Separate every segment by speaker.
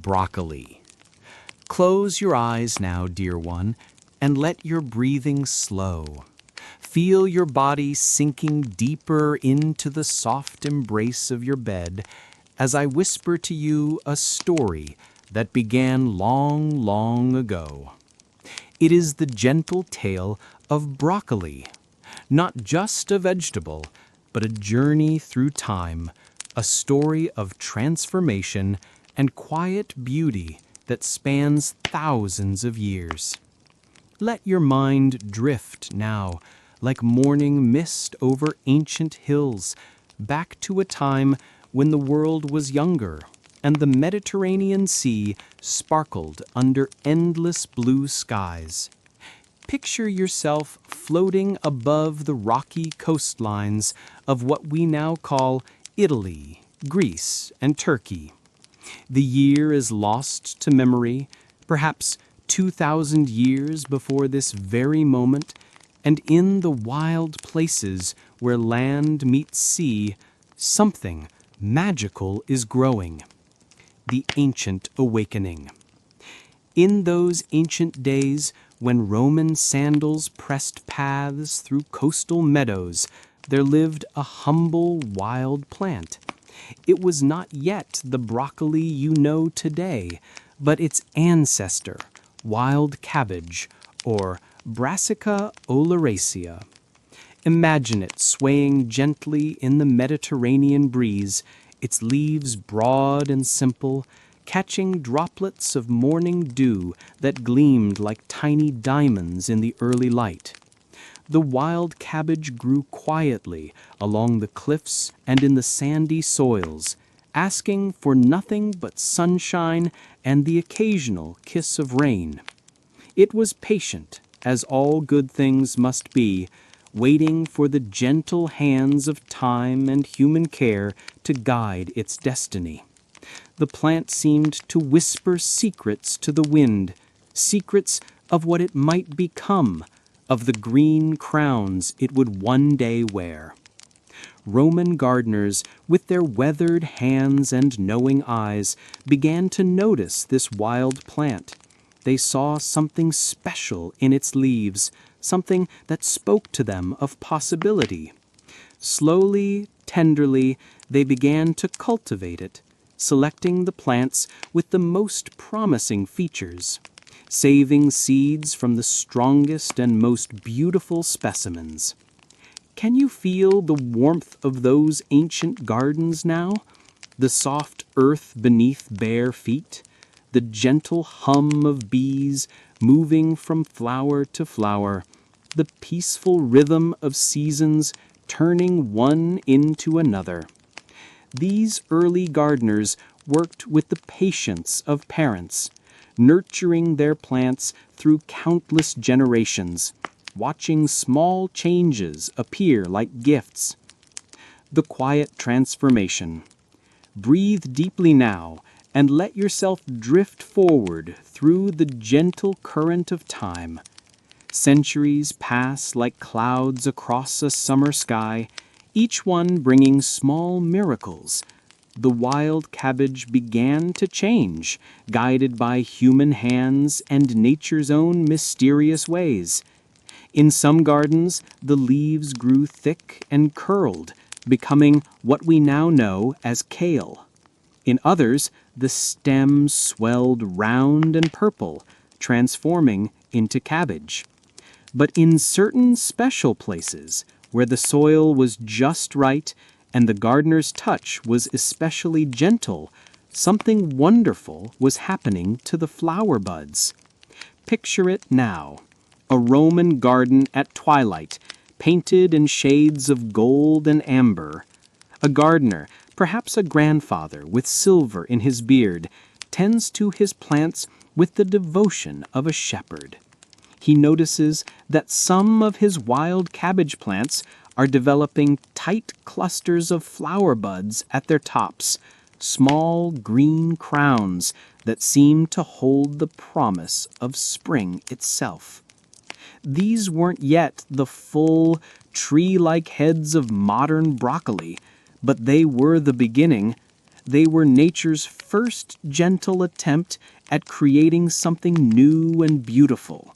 Speaker 1: broccoli. Close your eyes now, dear one, and let your breathing slow. Feel your body sinking deeper into the soft embrace of your bed as I whisper to you a story that began long, long ago. It is the gentle tale of broccoli, not just a vegetable, but a journey through time, a story of transformation and quiet beauty that spans thousands of years. Let your mind drift now, like morning mist over ancient hills, back to a time when the world was younger and the Mediterranean Sea sparkled under endless blue skies. Picture yourself floating above the rocky coastlines of what we now call Italy, Greece, and Turkey. The year is lost to memory, perhaps 2,000 years before this very moment, and in the wild places where land meets sea, something magical is growing. The ancient awakening. In those ancient days, when Roman sandals pressed paths through coastal meadows, there lived a humble wild plant. It was not yet the broccoli you know today, but its ancestor, wild cabbage, or Brassica oleracea. Imagine it swaying gently in the Mediterranean breeze, its leaves broad and simple, catching droplets of morning dew that gleamed like tiny diamonds in the early light. The wild cabbage grew quietly along the cliffs and in the sandy soils, asking for nothing but sunshine and the occasional kiss of rain. It was patient, as all good things must be, waiting for the gentle hands of time and human care to guide its destiny. The plant seemed to whisper secrets to the wind, secrets of what it might become, of the green crowns it would one day wear. Roman gardeners, with their weathered hands and knowing eyes, began to notice this wild plant. They saw something special in its leaves, something that spoke to them of possibility. Slowly, tenderly, they began to cultivate it, selecting the plants with the most promising features, saving seeds from the strongest and most beautiful specimens. Can you feel the warmth of those ancient gardens now? The soft earth beneath bare feet? The gentle hum of bees moving from flower to flower, the peaceful rhythm of seasons turning one into another. These early gardeners worked with the patience of parents, nurturing their plants through countless generations, watching small changes appear like gifts. The quiet transformation. Breathe deeply now and let yourself drift forward through the gentle current of time. Centuries pass like clouds across a summer sky, each one bringing small miracles. The wild cabbage began to change, guided by human hands and nature's own mysterious ways. In some gardens, the leaves grew thick and curled, becoming what we now know as kale. In others, the stems swelled round and purple, transforming into cabbage. But in certain special places, where the soil was just right and the gardener's touch was especially gentle, something wonderful was happening to the flower buds. Picture it now, a Roman garden at twilight, painted in shades of gold and amber. A gardener, perhaps a grandfather with silver in his beard, tends to his plants with the devotion of a shepherd. He notices that some of his wild cabbage plants are developing tight clusters of flower buds at their tops, small green crowns that seem to hold the promise of spring itself. These weren't yet the full, tree-like heads of modern broccoli, but they were the beginning. They were nature's first gentle attempt at creating something new and beautiful.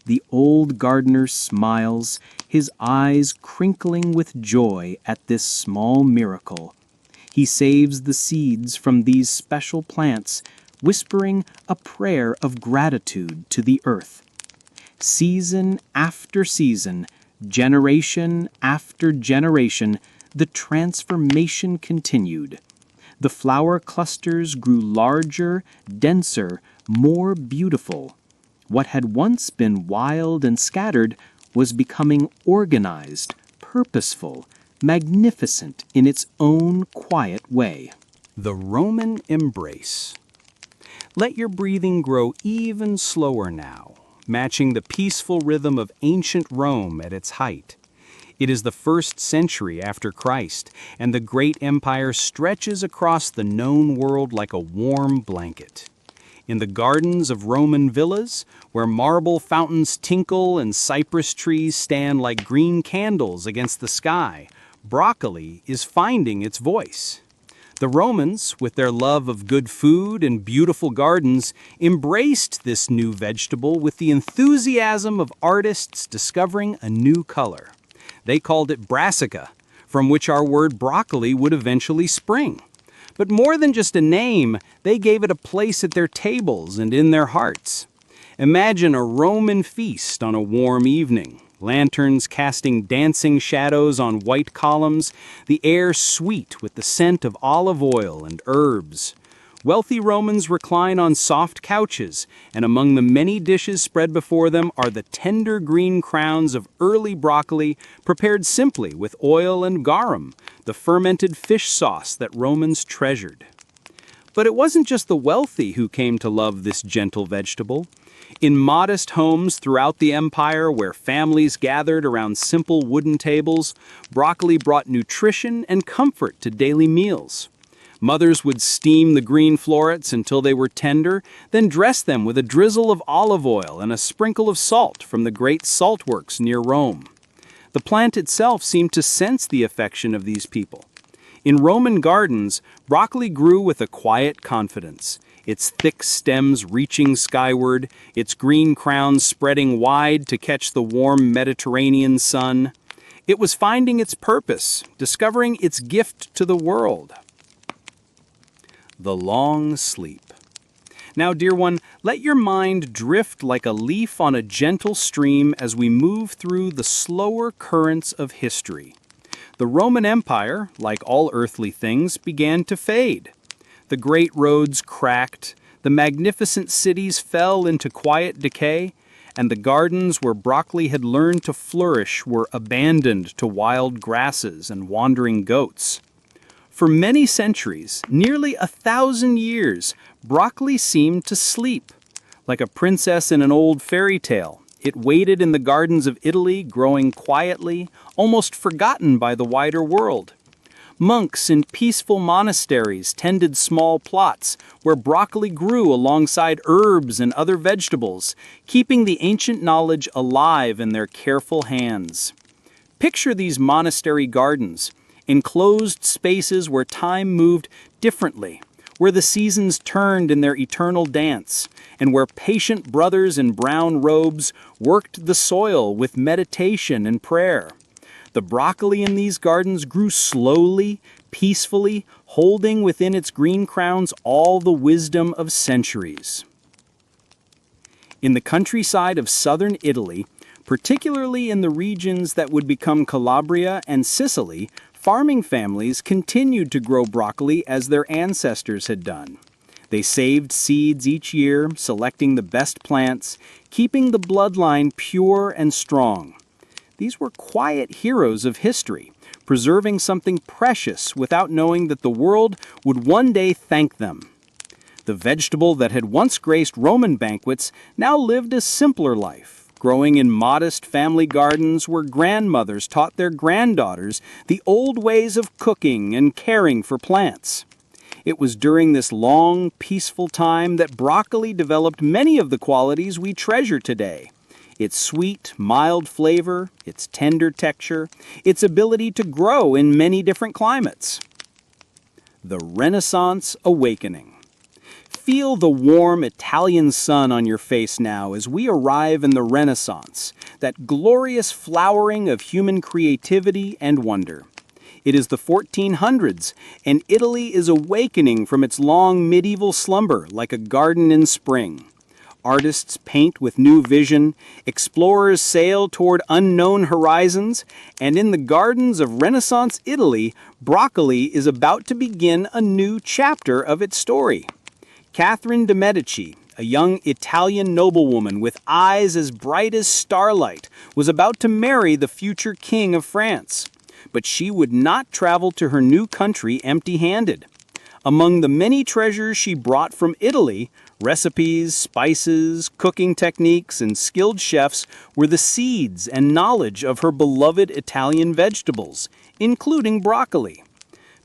Speaker 1: The old gardener smiles, his eyes crinkling with joy at this small miracle. He saves the seeds from these special plants, whispering a prayer of gratitude to the earth. Season after season, generation after generation, the transformation continued. The flower clusters grew larger, denser, more beautiful. What had once been wild and scattered was becoming organized, purposeful, magnificent in its own quiet way.
Speaker 2: The Roman embrace. Let your breathing grow even slower now, matching the peaceful rhythm of ancient Rome at its height. It is the 1st century after Christ, and the great empire stretches across the known world like a warm blanket. In the gardens of Roman villas, where marble fountains tinkle and cypress trees stand like green candles against the sky, broccoli is finding its voice. The Romans, with their love of good food and beautiful gardens, embraced this new vegetable with the enthusiasm of artists discovering a new color. They called it brassica, from which our word broccoli would eventually spring. But more than just a name, they gave it a place at their tables and in their hearts. Imagine a Roman feast on a warm evening, lanterns casting dancing shadows on white columns, the air sweet with the scent of olive oil and herbs. Wealthy Romans recline on soft couches, and among the many dishes spread before them are the tender green crowns of early broccoli prepared simply with oil and garum, the fermented fish sauce that Romans treasured. But it wasn't just the wealthy who came to love this gentle vegetable. In modest homes throughout the empire where families gathered around simple wooden tables, broccoli brought nutrition and comfort to daily meals. Mothers would steam the green florets until they were tender, then dress them with a drizzle of olive oil and a sprinkle of salt from the great salt works near Rome. The plant itself seemed to sense the affection of these people. In Roman gardens, broccoli grew with a quiet confidence, its thick stems reaching skyward, its green crowns spreading wide to catch the warm Mediterranean sun. It was finding its purpose, discovering its gift to the world. The long sleep. Now, dear one, let your mind drift like a leaf on a gentle stream as we move through the slower currents of history. The Roman Empire, like all earthly things, began to fade. The great roads cracked, the magnificent cities fell into quiet decay, and the gardens where broccoli had learned to flourish were abandoned to wild grasses and wandering goats. For many centuries, nearly 1,000 years, broccoli seemed to sleep. Like a princess in an old fairy tale, it waited in the gardens of Italy, growing quietly, almost forgotten by the wider world. Monks in peaceful monasteries tended small plots where broccoli grew alongside herbs and other vegetables, keeping the ancient knowledge alive in their careful hands. Picture these monastery gardens, enclosed spaces where time moved differently, where the seasons turned in their eternal dance, and where patient brothers in brown robes worked the soil with meditation and prayer. The broccoli in these gardens grew slowly, peacefully, holding within its green crowns all the wisdom of centuries. In the countryside of southern Italy, particularly in the regions that would become Calabria and Sicily, farming families continued to grow broccoli as their ancestors had done. They saved seeds each year, selecting the best plants, keeping the bloodline pure and strong. These were quiet heroes of history, preserving something precious without knowing that the world would one day thank them. The vegetable that had once graced Roman banquets now lived a simpler life, growing in modest family gardens where grandmothers taught their granddaughters the old ways of cooking and caring for plants. It was during this long, peaceful time that broccoli developed many of the qualities we treasure today. Its sweet, mild flavor, its tender texture, its ability to grow in many different climates. The Renaissance Awakening. Feel the warm Italian sun on your face now as we arrive in the Renaissance, that glorious flowering of human creativity and wonder. It is the 1400s, and Italy is awakening from its long medieval slumber like a garden in spring. Artists paint with new vision, explorers sail toward unknown horizons, and in the gardens of Renaissance Italy, broccoli is about to begin a new chapter of its story. Catherine de' Medici, a young Italian noblewoman with eyes as bright as starlight, was about to marry the future king of France. But she would not travel to her new country empty-handed. Among the many treasures she brought from Italy, recipes, spices, cooking techniques, and skilled chefs were the seeds and knowledge of her beloved Italian vegetables, including broccoli.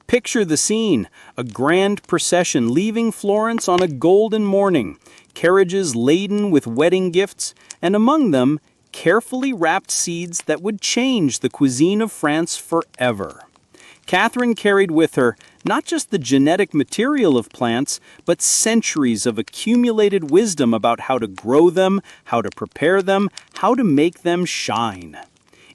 Speaker 2: Picture the scene, a grand procession leaving Florence on a golden morning, carriages laden with wedding gifts, and among them, carefully wrapped seeds that would change the cuisine of France forever. Catherine carried with her not just the genetic material of plants, but centuries of accumulated wisdom about how to grow them, how to prepare them, how to make them shine.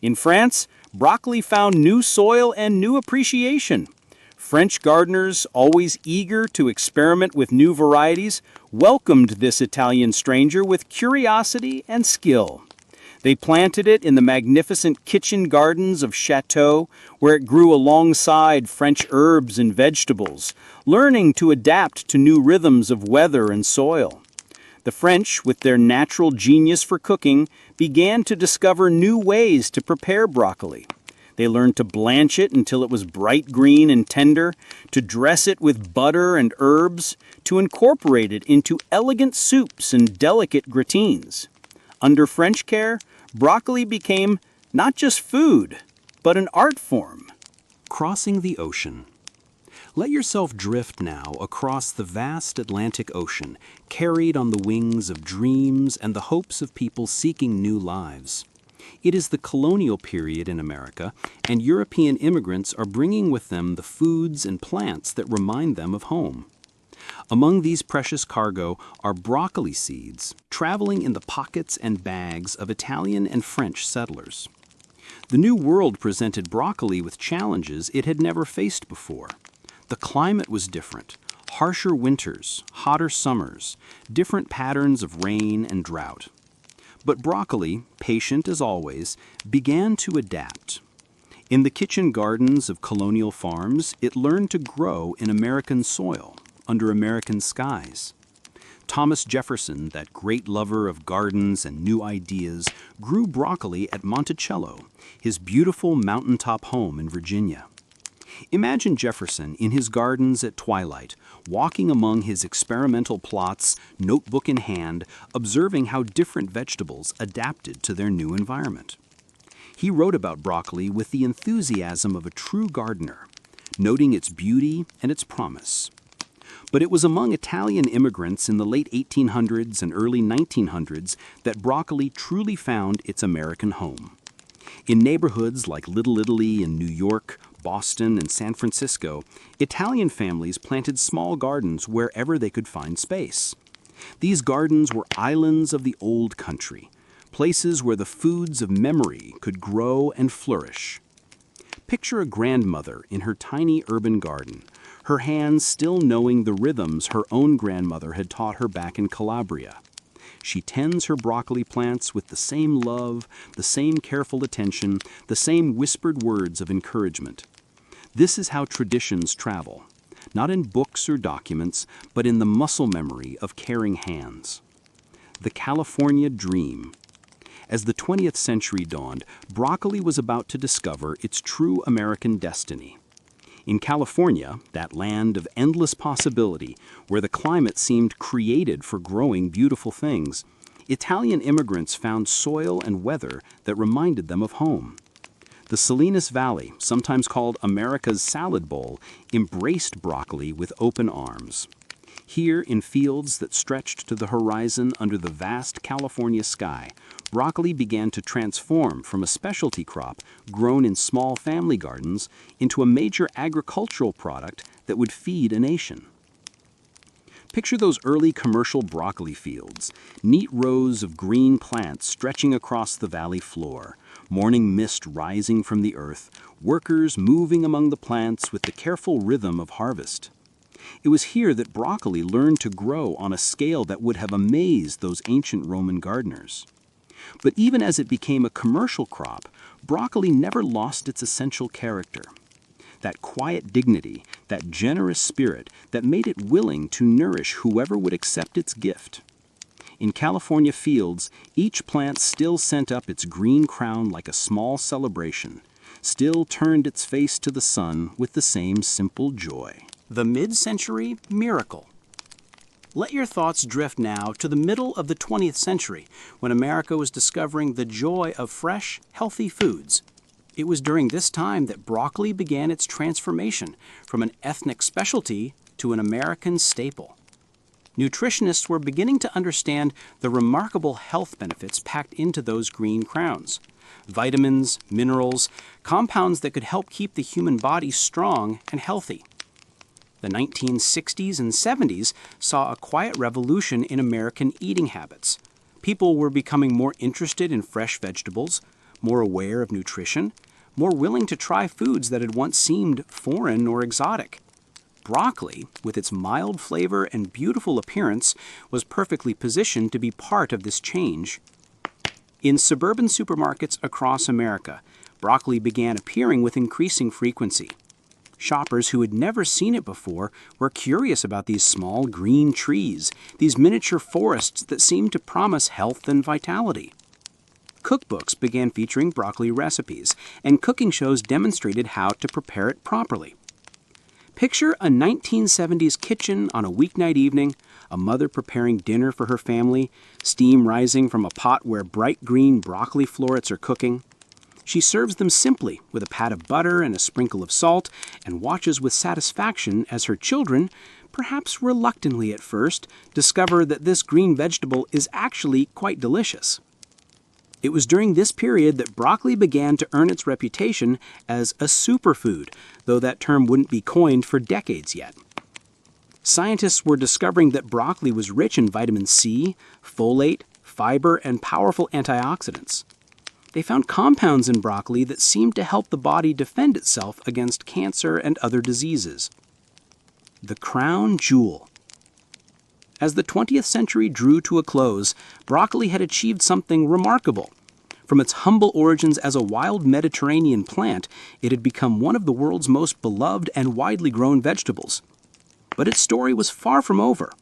Speaker 2: In France, broccoli found new soil and new appreciation. French gardeners, always eager to experiment with new varieties, welcomed this Italian stranger with curiosity and skill. They planted it in the magnificent kitchen gardens of Chateau, where it grew alongside French herbs and vegetables, learning to adapt to new rhythms of weather and soil. The French, with their natural genius for cooking, began to discover new ways to prepare broccoli. They learned to blanch it until it was bright green and tender, to dress it with butter and herbs, to incorporate it into elegant soups and delicate gratins. Under French care, broccoli became not just food, but an art form.
Speaker 1: Crossing the ocean. Let yourself drift now across the vast Atlantic Ocean, carried on the wings of dreams and the hopes of people seeking new lives. It is the colonial period in America, and European immigrants are bringing with them the foods and plants that remind them of home. Among these precious cargo are broccoli seeds, traveling in the pockets and bags of Italian and French settlers. The New World presented broccoli with challenges it had never faced before. The climate was different, harsher winters, hotter summers, different patterns of rain and drought. But broccoli, patient as always, began to adapt. In the kitchen gardens of colonial farms, it learned to grow in American soil, under American skies. Thomas Jefferson, that great lover of gardens and new ideas, grew broccoli at Monticello, his beautiful mountaintop home in Virginia. Imagine Jefferson in his gardens at twilight, walking among his experimental plots, notebook in hand, observing how different vegetables adapted to their new environment. He wrote about broccoli with the enthusiasm of a true gardener, noting its beauty and its promise. But it was among Italian immigrants in the late 1800s and early 1900s that broccoli truly found its American home. In neighborhoods like Little Italy in New York, Boston, and San Francisco, Italian families planted small gardens wherever they could find space. These gardens were islands of the old country, places where the foods of memory could grow and flourish. Picture a grandmother in her tiny urban garden, her hands still knowing the rhythms her own grandmother had taught her back in Calabria. She tends her broccoli plants with the same love, the same careful attention, the same whispered words of encouragement. This is how traditions travel, not in books or documents, but in the muscle memory of caring hands. The California Dream. As the 20th century dawned, broccoli was about to discover its true American destiny. In California, that land of endless possibility, where the climate seemed created for growing beautiful things, Italian immigrants found soil and weather that reminded them of home. The Salinas Valley, sometimes called America's salad bowl, embraced broccoli with open arms.
Speaker 2: Here, in fields that stretched to the horizon under the vast California sky, broccoli began to transform from a specialty crop grown in small family gardens into a major agricultural product that would feed a nation. Picture those early commercial broccoli fields, neat rows of green plants stretching across the valley floor, morning mist rising from the earth, workers moving among the plants with the careful rhythm of harvest. It was here that broccoli learned to grow on a scale that would have amazed those ancient Roman gardeners. But even as it became a commercial crop, broccoli never lost its essential character. That quiet dignity, that generous spirit that made it willing to nourish whoever would accept its gift. In California fields, each plant still sent up its green crown like a small celebration, still turned its face to the sun with the same simple joy.
Speaker 3: The mid-century miracle. Let your thoughts drift now to the middle of the 20th century, when America was discovering the joy of fresh, healthy foods. It was during this time that broccoli began its transformation from an ethnic specialty to an American staple. Nutritionists were beginning to understand the remarkable health benefits packed into those green crowns. Vitamins, minerals, compounds that could help keep the human body strong and healthy. The 1960s and 70s saw a quiet revolution in American eating habits. People were becoming more interested in fresh vegetables, more aware of nutrition, more willing to try foods that had once seemed foreign or exotic. Broccoli, with its mild flavor and beautiful appearance, was perfectly positioned to be part of this change. In suburban supermarkets across America, broccoli began appearing with increasing frequency. Shoppers who had never seen it before were curious about these small green trees, these miniature forests that seemed to promise health and vitality. Cookbooks began featuring broccoli recipes, and cooking shows demonstrated how to prepare it properly. Picture a 1970s kitchen on a weeknight evening, a mother preparing dinner for her family, steam rising from a pot where bright green broccoli florets are cooking. She serves them simply with a pat of butter and a sprinkle of salt and watches with satisfaction as her children, perhaps reluctantly at first, discover that this green vegetable is actually quite delicious. It was during this period that broccoli began to earn its reputation as a superfood, though that term wouldn't be coined for decades yet. Scientists were discovering that broccoli was rich in vitamin C, folate, fiber, and powerful antioxidants. They found compounds in broccoli that seemed to help the body defend itself against cancer and other diseases. The crown jewel. As the 20th century drew to a close, broccoli had achieved something remarkable. From its humble origins as a wild Mediterranean plant, it had become one of the world's most beloved and widely grown vegetables. But its story was far from over.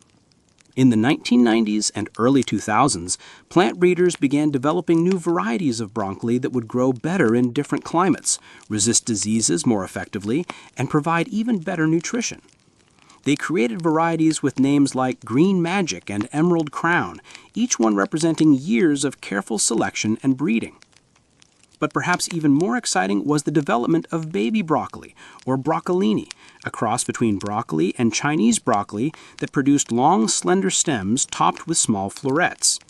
Speaker 3: In the 1990s and early 2000s, plant breeders began developing new varieties of broccoli that would grow better in different climates, resist diseases more effectively, and provide even better nutrition. They created varieties with names like Green Magic and Emerald Crown, each one representing years of careful selection and breeding. But perhaps even more exciting was the development of baby broccoli, or broccolini, a cross between broccoli and Chinese broccoli that produced long, slender stems topped with small florets.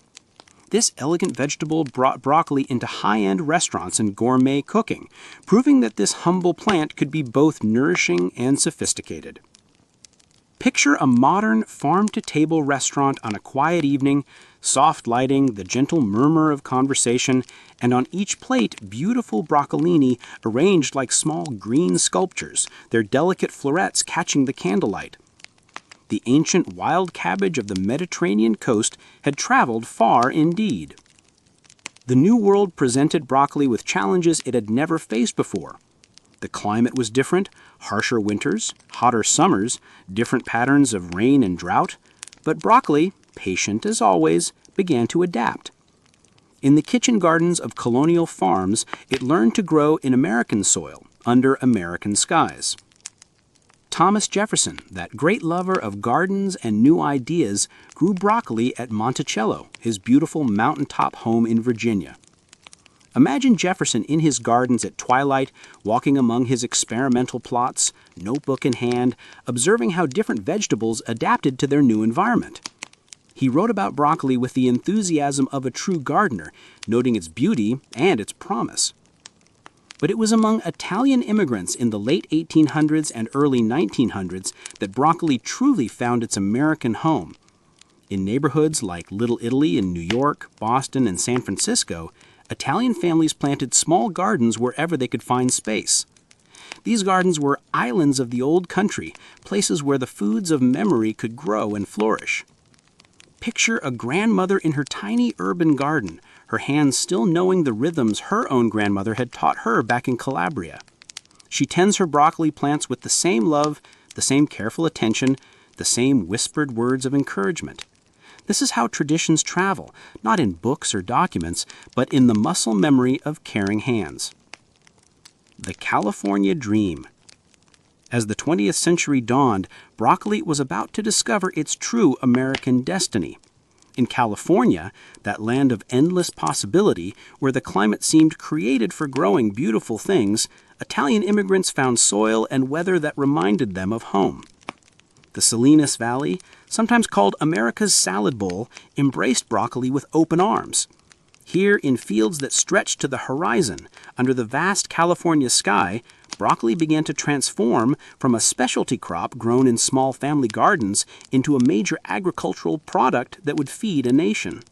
Speaker 3: This elegant vegetable brought broccoli into high-end restaurants and gourmet cooking, proving that this humble plant could be both nourishing and sophisticated. Picture a modern farm-to-table restaurant on a quiet evening, soft lighting, the gentle murmur of conversation, and on each plate, beautiful broccolini arranged like small green sculptures, their delicate florets catching the candlelight. The ancient wild cabbage of the Mediterranean coast had traveled far indeed. The New World presented broccoli with challenges it had never faced before. The climate was different, harsher winters, hotter summers, different patterns of rain and drought, but broccoli, patient as always, began to adapt. In the kitchen gardens of colonial farms, it learned to grow in American soil, under American skies. Thomas Jefferson, that great lover of gardens and new ideas, grew broccoli at Monticello, his beautiful mountaintop home in Virginia. Imagine Jefferson in his gardens at twilight, walking among his experimental plots, notebook in hand, observing how different vegetables adapted to their new environment. He wrote about broccoli with the enthusiasm of a true gardener, noting its beauty and its promise. But it was among Italian immigrants in the late 1800s and early 1900s that broccoli truly found its American home. In neighborhoods like Little Italy in New York, Boston, and San Francisco, Italian families planted small gardens wherever they could find space. These gardens were islands of the old country, places where the foods of memory could grow and flourish. Picture a grandmother in her tiny urban garden, her hands still knowing the rhythms her own grandmother had taught her back in Calabria. She tends her broccoli plants with the same love, the same careful attention, the same whispered words of encouragement. This is how traditions travel, not in books or documents, but in the muscle memory of caring hands. The California Dream. As the 20th century dawned, broccoli was about to discover its true American destiny. In California, that land of endless possibility, where the climate seemed created for growing beautiful things, Italian immigrants found soil and weather that reminded them of home. The Salinas Valley, sometimes called America's salad bowl, embraced broccoli with open arms. Here, in fields that stretched to the horizon, under the vast California sky, broccoli began to transform from a specialty crop grown in small family gardens into a major agricultural product that would feed a nation.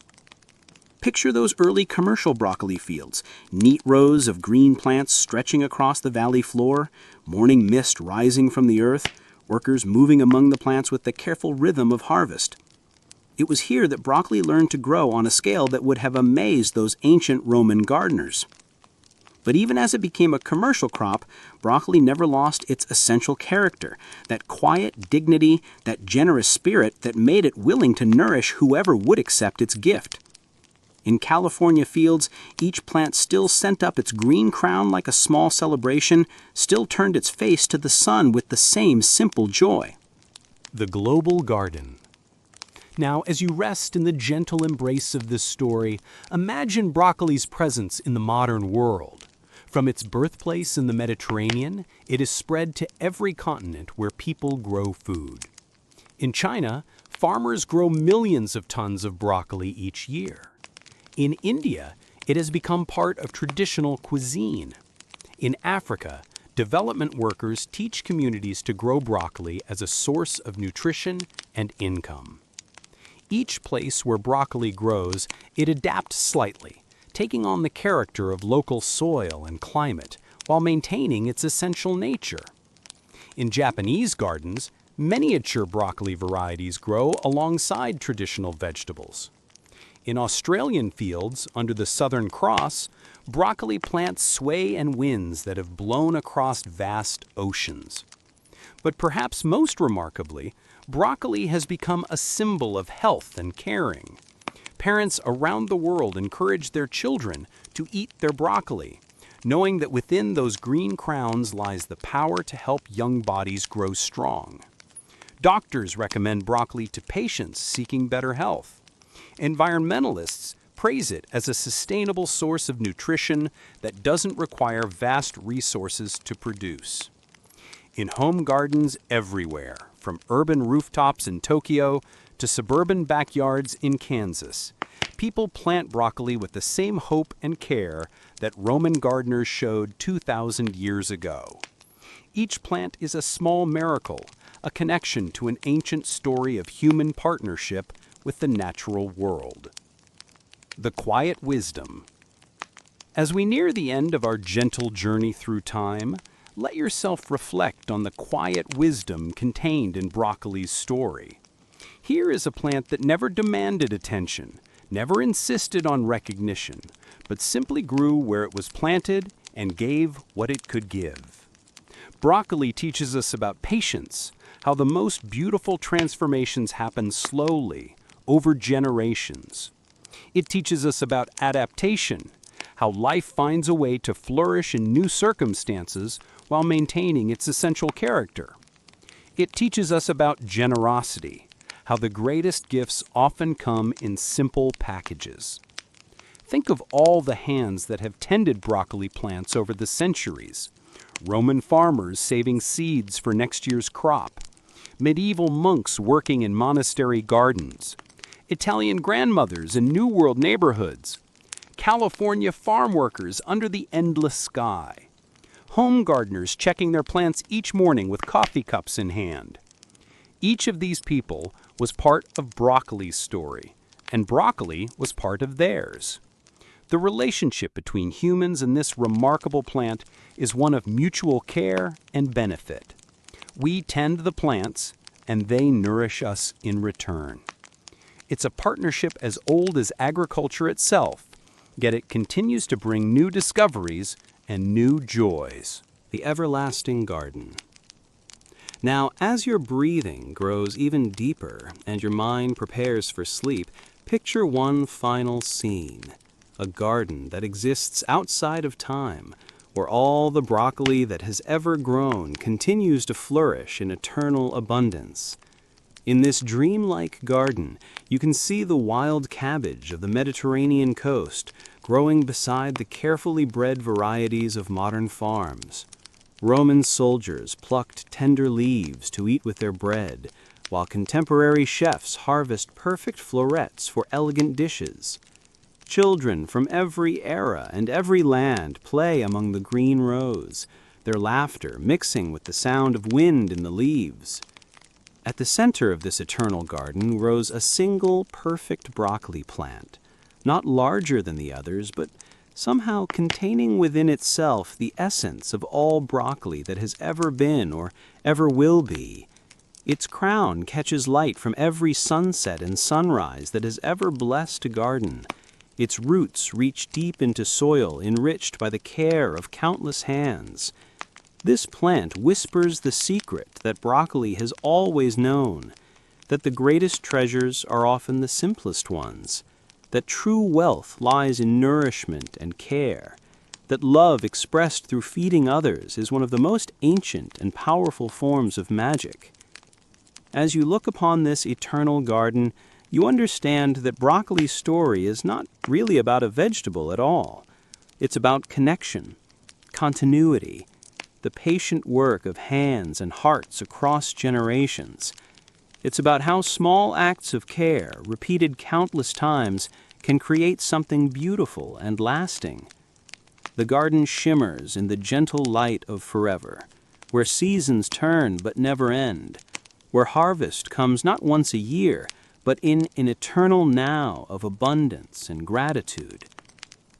Speaker 3: Picture those early commercial broccoli fields, neat rows of green plants stretching across the valley floor, morning mist rising from the earth, workers moving among the plants with the careful rhythm of harvest. It was here that broccoli learned to grow on a scale that would have amazed those ancient Roman gardeners. But even as it became a commercial crop, broccoli never lost its essential character, that quiet dignity, that generous spirit that made it willing to nourish whoever would accept its gift. In California fields, each plant still sent up its green crown like a small celebration, still turned its face to the sun with the same simple joy.
Speaker 2: The Global Garden. Now, as you rest in the gentle embrace of this story, imagine broccoli's presence in the modern world. From its birthplace in the Mediterranean, it is spread to every continent where people grow food. In China, farmers grow millions of tons of broccoli each year. In India, it has become part of traditional cuisine. In Africa, development workers teach communities to grow broccoli as a source of nutrition and income. Each place where broccoli grows, it adapts slightly, taking on the character of local soil and climate while maintaining its essential nature. In Japanese gardens, miniature broccoli varieties grow alongside traditional vegetables. In Australian fields, under the Southern Cross, broccoli plants sway in winds that have blown across vast oceans. But perhaps most remarkably, broccoli has become a symbol of health and caring. Parents around the world encourage their children to eat their broccoli, knowing that within those green crowns lies the power to help young bodies grow strong. Doctors recommend broccoli to patients seeking better health. Environmentalists praise it as a sustainable source of nutrition that doesn't require vast resources to produce. In home gardens everywhere, from urban rooftops in Tokyo to suburban backyards in Kansas, people plant broccoli with the same hope and care that Roman gardeners showed 2,000 years ago. Each plant is a small miracle, a connection to an ancient story of human partnership with the natural world. The Quiet Wisdom. As we near the end of our gentle journey through time, let yourself reflect on the quiet wisdom contained in broccoli's story. Here is a plant that never demanded attention, never insisted on recognition, but simply grew where it was planted and gave what it could give. Broccoli teaches us about patience, how the most beautiful transformations happen slowly, over generations. It teaches us about adaptation, how life finds a way to flourish in new circumstances while maintaining its essential character. It teaches us about generosity, how the greatest gifts often come in simple packages. Think of all the hands that have tended broccoli plants over the centuries. Roman farmers saving seeds for next year's crop. Medieval monks working in monastery gardens. Italian grandmothers in New World neighborhoods. California farm workers under the endless sky. Home gardeners checking their plants each morning with coffee cups in hand. Each of these people was part of broccoli's story, and broccoli was part of theirs. The relationship between humans and this remarkable plant is one of mutual care and benefit. We tend the plants, and they nourish us in return. It's a partnership as old as agriculture itself, yet it continues to bring new discoveries and new joys.
Speaker 1: The everlasting garden. Now, as your breathing grows even deeper and your mind prepares for sleep, picture one final scene. A garden that exists outside of time, where all the broccoli that has ever grown continues to flourish in eternal abundance. In this dreamlike garden, you can see the wild cabbage of the Mediterranean coast growing beside the carefully bred varieties of modern farms. Roman soldiers plucked tender leaves to eat with their bread, while contemporary chefs harvest perfect florets for elegant dishes. Children from every era and every land play among the green rows, their laughter mixing with the sound of wind in the leaves. At the center of this eternal garden grows a single perfect broccoli plant, not larger than the others, but somehow containing within itself the essence of all broccoli that has ever been or ever will be. Its crown catches light from every sunset and sunrise that has ever blessed a garden. Its roots reach deep into soil enriched by the care of countless hands. This plant whispers the secret that broccoli has always known, that the greatest treasures are often the simplest ones, that true wealth lies in nourishment and care, that love expressed through feeding others is one of the most ancient and powerful forms of magic. As you look upon this eternal garden, you understand that broccoli's story is not really about a vegetable at all. It's about connection, continuity, the patient work of hands and hearts across generations. It's about how small acts of care, repeated countless times, can create something beautiful and lasting. The garden shimmers in the gentle light of forever, where seasons turn but never end, where harvest comes not once a year, but in an eternal now of abundance and gratitude.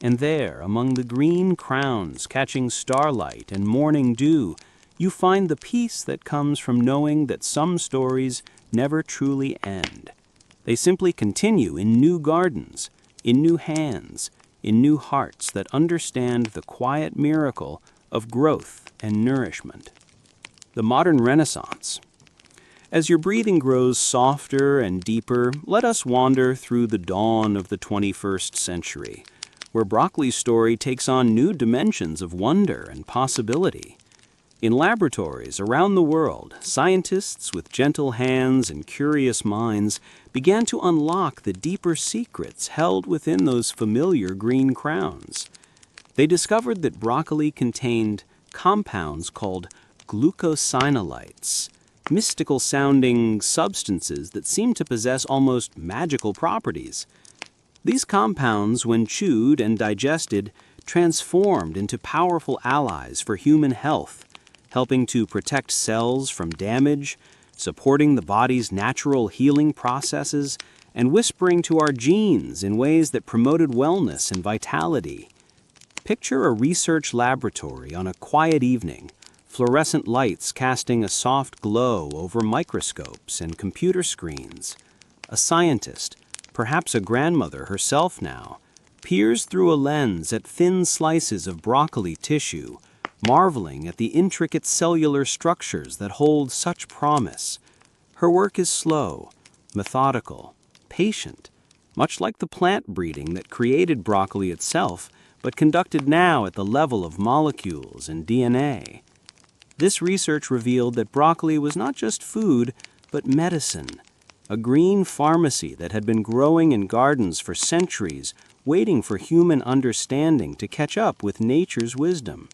Speaker 1: And there, among the green crowns catching starlight and morning dew, you find the peace that comes from knowing that some stories never truly end. They simply continue in new gardens, in new hands, in new hearts that understand the quiet miracle of growth and nourishment. The modern Renaissance. As your breathing grows softer and deeper, let us wander through the dawn of the 21st century, where broccoli's story takes on new dimensions of wonder and possibility. In laboratories around the world, scientists with gentle hands and curious minds began to unlock the deeper secrets held within those familiar green crowns. They discovered that broccoli contained compounds called glucosinolates, mystical-sounding substances that seem to possess almost magical properties. These compounds, when chewed and digested, transformed into powerful allies for human health, helping to protect cells from damage, supporting the body's natural healing processes, and whispering to our genes in ways that promoted wellness and vitality. Picture a research laboratory on a quiet evening, fluorescent lights casting a soft glow over microscopes and computer screens. A scientist, perhaps a grandmother herself now, peers through a lens at thin slices of broccoli tissue, marveling at the intricate cellular structures that hold such promise. Her work is slow, methodical, patient, much like the plant breeding that created broccoli itself, but conducted now at the level of molecules and DNA. This research revealed that broccoli was not just food, but medicine,
Speaker 2: a green pharmacy that had been growing in gardens for centuries, waiting for human understanding to catch up with nature's wisdom.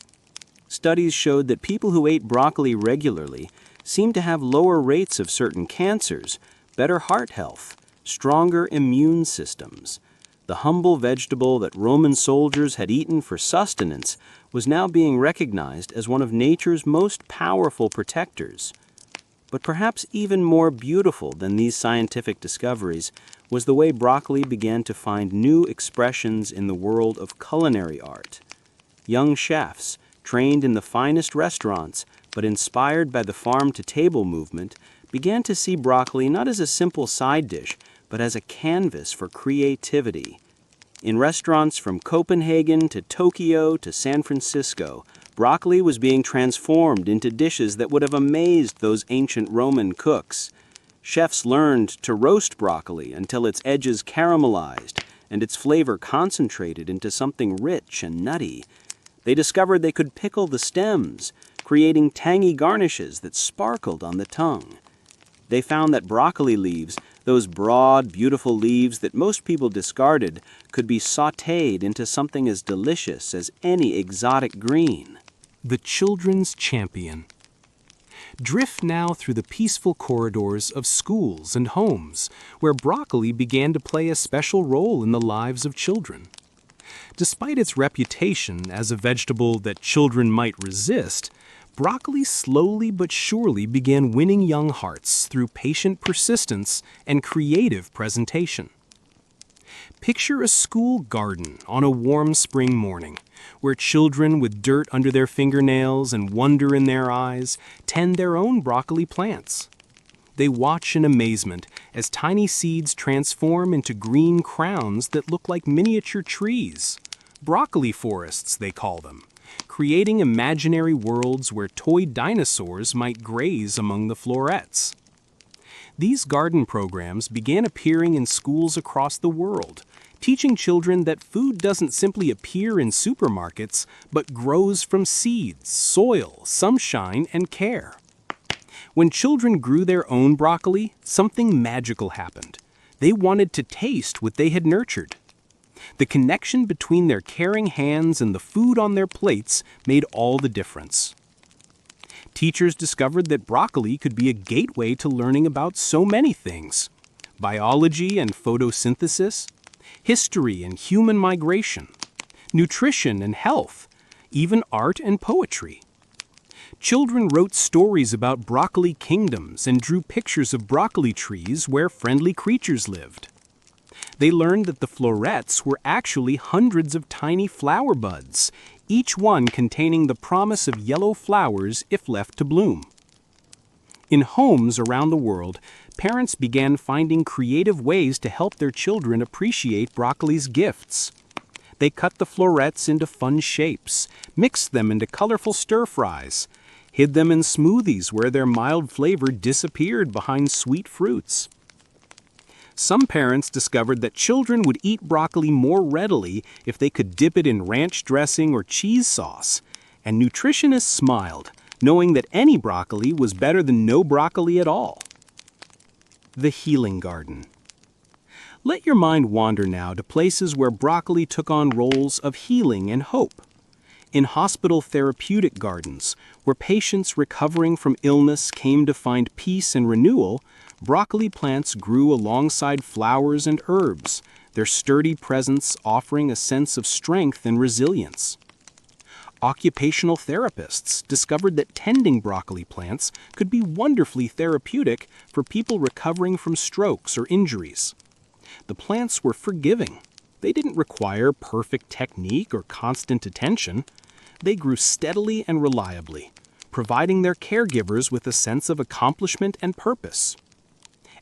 Speaker 2: Studies showed that people who ate broccoli regularly seemed to have lower rates of certain cancers, better heart health, stronger immune systems. The humble vegetable that Roman soldiers had eaten for sustenance was now being recognized as one of nature's most powerful protectors. But perhaps even more beautiful than these scientific discoveries was the way broccoli began to find new expressions in the world of culinary art. Young chefs, trained in the finest restaurants, but inspired by the farm-to-table movement, began to see broccoli not as a simple side dish, but as a canvas for creativity. In restaurants from Copenhagen to Tokyo to San Francisco, broccoli was being transformed into dishes that would have amazed those ancient Roman cooks. Chefs learned to roast broccoli until its edges caramelized and its flavor concentrated into something rich and nutty. They discovered they could pickle the stems, creating tangy garnishes that sparkled on the tongue. They found that broccoli leaves, those broad, beautiful leaves that most people discarded, could be sautéed into something as delicious as any exotic green.
Speaker 1: The children's champion. Drift now through the peaceful corridors of schools and homes, where broccoli began to play a special role in the lives of children. Despite its reputation as a vegetable that children might resist, broccoli slowly but surely began winning young hearts through patient persistence and creative presentation. Picture a school garden on a warm spring morning, where children with dirt under their fingernails and wonder in their eyes tend their own broccoli plants. They watch in amazement as tiny seeds transform into green crowns that look like miniature trees. Broccoli forests, they call them, creating imaginary worlds where toy dinosaurs might graze among the florets. These garden programs began appearing in schools across the world, teaching children that food doesn't simply appear in supermarkets, but grows from seeds, soil, sunshine, and care. When children grew their own broccoli, something magical happened. They wanted to taste what they had nurtured. The connection between their caring hands and the food on their plates made all the difference. Teachers discovered that broccoli could be a gateway to learning about so many things: biology and photosynthesis, history and human migration, nutrition and health, even art and poetry. Children wrote stories about broccoli kingdoms and drew pictures of broccoli trees where friendly creatures lived. They learned that the florets were actually hundreds of tiny flower buds, each one containing the promise of yellow flowers if left to bloom. In homes around the world, parents began finding creative ways to help their children appreciate broccoli's gifts. They cut the florets into fun shapes, mixed them into colorful stir-fries, hid them in smoothies where their mild flavor disappeared behind sweet fruits. Some parents discovered that children would eat broccoli more readily if they could dip it in ranch dressing or cheese sauce, and nutritionists smiled, knowing that any broccoli was better than no broccoli at all. The healing garden. Let your mind wander now to places where broccoli took on roles of healing and hope. In hospital therapeutic gardens, where patients recovering from illness came to find peace and renewal, broccoli plants grew alongside flowers and herbs, their sturdy presence offering a sense of strength and resilience. Occupational therapists discovered that tending broccoli plants could be wonderfully therapeutic for people recovering from strokes or injuries. The plants were forgiving. They didn't require perfect technique or constant attention. They grew steadily and reliably, providing their caregivers with a sense of accomplishment and purpose.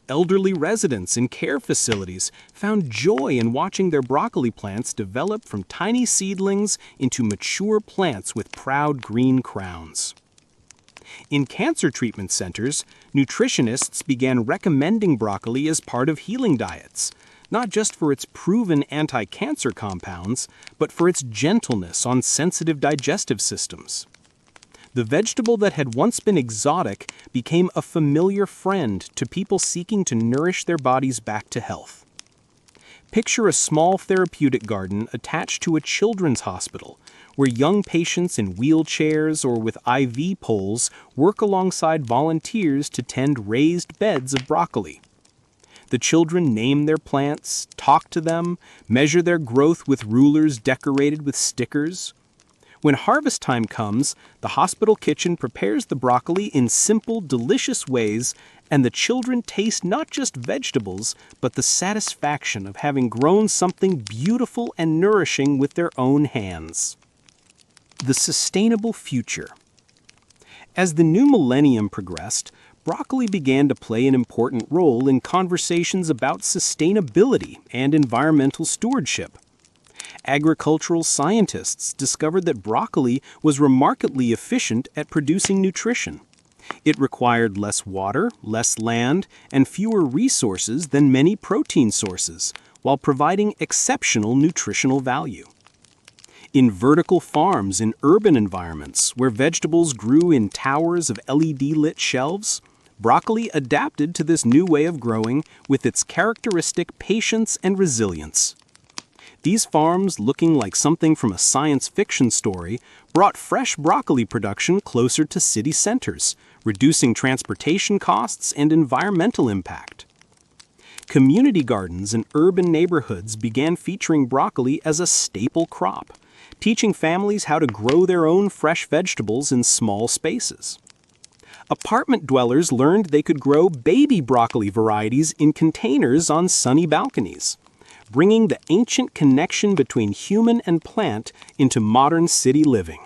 Speaker 1: Elderly residents in care facilities found joy in watching their broccoli plants develop from tiny seedlings into mature plants with proud green crowns. In cancer treatment centers, nutritionists began recommending broccoli as part of healing diets, not just for its proven anti-cancer compounds, but for its gentleness on sensitive digestive systems.
Speaker 2: The vegetable that had once been exotic became a familiar friend to people seeking to nourish their bodies back to health. Picture a small therapeutic garden attached to a children's hospital, where young patients in wheelchairs or with IV poles work alongside volunteers to tend raised beds of broccoli. The children name their plants, talk to them, measure their growth with rulers decorated with stickers. When harvest time comes, the hospital kitchen prepares the broccoli in simple, delicious ways, and the children taste not just vegetables, but the satisfaction of having grown something beautiful and nourishing with their own hands. The sustainable future. As the new millennium progressed, broccoli began to play an important role in conversations about sustainability and environmental stewardship. Agricultural scientists discovered that broccoli was remarkably efficient at producing nutrition. It required less water, less land, and fewer resources than many protein sources, while providing exceptional nutritional value. In vertical farms in urban environments where vegetables grew in towers of LED-lit shelves, broccoli adapted to this new way of growing with its characteristic patience and resilience. These farms, looking like something from a science fiction story, brought fresh broccoli production closer to city centers, reducing transportation costs and environmental impact. Community gardens in urban neighborhoods began featuring broccoli as a staple crop, teaching families how to grow their own fresh vegetables in small spaces. Apartment dwellers learned they could grow baby broccoli varieties in containers on sunny balconies, bringing the ancient connection between human and plant into modern city living.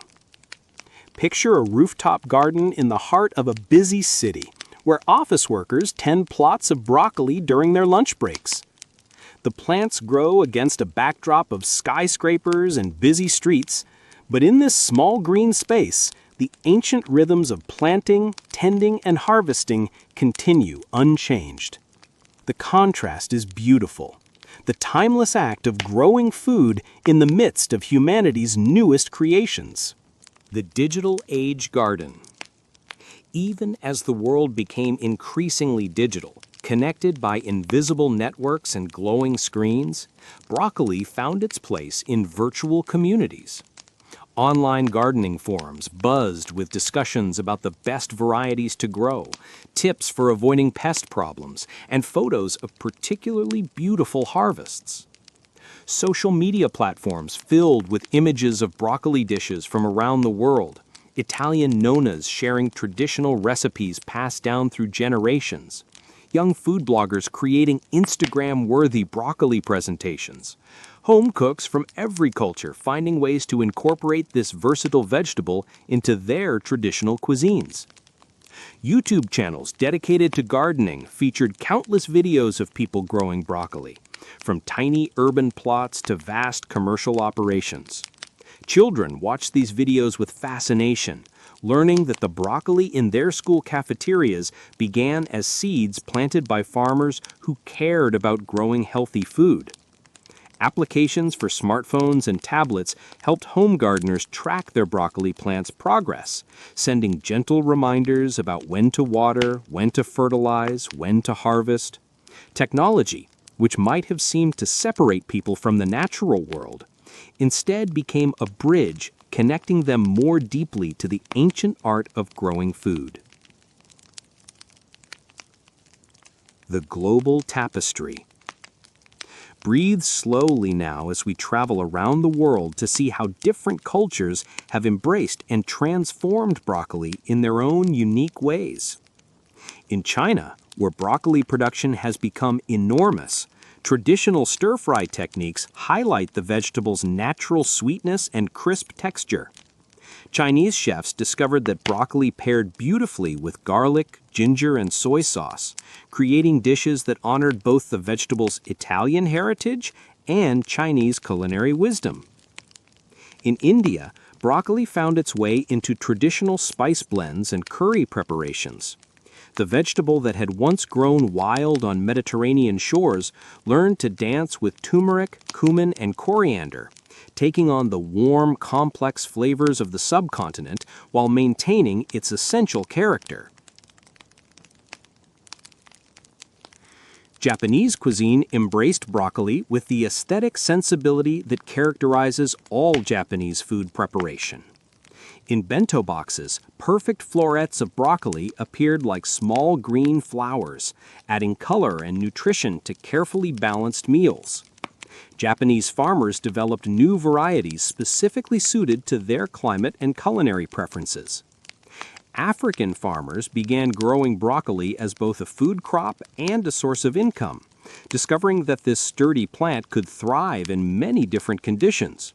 Speaker 2: Picture a rooftop garden in the heart of a busy city, where office workers tend plots of broccoli during their lunch breaks. The plants grow against a backdrop of skyscrapers and busy streets, but in this small green space, the ancient rhythms of planting, tending, and harvesting continue unchanged. The contrast is beautiful. The timeless act of growing food in the midst of humanity's newest creations. The digital age garden. Even as the world became increasingly digital, connected by invisible networks and glowing screens, broccoli found its place in virtual communities. Online gardening forums buzzed with discussions about the best varieties to grow, tips for avoiding pest problems, and photos of particularly beautiful harvests. Social media platforms filled with images of broccoli dishes from around the world, Italian nonnas sharing traditional recipes passed down through generations, young food bloggers creating Instagram-worthy broccoli presentations, home cooks from every culture finding ways to incorporate this versatile vegetable into their traditional cuisines. YouTube channels dedicated to gardening featured countless videos of people growing broccoli, from tiny urban plots to vast commercial operations. Children watched these videos with fascination, learning that the broccoli in their school cafeterias began as seeds planted by farmers who cared about growing healthy food. Applications for smartphones and tablets helped home gardeners track their broccoli plants' progress, sending gentle reminders about when to water, when to fertilize, when to harvest. Technology, which might have seemed to separate people from the natural world, instead became a bridge connecting them more deeply to the ancient art of growing food. The global tapestry. Breathe slowly now as we travel around the world to see how different cultures have embraced and transformed broccoli in their own unique ways. In China, where broccoli production has become enormous, traditional stir-fry techniques highlight the vegetable's natural sweetness and crisp texture. Chinese chefs discovered that broccoli paired beautifully with garlic, ginger, and soy sauce, creating dishes that honored both the vegetable's Italian heritage and Chinese culinary wisdom. In India, broccoli found its way into traditional spice blends and curry preparations. The vegetable that had once grown wild on Mediterranean shores learned to dance with turmeric, cumin, and coriander, taking on the warm, complex flavors of the subcontinent while maintaining its essential character. Japanese cuisine embraced broccoli with the aesthetic sensibility that characterizes all Japanese food preparation. In bento boxes, perfect florets of broccoli appeared like small green flowers, adding color and nutrition to carefully balanced meals. Japanese farmers developed new varieties specifically suited to their climate and culinary preferences. African farmers began growing broccoli as both a food crop and a source of income, discovering that this sturdy plant could thrive in many different conditions.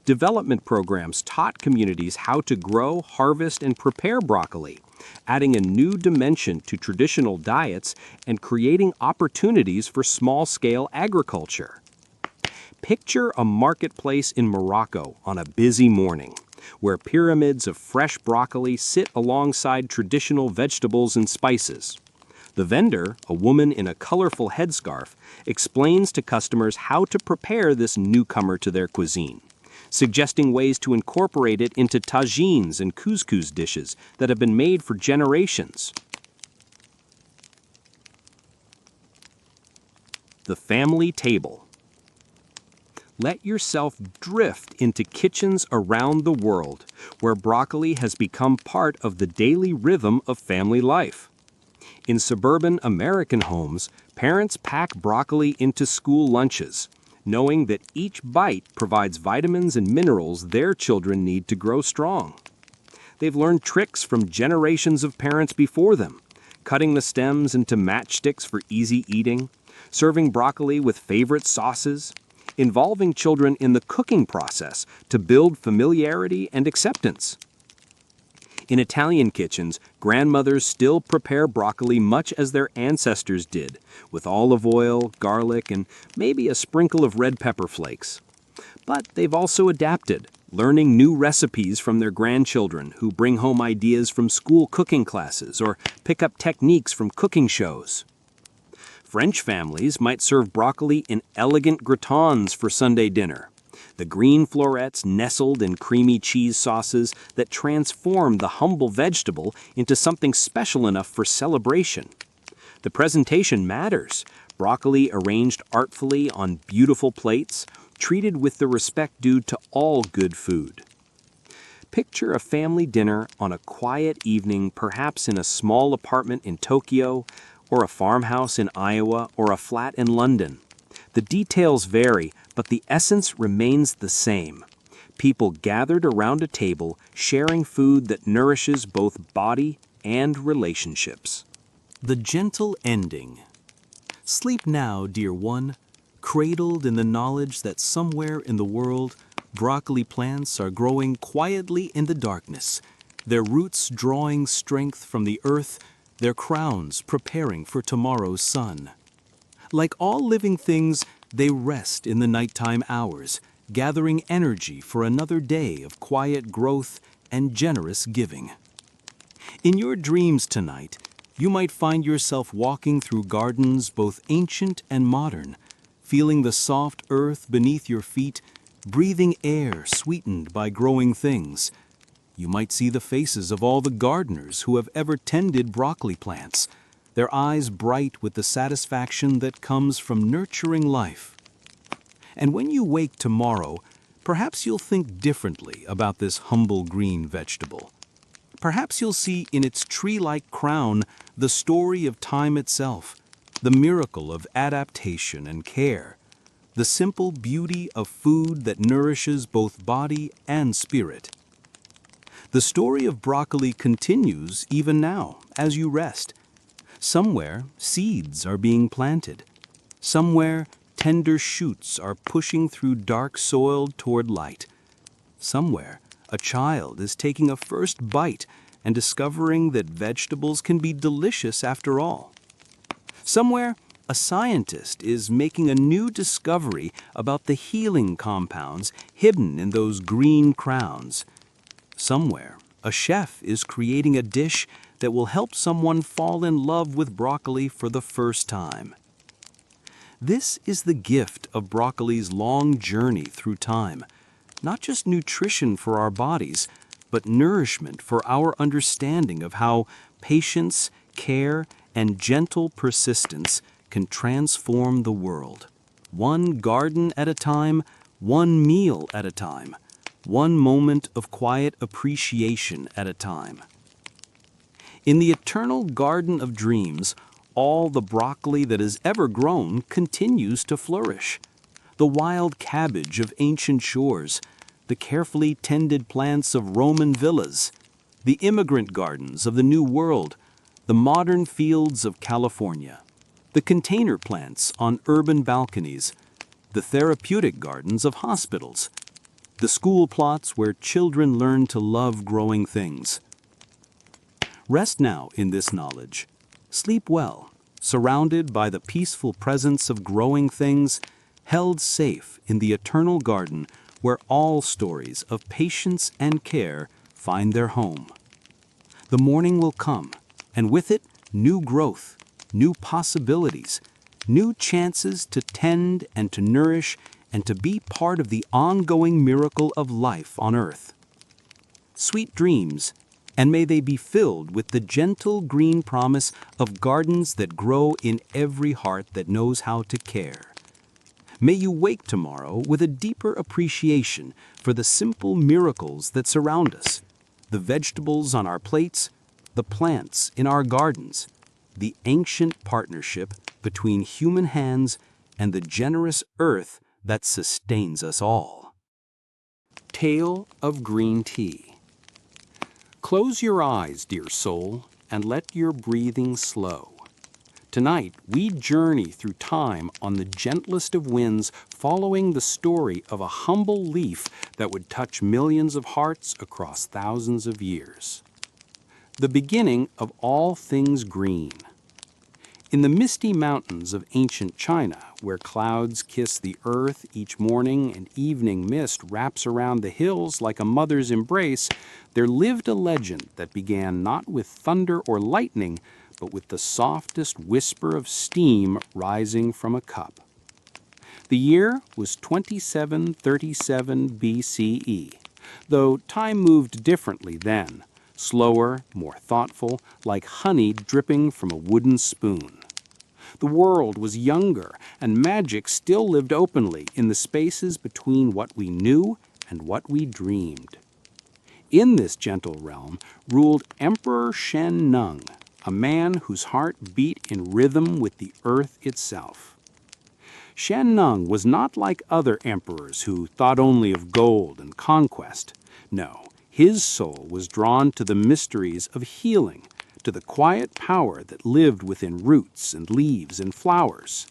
Speaker 2: Development programs taught communities how to grow, harvest, and prepare broccoli, adding a new dimension to traditional diets and creating opportunities for small-scale agriculture. Picture a marketplace in Morocco on a busy morning, where pyramids of fresh broccoli sit alongside traditional vegetables and spices. The vendor, a woman in a colorful headscarf, explains to customers how to prepare this newcomer to their cuisine, suggesting ways to incorporate it into tagines and couscous dishes that have been made for generations. The family table. Let yourself drift into kitchens around the world, where broccoli has become part of the daily rhythm of family life. In suburban American homes, parents pack broccoli into school lunches, knowing that each bite provides vitamins and minerals their children need to grow strong. They've learned tricks from generations of parents before them, cutting the stems into matchsticks for easy eating, serving broccoli with favorite sauces, involving children in the cooking process to build familiarity and acceptance. In Italian kitchens, grandmothers still prepare broccoli much as their ancestors did, with olive oil, garlic, and maybe a sprinkle of red pepper flakes. But they've also adapted, learning new recipes from their grandchildren who bring home ideas from school cooking classes or pick up techniques from cooking shows. French families might serve broccoli in elegant gratins for Sunday dinner, the green florets nestled in creamy cheese sauces that transform the humble vegetable into something special enough for celebration. The presentation matters. Broccoli arranged artfully on beautiful plates, treated with the respect due to all good food. Picture a family dinner on a quiet evening, perhaps in a small apartment in Tokyo, or a farmhouse in Iowa, or a flat in London. The details vary, but the essence remains the same. People gathered around a table, sharing food that nourishes both body and relationships.
Speaker 1: The gentle ending. Sleep now, dear one, cradled in the knowledge that somewhere in the world, broccoli plants are growing quietly in the darkness, their roots drawing strength from the earth, their crowns preparing for tomorrow's sun. Like all living things, they rest in the nighttime hours, gathering energy for another day of quiet growth and generous giving. In your dreams tonight, you might find yourself walking through gardens both ancient and modern, feeling the soft earth beneath your feet, breathing air sweetened by growing things. You might see the faces of all the gardeners who have ever tended broccoli plants, their eyes bright with the satisfaction that comes from nurturing life. And when you wake tomorrow, perhaps you'll think differently about this humble green vegetable. Perhaps you'll see in its tree-like crown the story of time itself, the miracle of adaptation and care, the simple beauty of food that nourishes both body and spirit. The story of broccoli continues even now, as you rest. Somewhere, seeds are being planted. Somewhere, tender shoots are pushing through dark soil toward light. Somewhere, a child is taking a first bite and discovering that vegetables can be delicious after all. Somewhere, a scientist is making a new discovery about the healing compounds hidden in those green crowns. Somewhere, a chef is creating a dish that will help someone fall in love with broccoli for the first time.
Speaker 2: This is the gift of broccoli's long journey through time. Not just nutrition for our bodies, but nourishment for our understanding of how patience, care, and gentle persistence can transform the world. One garden at a time, one meal at a time, one moment of quiet appreciation at a time. In the eternal garden of dreams, all the broccoli that has ever grown continues to flourish. The wild cabbage of ancient shores, the carefully tended plants of Roman villas, the immigrant gardens of the New World, the modern fields of California, the container plants on urban balconies, the therapeutic gardens of hospitals, the school plots where children learn to love growing things. Rest now in this knowledge. Sleep well, surrounded by the peaceful presence of growing things, held safe in the eternal garden where all stories of patience and care find their home. The morning will come, and with it, new growth, new possibilities, new chances to tend and to nourish and to be part of the ongoing miracle of life on earth. Sweet dreams, and may they be filled with the gentle green promise of gardens that grow in every heart that knows how to care. May you wake tomorrow with a deeper appreciation for the simple miracles that surround us, the vegetables on our plates, the plants in our gardens, the ancient partnership between human hands and the generous earth that sustains us all.
Speaker 1: Tale of Green Tea. Close your eyes, dear soul, and let your breathing slow. Tonight, we journey through time on the gentlest of winds, following the story of a humble leaf that would touch millions of hearts across thousands of years. The beginning of all things green. In the misty mountains of ancient China, where clouds kiss the earth each morning and evening mist wraps around the hills like a mother's embrace, there lived a legend that began not with thunder or lightning, but with the softest whisper of steam rising from a cup. The year was 2737 BCE, though time moved differently then, slower, more thoughtful, like honey dripping from a wooden spoon. The world was younger, and magic still lived openly in the spaces between what we knew and what we dreamed. In this gentle realm ruled Emperor Shen Nung, a man whose heart beat in rhythm with the earth itself. Shen Nung was not like other emperors who thought only of gold and conquest. No, his soul was drawn to the mysteries of healing, to the quiet power that lived within roots and leaves and flowers.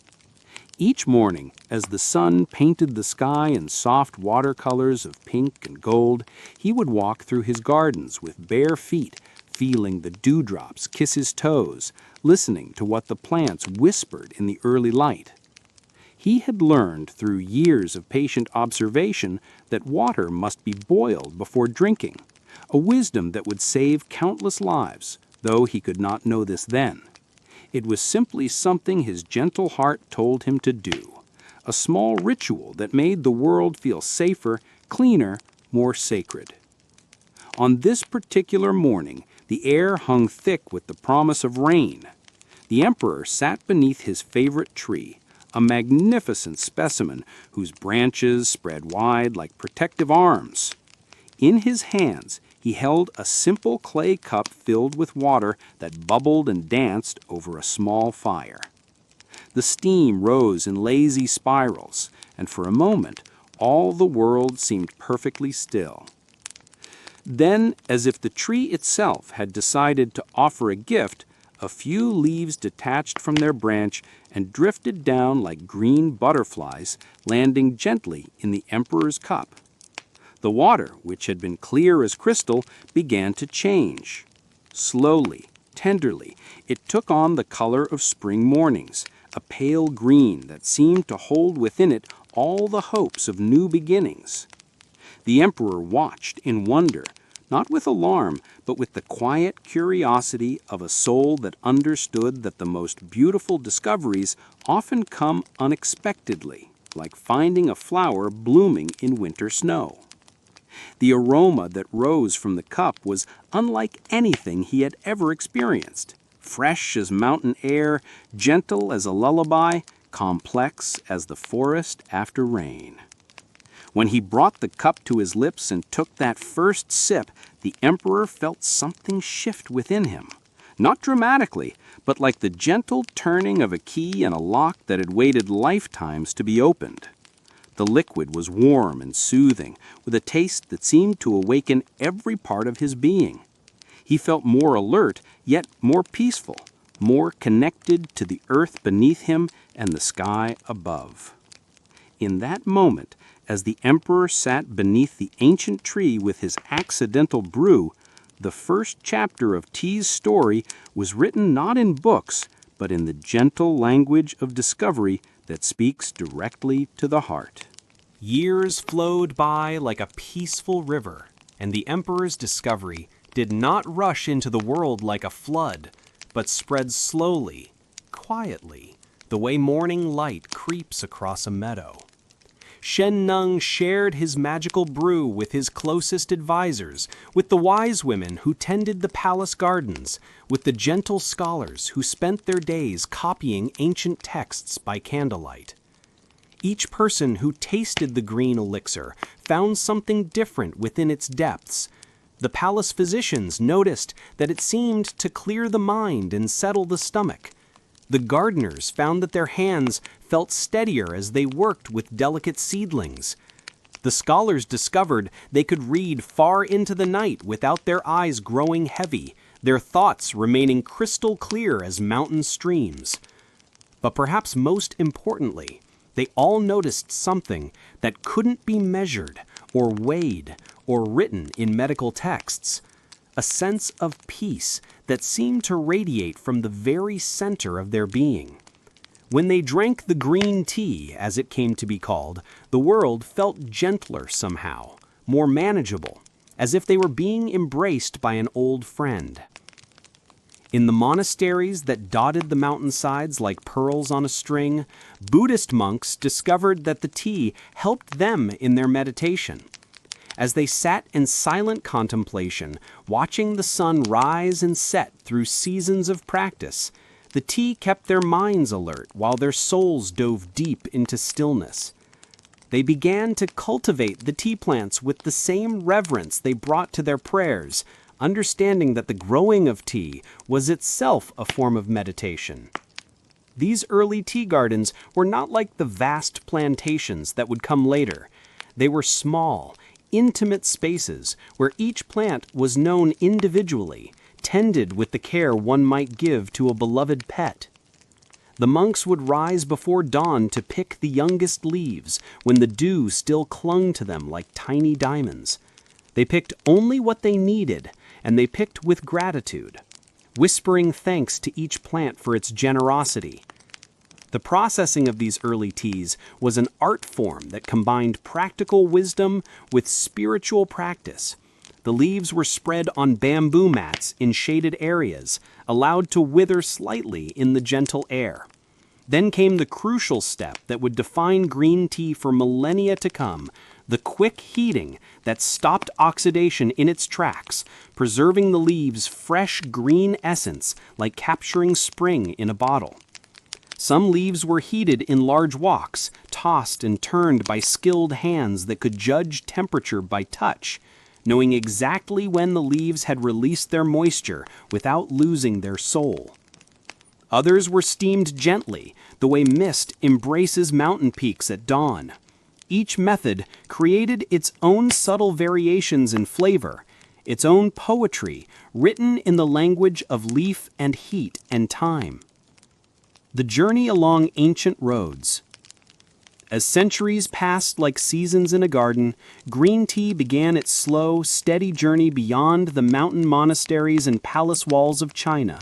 Speaker 1: Each morning, as the sun painted the sky in soft watercolors of pink and gold, he would walk through his gardens with bare feet, feeling the dewdrops kiss his toes, listening to what the plants whispered in the early light. He had learned through years of patient observation that water must be boiled before drinking, a wisdom that would save countless lives, though he could not know this then. It was simply something his gentle heart told him to do, a small ritual that made the world feel safer, cleaner, more sacred. On this particular morning, the air hung thick with the promise of rain. The emperor sat beneath his favorite tree, a magnificent specimen whose branches spread wide like protective arms. In his hands, he held a simple clay cup filled with water that bubbled and danced over a small fire. The steam rose in lazy spirals, and for a moment, all the world seemed perfectly still. Then, as if the tree itself had decided to offer a gift, a few leaves detached from their branch and drifted down like green butterflies, landing gently in the emperor's cup. The water, which had been clear as crystal, began to change. Slowly, tenderly, it took on the color of spring mornings, a pale green that seemed to hold within it all the hopes of new beginnings. The emperor watched in wonder,
Speaker 3: not with alarm, but with the quiet curiosity of a soul that understood that the most beautiful discoveries often come unexpectedly, like finding a flower blooming in winter snow. The aroma that rose from the cup was unlike anything he had ever experienced, fresh as mountain air, gentle as a lullaby, complex as the forest after rain. When he brought the cup to his lips and took that first sip, the emperor felt something shift within him. Not dramatically, but like the gentle turning of a key in a lock that had waited lifetimes to be opened. The liquid was warm and soothing, with a taste that seemed to awaken every part of his being. He felt more alert, yet more peaceful, more connected to the earth beneath him and the sky above. In that moment, as the emperor sat beneath the ancient tree with his accidental brew, the first chapter of tea's story was written not in books, but in the gentle language of discovery that speaks directly to the heart.
Speaker 2: Years flowed by like a peaceful river, and the emperor's discovery did not rush into the world like a flood, but spread slowly, quietly, the way morning light creeps across a meadow. Shen Nung shared his magical brew with his closest advisors, with the wise women who tended the palace gardens, with the gentle scholars who spent their days copying ancient texts by candlelight. Each person who tasted the green elixir found something different within its depths. The palace physicians noticed that it seemed to clear the mind and settle the stomach. The gardeners found that their hands felt steadier as they worked with delicate seedlings. The scholars discovered they could read far into the night without their eyes growing heavy, their thoughts remaining crystal clear as mountain streams. But perhaps most importantly, they all noticed something that couldn't be measured or weighed or written in medical texts. A sense of peace that seemed to radiate from the very center of their being. When they drank the green tea, as it came to be called, the world felt gentler somehow, more manageable, as if they were being embraced by an old friend. In the monasteries that dotted the mountainsides like pearls on a string, Buddhist monks discovered that the tea helped them in their meditation. As they sat in silent contemplation, watching the sun rise and set through seasons of practice, the tea kept their minds alert while their souls dove deep into stillness. They began to cultivate the tea plants with the same reverence they brought to their prayers, understanding that the growing of tea was itself a form of meditation. These early tea gardens were not like the vast plantations that would come later. They were small, intimate spaces where each plant was known individually, tended with the care one might give to a beloved pet. The monks would rise before dawn to pick the youngest leaves when the dew still clung to them like tiny diamonds. They picked only what they needed, and they picked with gratitude, whispering thanks to each plant for its generosity. The processing of these early teas was an art form that combined practical wisdom with spiritual practice. The leaves were spread on bamboo mats in shaded areas, allowed to wither slightly in the gentle air. Then came the crucial step that would define green tea for millennia to come, the quick heating that stopped oxidation in its tracks, preserving the leaves' fresh green essence like capturing spring in a bottle. Some leaves were heated in large woks, tossed and turned by skilled hands that could judge temperature by touch, knowing exactly when the leaves had released their moisture without losing their soul. Others were steamed gently, the way mist embraces mountain peaks at dawn. Each method created its own subtle variations in flavor, its own poetry written in the language of leaf and heat and time. The journey along ancient roads. As centuries passed like seasons in a garden, green tea began its slow, steady journey beyond the mountain monasteries and palace walls of China.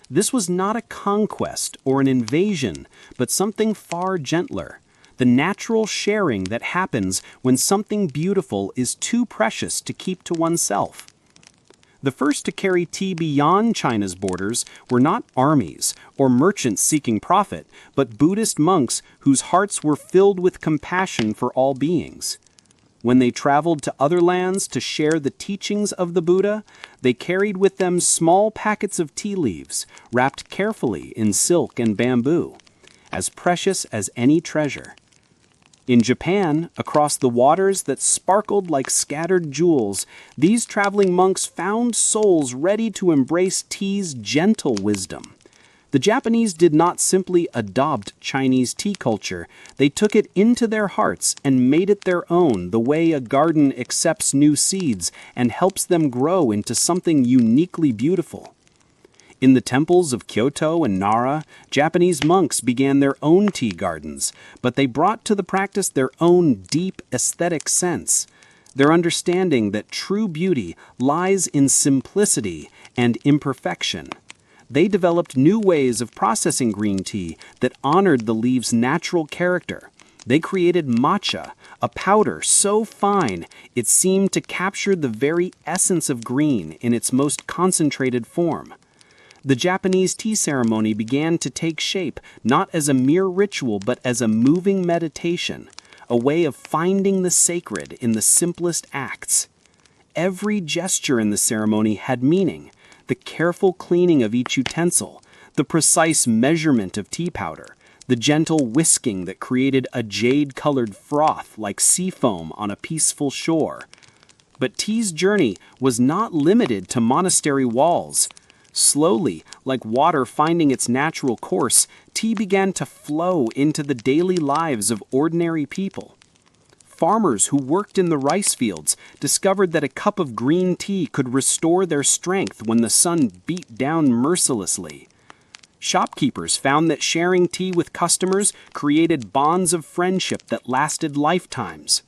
Speaker 2: This was not a conquest or an invasion, but something far gentler, the natural sharing that happens when something beautiful is too precious to keep to oneself. The first to carry tea beyond China's borders were not armies or merchants seeking profit, but Buddhist monks whose hearts were filled with compassion for all beings. When they traveled to other lands to share the teachings of the Buddha, they carried with them small packets of tea leaves, wrapped carefully in silk and bamboo, as precious as any treasure. In Japan, across the waters that sparkled like scattered jewels, these traveling monks found souls ready to embrace tea's gentle wisdom. The Japanese did not simply adopt Chinese tea culture, they took it into their hearts and made it their own the way a garden accepts new seeds and helps them grow into something uniquely beautiful. In the temples of Kyoto and Nara, Japanese monks began their own tea gardens, but they brought to the practice their own deep aesthetic sense, their understanding that true beauty lies in simplicity and imperfection. They developed new ways of processing green tea that honored the leaf's natural character. They created matcha, a powder so fine it seemed to capture the very essence of green in its most concentrated form. The Japanese tea ceremony began to take shape not as a mere ritual but as a moving meditation, a way of finding the sacred in the simplest acts. Every gesture in the ceremony had meaning: the careful cleaning of each utensil, the precise measurement of tea powder, the gentle whisking that created a jade-colored froth like sea foam on a peaceful shore. But tea's journey was not limited to monastery walls. Slowly, like water finding its natural course, tea began to flow into the daily lives of ordinary people. Farmers who worked in the rice fields discovered that a cup of green tea could restore their strength when the sun beat down mercilessly. Shopkeepers found that sharing tea with customers created bonds of friendship that lasted lifetimes.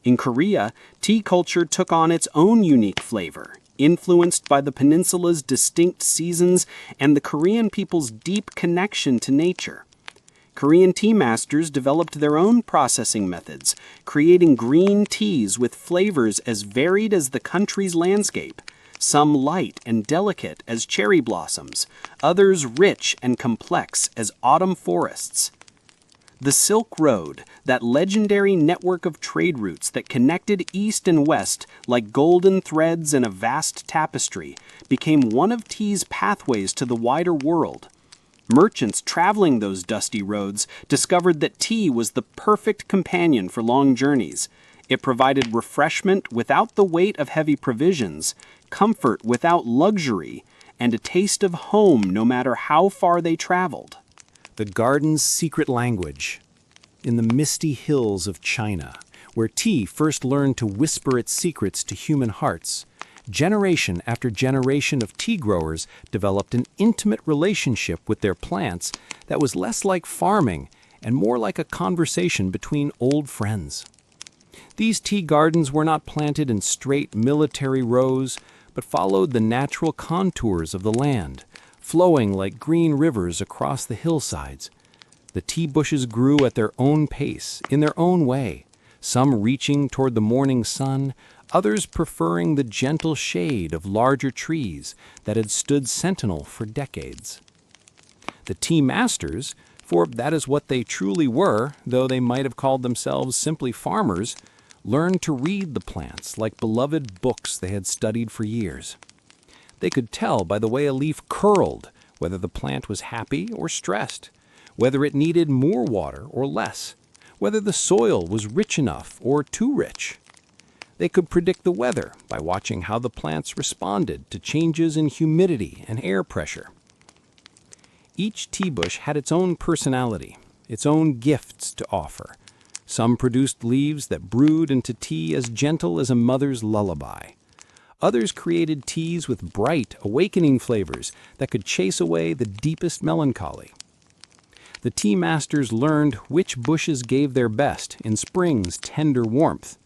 Speaker 2: In Korea, tea culture took on its own unique flavor, influenced by the peninsula's distinct seasons and the Korean people's deep connection to nature. Korean tea masters developed their own processing methods, creating green teas with flavors as varied as the country's landscape, some light and delicate as cherry blossoms, others rich and complex as autumn forests. The Silk Road, that legendary network of trade routes that connected east and west like golden threads in a vast tapestry, became one of tea's pathways to the wider world. Merchants traveling those dusty roads discovered that tea was the perfect companion for long journeys. It provided refreshment without the weight of heavy provisions, comfort without luxury, and a taste of home no matter how far they traveled.
Speaker 1: The garden's secret language. In the misty hills of China, where tea first learned to whisper its secrets to human hearts, generation after generation of tea growers developed an intimate relationship with their plants that was less like farming and more like a conversation between old friends. These tea gardens were not planted in straight military rows, but followed the natural contours of the land, flowing like green rivers across the hillsides. The tea bushes grew at their own pace, in their own way, some reaching toward the morning sun, others preferring the gentle shade of larger trees that had stood sentinel for decades. The tea masters, for that is what they truly were, though they might have called themselves simply farmers, learned to read the plants like beloved books they had studied for years. They could tell by the way a leaf curled whether the plant was happy or stressed, whether it needed more water or less, whether the soil was rich enough or too rich. They could predict the weather by watching how the plants responded to changes in humidity and air pressure. Each tea bush had its own personality, its own gifts to offer. Some produced leaves that brewed into tea as gentle as a mother's lullaby. Others created teas with bright, awakening flavors that could chase away the deepest melancholy. The tea masters learned which bushes gave their best in spring's tender warmth,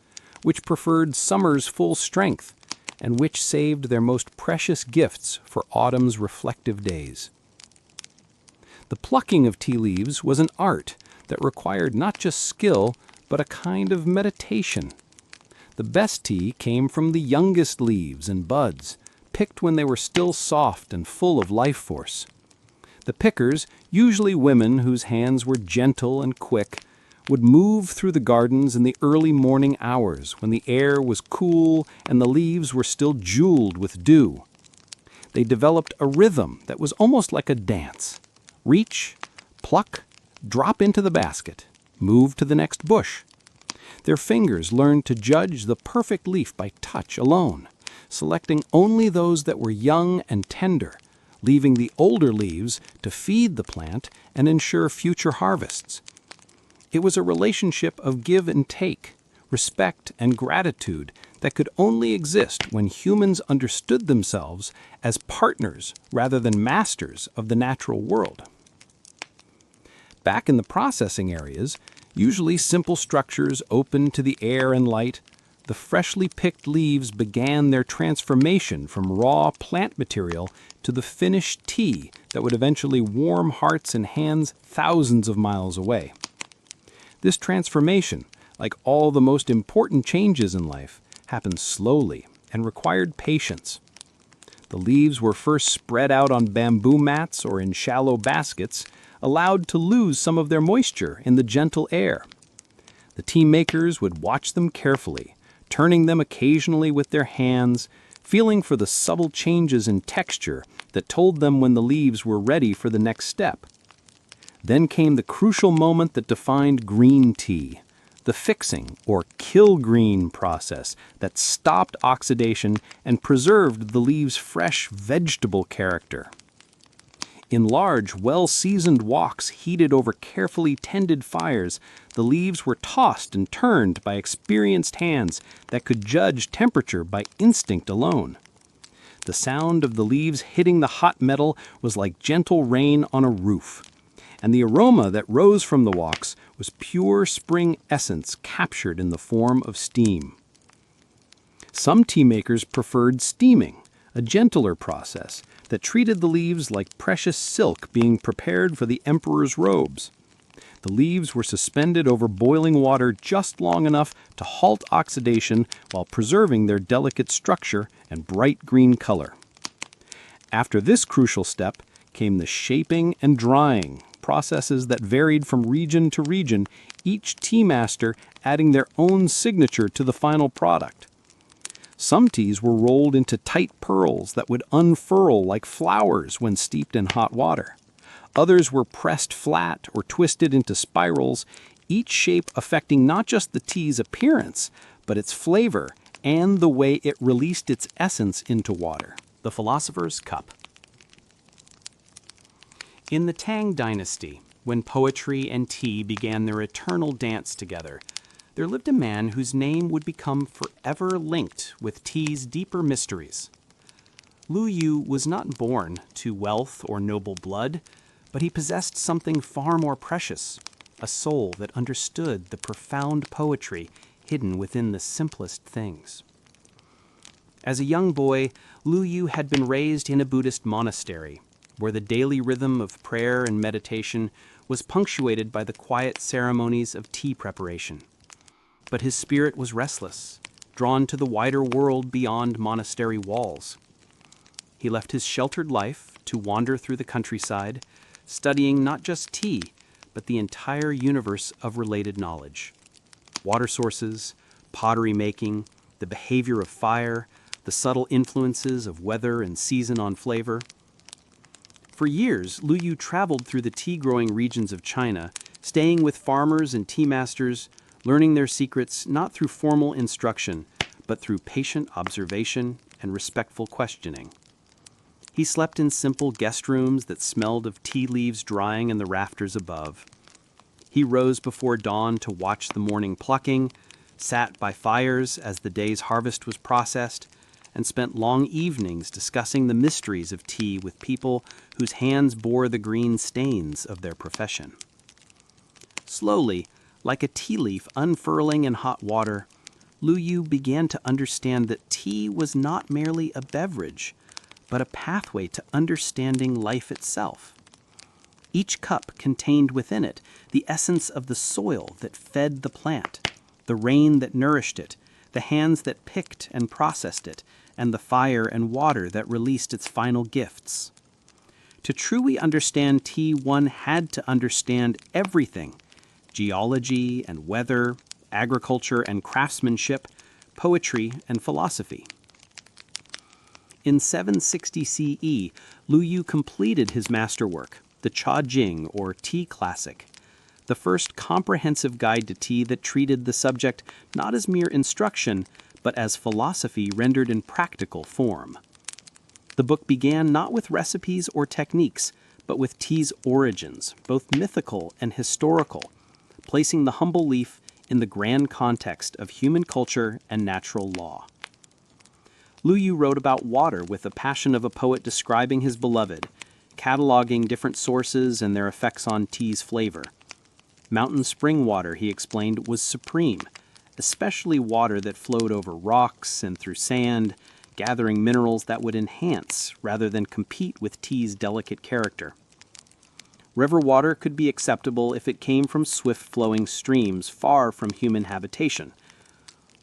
Speaker 1: which preferred summer's full strength, and which saved their most precious gifts for autumn's reflective days. The plucking of tea leaves was an art that required not just skill, but a kind of meditation. The best tea came from the youngest leaves and buds,
Speaker 2: picked when they were still soft and full of life force. The pickers, usually women whose hands were gentle and quick, would move through the gardens in the early morning hours when the air was cool and the leaves were still jeweled with dew. They developed a rhythm that was almost like a dance. Reach, pluck, drop into the basket, move to the next bush. Their fingers learned to judge the perfect leaf by touch alone, selecting only those that were young and tender, leaving the older leaves to feed the plant and ensure future harvests. It was a relationship of give and take, respect and gratitude that could only exist when humans understood themselves as partners rather than masters of the natural world. Back in the processing areas, usually simple structures open to the air and light, the freshly picked leaves began their transformation from raw plant material to the finished tea that would eventually warm hearts and hands thousands of miles away. This transformation, like all the most important changes in life, happened slowly and required patience. The leaves were first spread out on bamboo mats or in shallow baskets, allowed to lose some of their moisture in the gentle air. The tea makers would watch them carefully, turning them occasionally with their hands, feeling for the subtle changes in texture that told them when the leaves were ready for the next step. Then came the crucial moment that defined green tea, the fixing or kill green process that stopped oxidation and preserved the leaves' fresh vegetable character. In large, well-seasoned woks heated over carefully tended fires, the leaves were tossed and turned by experienced hands that could judge temperature by instinct alone. The sound of the leaves hitting the hot metal was like gentle rain on a roof, and the aroma that rose from the woks was pure spring essence captured in the form of steam. Some tea makers preferred steaming, a gentler process that treated the leaves like precious silk being prepared for the emperor's robes. The leaves were suspended over boiling water just long enough to halt oxidation while preserving their delicate structure and bright green color. After this crucial step came the shaping and drying, processes that varied from region to region, each tea master adding their own signature to the final product. Some teas were rolled into tight pearls that would unfurl like flowers when steeped in hot water. Others were pressed flat or twisted into spirals, each shape affecting not just the tea's appearance, but its flavor and the way it released its essence into water.
Speaker 3: The philosopher's cup. In the Tang Dynasty, when poetry and tea began their eternal dance together, there lived a man whose name would become forever linked with tea's deeper mysteries. Lu Yu was not born to wealth or noble blood, but he possessed something far more precious, a soul that understood the profound poetry hidden within the simplest things. As a young boy, Lu Yu had been raised in a Buddhist monastery, where the daily rhythm of prayer and meditation was punctuated by the quiet ceremonies of tea preparation. But his spirit was restless, drawn to the wider world beyond monastery walls. He left his sheltered life to wander through the countryside, studying not just tea, but the entire universe of related knowledge. Water sources, pottery making, the behavior of fire, the subtle influences of weather and season on flavor. For years, Lu Yu traveled through the tea-growing regions of China, staying with farmers and tea masters, learning their secrets not through formal instruction, but through patient observation and respectful questioning. He slept in simple guest rooms that smelled of tea leaves drying in the rafters above. He rose before dawn to watch the morning plucking, sat by fires as the day's harvest was processed, and spent long evenings discussing the mysteries of tea with people whose hands bore the green stains of their profession. Slowly, like a tea leaf unfurling in hot water, Lu Yu began to understand that tea was not merely a beverage, but a pathway to understanding life itself. Each cup contained within it the essence of the soil that fed the plant, the rain that nourished it,
Speaker 2: the hands that picked and processed it, and the fire and water that released its final gifts. To truly understand tea, one had to understand everything: geology and weather, agriculture and craftsmanship, poetry and philosophy. In 760 CE, Lu Yu completed his masterwork, the Cha Jing, or Tea Classic, the first comprehensive guide to tea that treated the subject not as mere instruction, but as philosophy rendered in practical form. The book began not with recipes or techniques, but with tea's origins, both mythical and historical, placing the humble leaf in the grand context of human culture and natural law. Lu Yu wrote about water with the passion of a poet describing his beloved, cataloging different sources and their effects on tea's flavor. Mountain spring water, he explained, was supreme, especially water that flowed over rocks and through sand, gathering minerals that would enhance rather than compete with tea's delicate character. River water could be acceptable if it came from swift-flowing streams far from human habitation.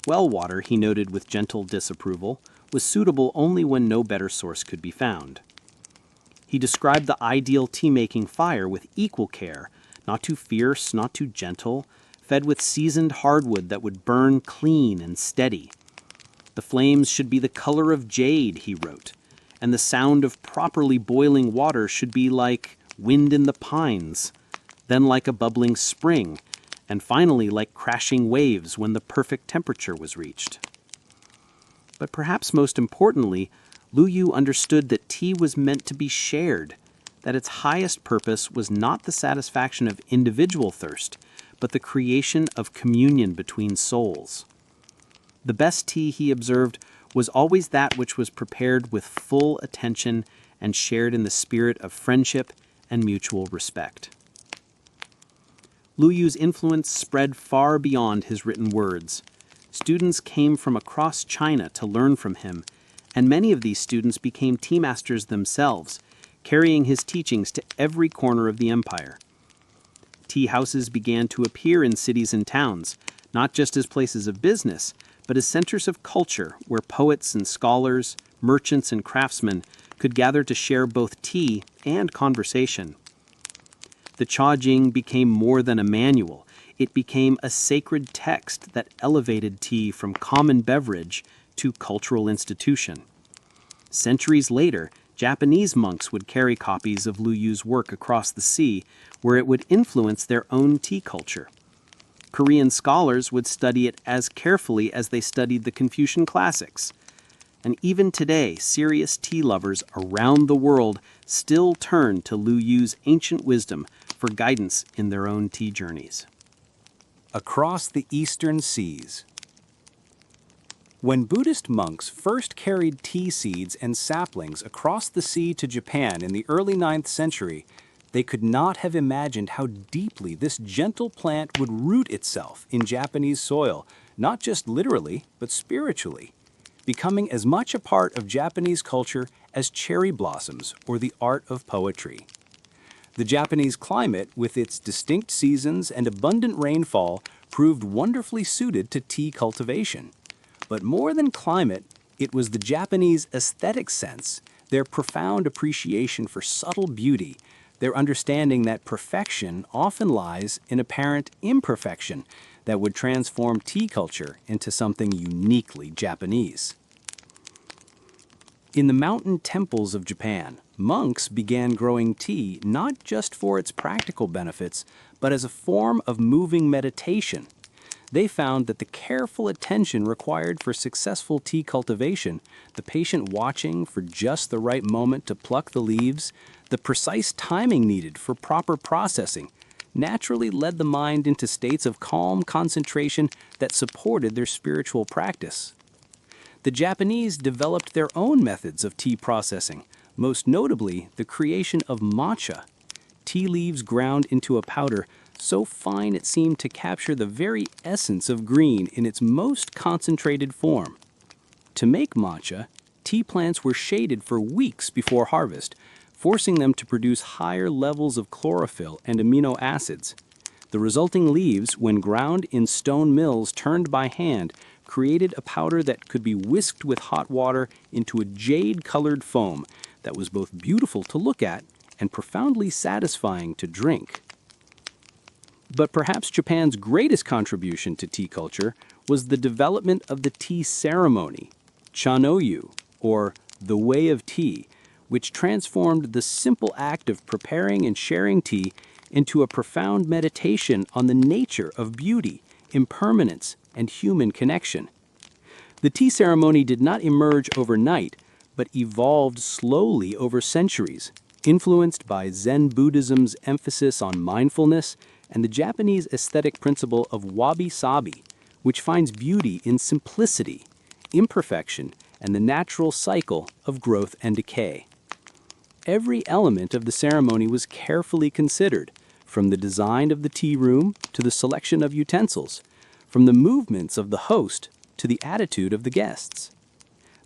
Speaker 2: Well water, he noted with gentle disapproval, was suitable only when no better source could be found. He described the ideal tea-making fire with equal care, not too fierce, not too gentle, fed with seasoned hardwood that would burn clean and steady. The flames should be the color of jade, he wrote, and the sound of properly boiling water should be like wind in the pines, then like a bubbling spring, and finally like crashing waves when the perfect temperature was reached. But perhaps most importantly, Lu Yu understood that tea was meant to be shared, that its highest purpose was not the satisfaction of individual thirst, but the creation of communion between souls. The best tea, he observed, was always that which was prepared with full attention and shared in the spirit of friendship and mutual respect. Lu Yu's influence spread far beyond his written words. Students came from across China to learn from him, and many of these students became tea masters themselves, carrying his teachings to every corner of the empire. Tea houses began to appear in cities and towns, not just as places of business, but as centers of culture where poets and scholars, merchants and craftsmen could gather to share both tea and conversation. The Cha Jing became more than a manual. It became a sacred text that elevated tea from common beverage to cultural institution. Centuries later, Japanese monks would carry copies of Lu Yu's work across the sea, where it would influence their own tea culture. Korean scholars would study it as carefully as they studied the Confucian classics. And even today, serious tea lovers around the world still turn to Lu Yu's ancient wisdom for guidance in their own tea journeys.
Speaker 1: Across the Eastern Seas. When Buddhist monks first carried tea seeds and saplings across the sea to Japan in the early 9th century, they could not have imagined how deeply this gentle plant would root itself in Japanese soil, not just literally, but spiritually, becoming as much a part of Japanese culture as cherry blossoms or the art of poetry. The Japanese climate, with its distinct seasons and abundant rainfall, proved wonderfully suited to tea cultivation. But more than climate, it was the Japanese aesthetic sense, their profound appreciation for subtle beauty, their understanding that perfection often lies in apparent imperfection that would transform tea culture into something uniquely Japanese. In the mountain temples of Japan, monks began growing tea not just for its practical benefits, but as a form of moving meditation. They found that the careful attention required for successful tea cultivation, the patient watching for just the right moment to pluck the leaves, the precise timing needed for proper processing, naturally led the mind into states of calm concentration that supported their spiritual practice. The Japanese developed their own methods of tea processing, most notably the creation of matcha, tea leaves ground into a powder so fine it seemed to capture the very essence of green in its most concentrated form. To make matcha, tea plants were shaded for weeks before harvest, forcing them to produce higher levels of chlorophyll and amino acids. The resulting leaves, when ground in stone mills turned by hand,
Speaker 2: created a powder that could be whisked with hot water into a jade-colored foam that was both beautiful to look at and profoundly satisfying to drink. But perhaps Japan's greatest contribution to tea culture was the development of the tea ceremony, chanoyu, or the way of tea, which transformed the simple act of preparing and sharing tea into a profound meditation on the nature of beauty, impermanence, and human connection. The tea ceremony did not emerge overnight, but evolved slowly over centuries, influenced by Zen Buddhism's emphasis on mindfulness and the Japanese aesthetic principle of wabi-sabi, which finds beauty in simplicity, imperfection, and the natural cycle of growth and decay. Every element of the ceremony was carefully considered, from the design of the tea room to the selection of utensils, from the movements of the host to the attitude of the guests.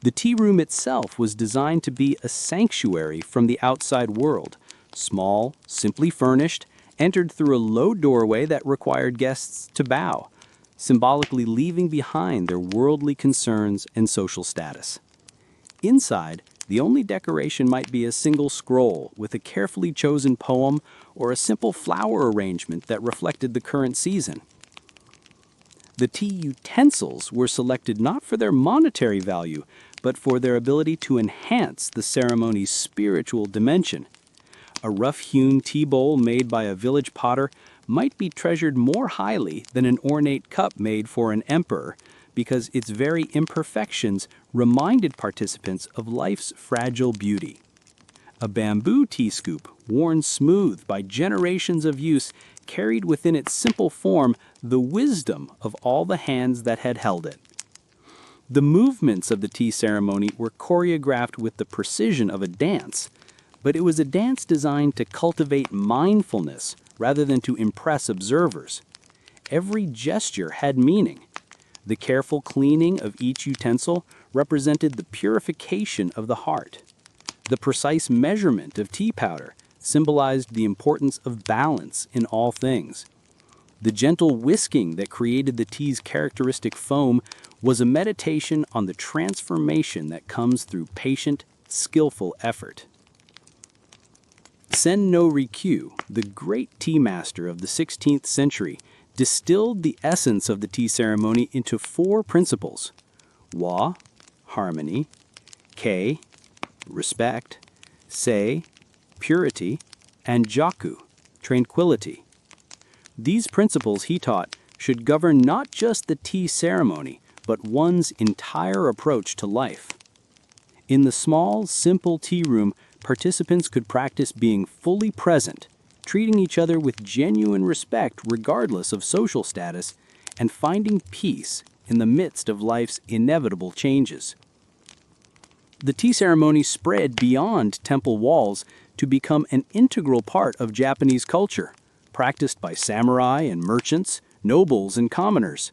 Speaker 2: The tea room itself was designed to be a sanctuary from the outside world, small, simply furnished, entered through a low doorway that required guests to bow, symbolically leaving behind their worldly concerns and social status. Inside, the only decoration might be a single scroll with a carefully chosen poem or a simple flower arrangement that reflected the current season. The tea utensils were selected not for their monetary value, but for their ability to enhance the ceremony's spiritual dimension. A rough-hewn tea bowl made by a village potter might be treasured more highly than an ornate cup made for an emperor, because its very imperfections reminded participants of life's fragile beauty. A bamboo tea scoop, worn smooth by generations of use, carried within its simple form the wisdom of all the hands that had held it. The movements of the tea ceremony were choreographed with the precision of a dance, but it was a dance designed to cultivate mindfulness rather than to impress observers. Every gesture had meaning. The careful cleaning of each utensil represented the purification of the heart. The precise measurement of tea powder symbolized the importance of balance in all things. The gentle whisking that created the tea's characteristic foam was a meditation on the transformation that comes through patient, skillful effort. Sen no Rikyu, the great tea master of the 16th century, distilled the essence of the tea ceremony into 4 principles: wa, harmony; kei, respect; sei, purity; and jaku, tranquility. These principles, he taught, should govern not just the tea ceremony, but one's entire approach to life. In the small, simple tea room, participants could practice being fully present, treating each other with genuine respect regardless of social status, and finding peace in the midst of life's inevitable changes. The tea ceremony spread beyond temple walls to become an integral part of Japanese culture, practiced by samurai and merchants, nobles and commoners.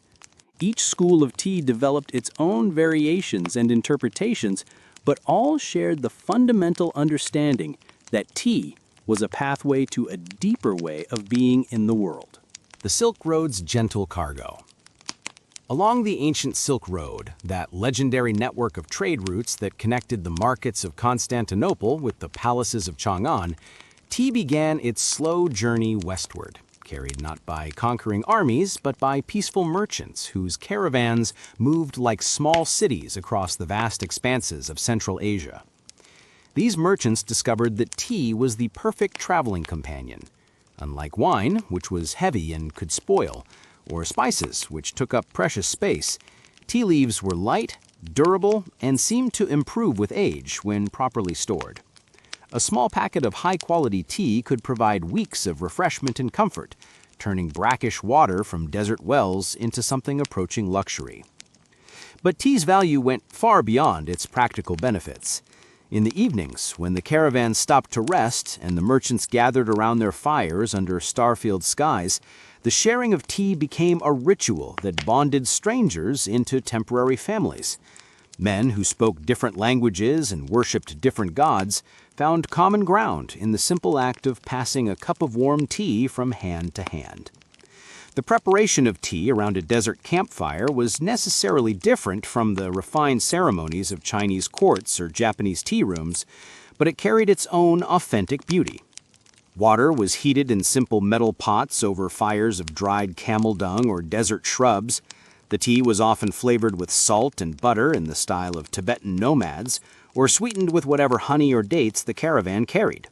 Speaker 2: Each school of tea developed its own variations and interpretations, but all shared the fundamental understanding that tea was a pathway to a deeper way of being in the world.
Speaker 1: The Silk Road's gentle cargo. Along the ancient Silk Road, that legendary network of trade routes that connected the markets of Constantinople with the palaces of Chang'an, tea began its slow journey westward, carried not by conquering armies, but by peaceful merchants whose caravans moved like small cities across the vast expanses of Central Asia. These merchants discovered that tea was the perfect traveling companion. Unlike wine, which was heavy and could spoil, or spices, which took up precious space, tea leaves were light, durable, and seemed to improve with age when properly stored. A small packet of high-quality tea could provide weeks of refreshment and comfort, turning brackish water from desert wells into something approaching luxury. But tea's value went far beyond its practical benefits. In the evenings, when the caravans stopped to rest and the merchants gathered around their fires under star-filled skies, the sharing of tea became a ritual that bonded strangers into temporary families. Men who spoke different languages and worshipped different gods found common ground in the simple act of passing a cup of warm tea from hand to hand. The preparation of tea around a desert campfire was necessarily different from the refined ceremonies of Chinese courts or Japanese tea rooms, but it carried its own authentic beauty. Water was heated in simple metal pots over fires of dried camel dung or desert shrubs. The tea was often flavored with salt and butter in the style of Tibetan nomads, or sweetened with whatever honey or dates the caravan carried.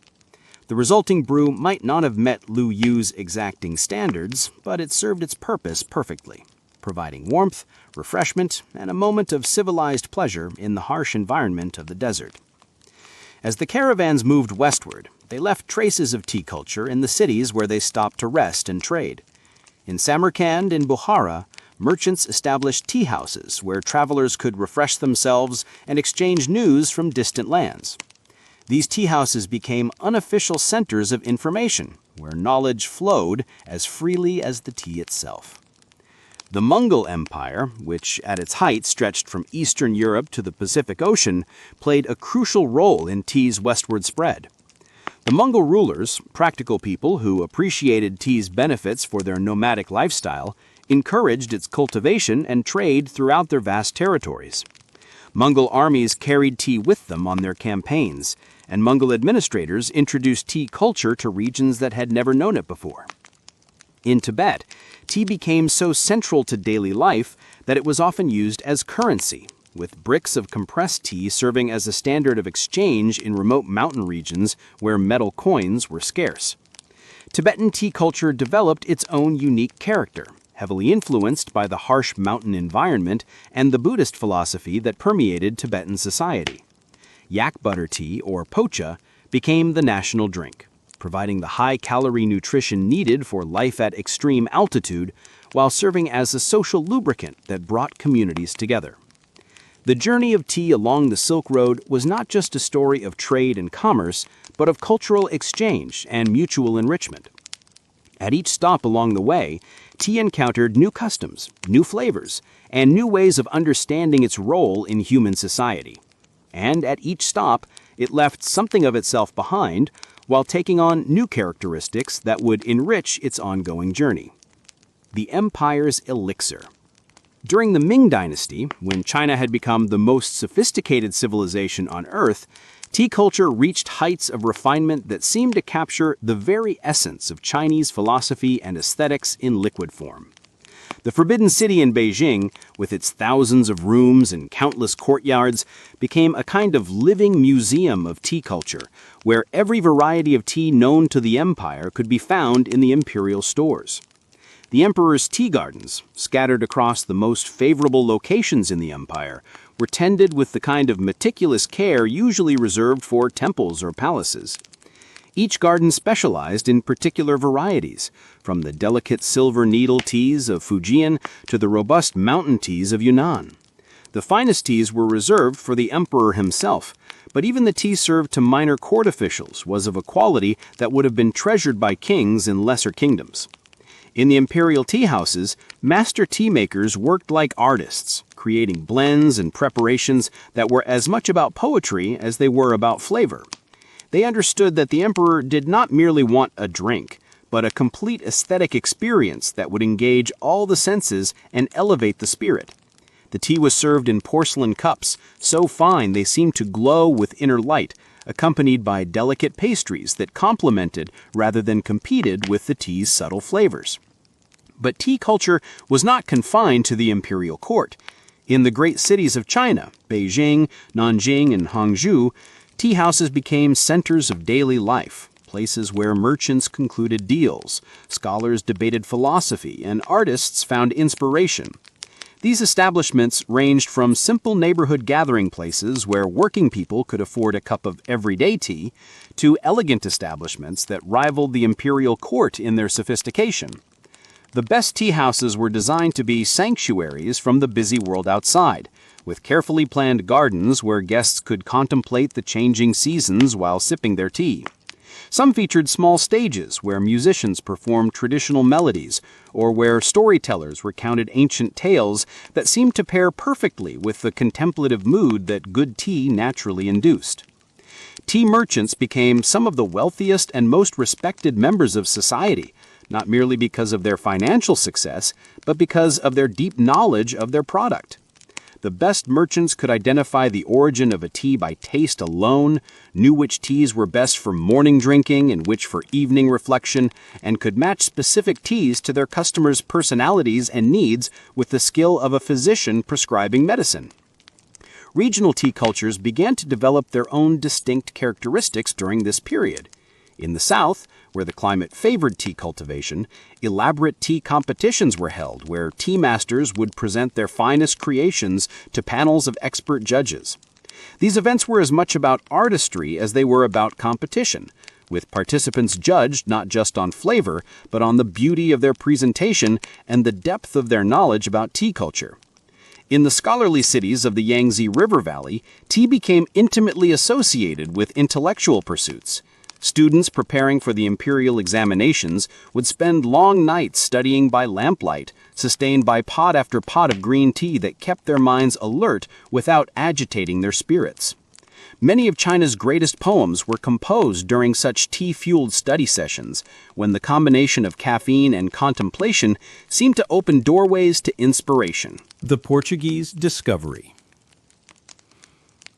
Speaker 1: The resulting brew might not have met Lu Yu's exacting standards, but it served its purpose perfectly, providing warmth, refreshment, and a moment of civilized pleasure in the harsh environment of the desert. As the caravans moved westward, they left traces of tea culture in the cities where they stopped to rest and trade. In Samarkand and Bukhara, merchants established tea houses where travelers could refresh themselves and exchange news from distant lands. These tea houses became unofficial centers of information, where knowledge flowed as freely as the tea itself. The Mughal Empire, which at its height stretched from Eastern Europe to the Pacific Ocean, played a crucial role in tea's westward spread. The Mughal rulers, practical people who appreciated tea's benefits for their nomadic lifestyle, encouraged its cultivation and trade throughout their vast territories. Mughal armies carried tea with them on their campaigns, and Mughal administrators introduced tea culture to regions that had never known it before. In Tibet, tea became so central to daily life that it was often used as currency, with bricks of compressed tea serving as a standard of exchange in remote mountain regions where metal coins were scarce. Tibetan tea culture developed its own unique character, heavily influenced by the harsh mountain environment and the Buddhist philosophy that permeated Tibetan society. Yak butter tea, or pocha, became the national drink, providing the high-calorie nutrition needed for life at extreme altitude while serving as a social lubricant that brought communities together. The journey of tea along the Silk Road was not just a story of trade and commerce, but of cultural exchange and mutual enrichment. At each stop along the way, tea encountered new customs, new flavors, and new ways of understanding its role in human society. And at each stop, it left something of itself behind while taking on new characteristics that would enrich its ongoing journey. The empire's elixir. During the Ming Dynasty, when China had become the most sophisticated civilization on Earth, tea culture reached heights of refinement that seemed to capture the very essence of Chinese philosophy and aesthetics in liquid form. The Forbidden City in Beijing, with its thousands of rooms and countless courtyards, became a kind of living museum of tea culture, where every variety of tea known to the empire could be found in the imperial stores. The emperor's tea gardens, scattered across the most favorable locations in the empire, were tended with the kind of meticulous care usually reserved for temples or palaces. Each garden specialized in particular varieties, from the delicate silver needle teas of Fujian to the robust mountain teas of Yunnan. The finest teas were reserved for the emperor himself, but even the tea served to minor court officials was of a quality that would have been treasured by kings in lesser kingdoms. In the imperial tea houses, master tea makers worked like artists, creating blends and preparations that were as much about poetry as they were about flavor. They understood that the emperor did not merely want a drink, but a complete aesthetic experience that would engage all the senses and elevate the spirit. The tea was served in porcelain cups, so fine they seemed to glow with inner light, accompanied by delicate pastries that complemented rather than competed with the tea's subtle flavors. But tea culture was not confined to the imperial court. In the great cities of China, Beijing, Nanjing, and Hangzhou, tea houses became centers of daily life, places where merchants concluded deals, scholars debated philosophy, and artists found inspiration. These establishments ranged from simple neighborhood gathering places where working people could afford a cup of everyday tea, to elegant establishments that rivaled the imperial court in their sophistication. The best tea houses were designed to be sanctuaries from the busy world outside, with carefully planned gardens where guests could contemplate the changing seasons while sipping their tea. Some featured small stages where musicians performed traditional melodies, or where storytellers recounted ancient tales that seemed to pair perfectly with the contemplative mood that good tea naturally induced. Tea merchants became some of the wealthiest and most respected members of society,
Speaker 3: not merely because of their financial success, but because of their deep knowledge of their product. The best merchants could identify the origin of a tea by taste alone, knew which teas were best for morning drinking and which for evening reflection, and could match specific teas to their customers' personalities and needs with the skill of a physician prescribing medicine. Regional tea cultures began to develop their own distinct characteristics during this period. In the South, where the climate favored tea cultivation, elaborate tea competitions were held where tea masters would present their finest creations to panels of expert judges. These events were as much about artistry as they were about competition, with participants judged not just on flavor, but on the beauty of their presentation and the depth of their knowledge about tea culture. In the scholarly cities of the Yangtze River Valley, tea became intimately associated with intellectual pursuits. Students preparing for the imperial examinations would spend long nights studying by lamplight, sustained by pot after pot of green tea that kept their minds alert without agitating their spirits. Many of China's greatest poems were composed during such tea-fueled study sessions, when the combination of caffeine and contemplation seemed to open doorways to inspiration.
Speaker 2: The Portuguese discovery.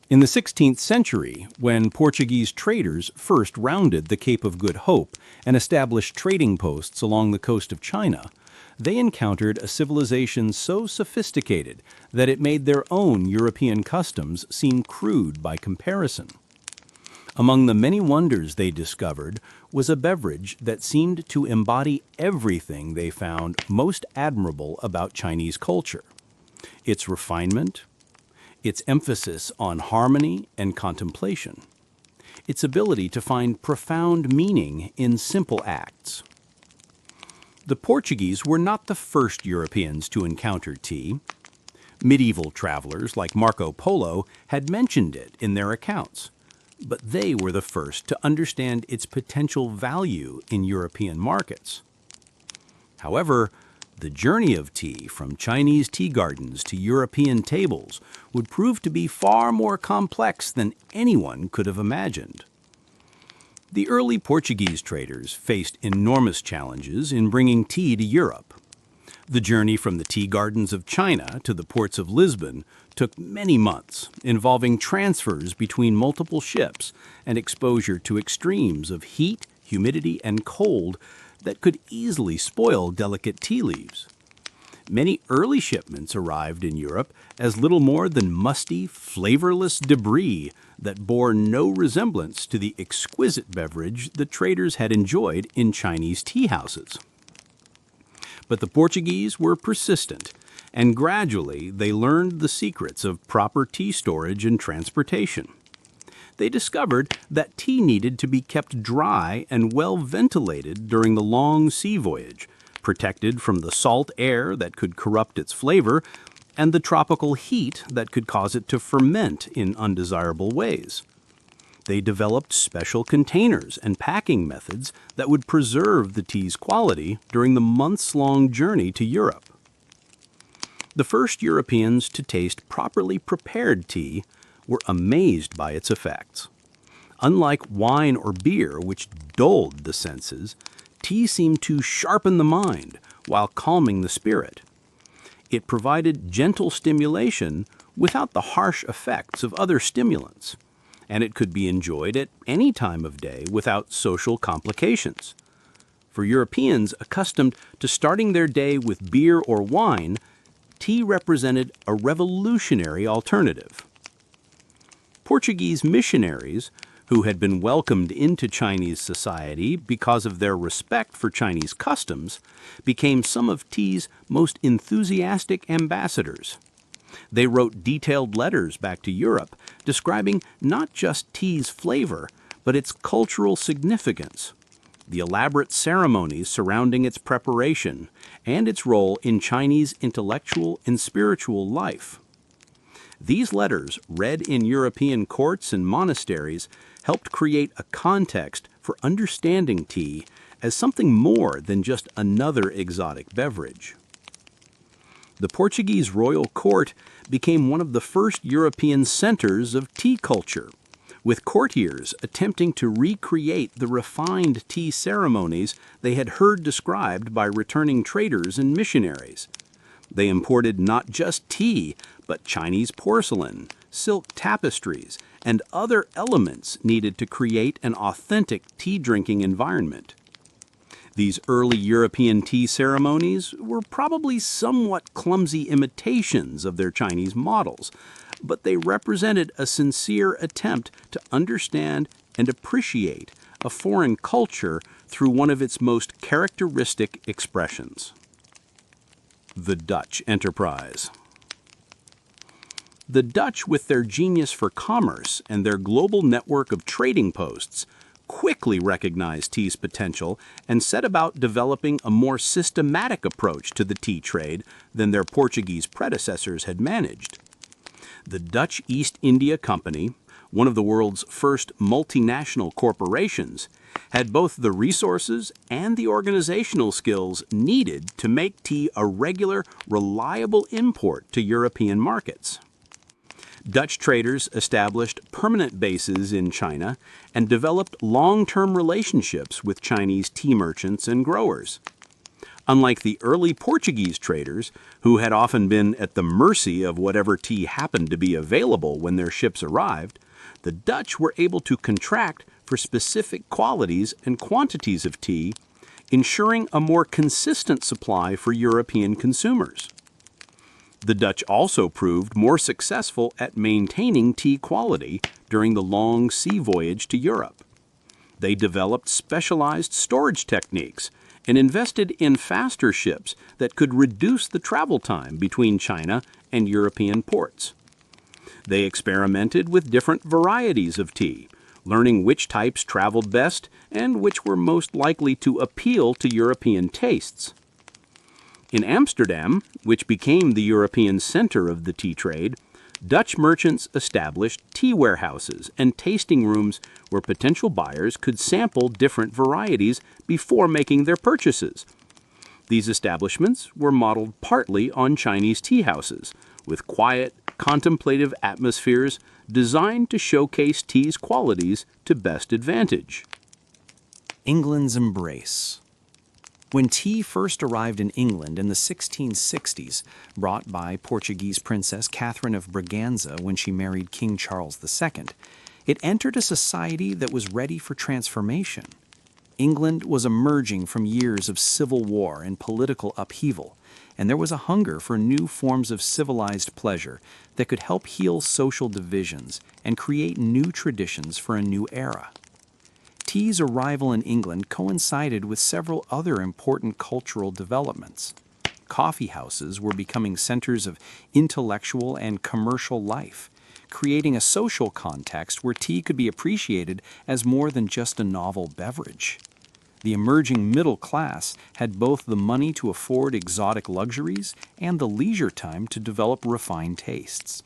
Speaker 2: In the 16th century, when Portuguese traders first rounded the Cape of Good Hope and established trading posts along the coast of China, they encountered a civilization so sophisticated that it made their own European customs seem crude by comparison. Among the many wonders they discovered was a beverage that seemed to embody everything they found most admirable about Chinese culture: its refinement, its emphasis on harmony and contemplation, its ability to find profound meaning in simple acts. The Portuguese were not the first Europeans to encounter tea. Medieval travelers like Marco Polo had mentioned it in their accounts, but they were the first to understand its potential value in European markets. However, the journey of tea from Chinese tea gardens to European tables would prove to be far more complex than anyone could have imagined. The early Portuguese traders faced enormous challenges in bringing tea to Europe. The journey from the tea gardens of China to the ports of Lisbon took many months, involving transfers between multiple ships and exposure to extremes of heat, humidity, and cold that could easily spoil delicate tea leaves. Many early shipments arrived in Europe as little more than musty, flavorless debris that bore no resemblance to the exquisite beverage the traders had enjoyed in Chinese tea houses. But the Portuguese were persistent, and gradually they learned the secrets of proper tea storage and transportation. They discovered that tea needed to be kept dry and well ventilated during the long sea voyage, protected from the salt air that could corrupt its flavor and the tropical heat that could cause it to ferment in undesirable ways. They developed special containers and packing methods that would preserve the tea's quality during the months-long journey to Europe. The first Europeans to taste properly prepared tea were amazed by its effects. Unlike wine or beer, which dulled the senses, tea seemed to sharpen the mind while calming the spirit. It provided gentle stimulation without the harsh effects of other stimulants, and it could be enjoyed at any time of day without social complications. For Europeans accustomed to starting their day with beer or wine, tea represented a revolutionary alternative. Portuguese missionaries, who had been welcomed into Chinese society because of their respect for Chinese customs, became some of tea's most enthusiastic ambassadors. They wrote detailed letters back to Europe describing not just tea's flavor, but its cultural significance, the elaborate ceremonies surrounding its preparation, and its role in Chinese intellectual and spiritual life. These letters, read in European courts and monasteries, helped create a context for understanding tea as something more than just another exotic beverage. The Portuguese royal court became one of the first European centers of tea culture,
Speaker 3: with courtiers attempting to recreate the refined tea ceremonies they had heard described by returning traders and missionaries. They imported not just tea, but Chinese porcelain, silk tapestries, and other elements needed to create an authentic tea-drinking environment. These early European tea ceremonies were probably somewhat clumsy imitations of their Chinese models, but they represented a sincere attempt to understand and appreciate a foreign culture through one of its most characteristic expressions. The Dutch enterprise. The Dutch, with their genius for commerce and their global network of trading posts, quickly recognized tea's potential and set about developing a more systematic approach to the tea trade than their Portuguese predecessors had managed. The Dutch East India Company, one of the world's first multinational corporations, had both the resources and the organizational skills needed to make tea a regular, reliable import to European markets. Dutch traders established permanent bases in China and developed long-term relationships with Chinese tea merchants and growers. Unlike the early Portuguese traders, who had often been at the mercy of whatever tea happened to be available when their ships arrived, the Dutch were able to contract for specific qualities and quantities of tea, ensuring a more consistent supply for European consumers. The Dutch also proved more successful at maintaining tea quality during the long sea voyage to Europe. They developed specialized storage techniques and invested in faster ships that could reduce the travel time between China and European ports. They experimented with different varieties of tea, learning which types traveled best and which were most likely to appeal to European tastes. In Amsterdam, which became the European center of the tea trade, Dutch merchants established tea warehouses and tasting rooms where potential buyers could sample different varieties before making their purchases. These establishments were modeled partly on Chinese tea houses, with quiet, contemplative atmospheres designed to showcase tea's qualities to best advantage.
Speaker 1: England's embrace. When tea first arrived in England in the 1660s, brought by Portuguese Princess Catherine of Braganza when she married King Charles II, it entered a society that was ready for transformation. England was emerging from years of civil war and political upheaval, and there was a hunger for new forms of civilized pleasure that could help heal social divisions and create new traditions for a new era. Tea's arrival in England coincided with several other important cultural developments. Coffee houses were becoming centers of intellectual and commercial life, creating a social context where tea could be appreciated as more than just a novel beverage. The emerging middle class had both the money to afford exotic luxuries and the leisure time to develop refined tastes.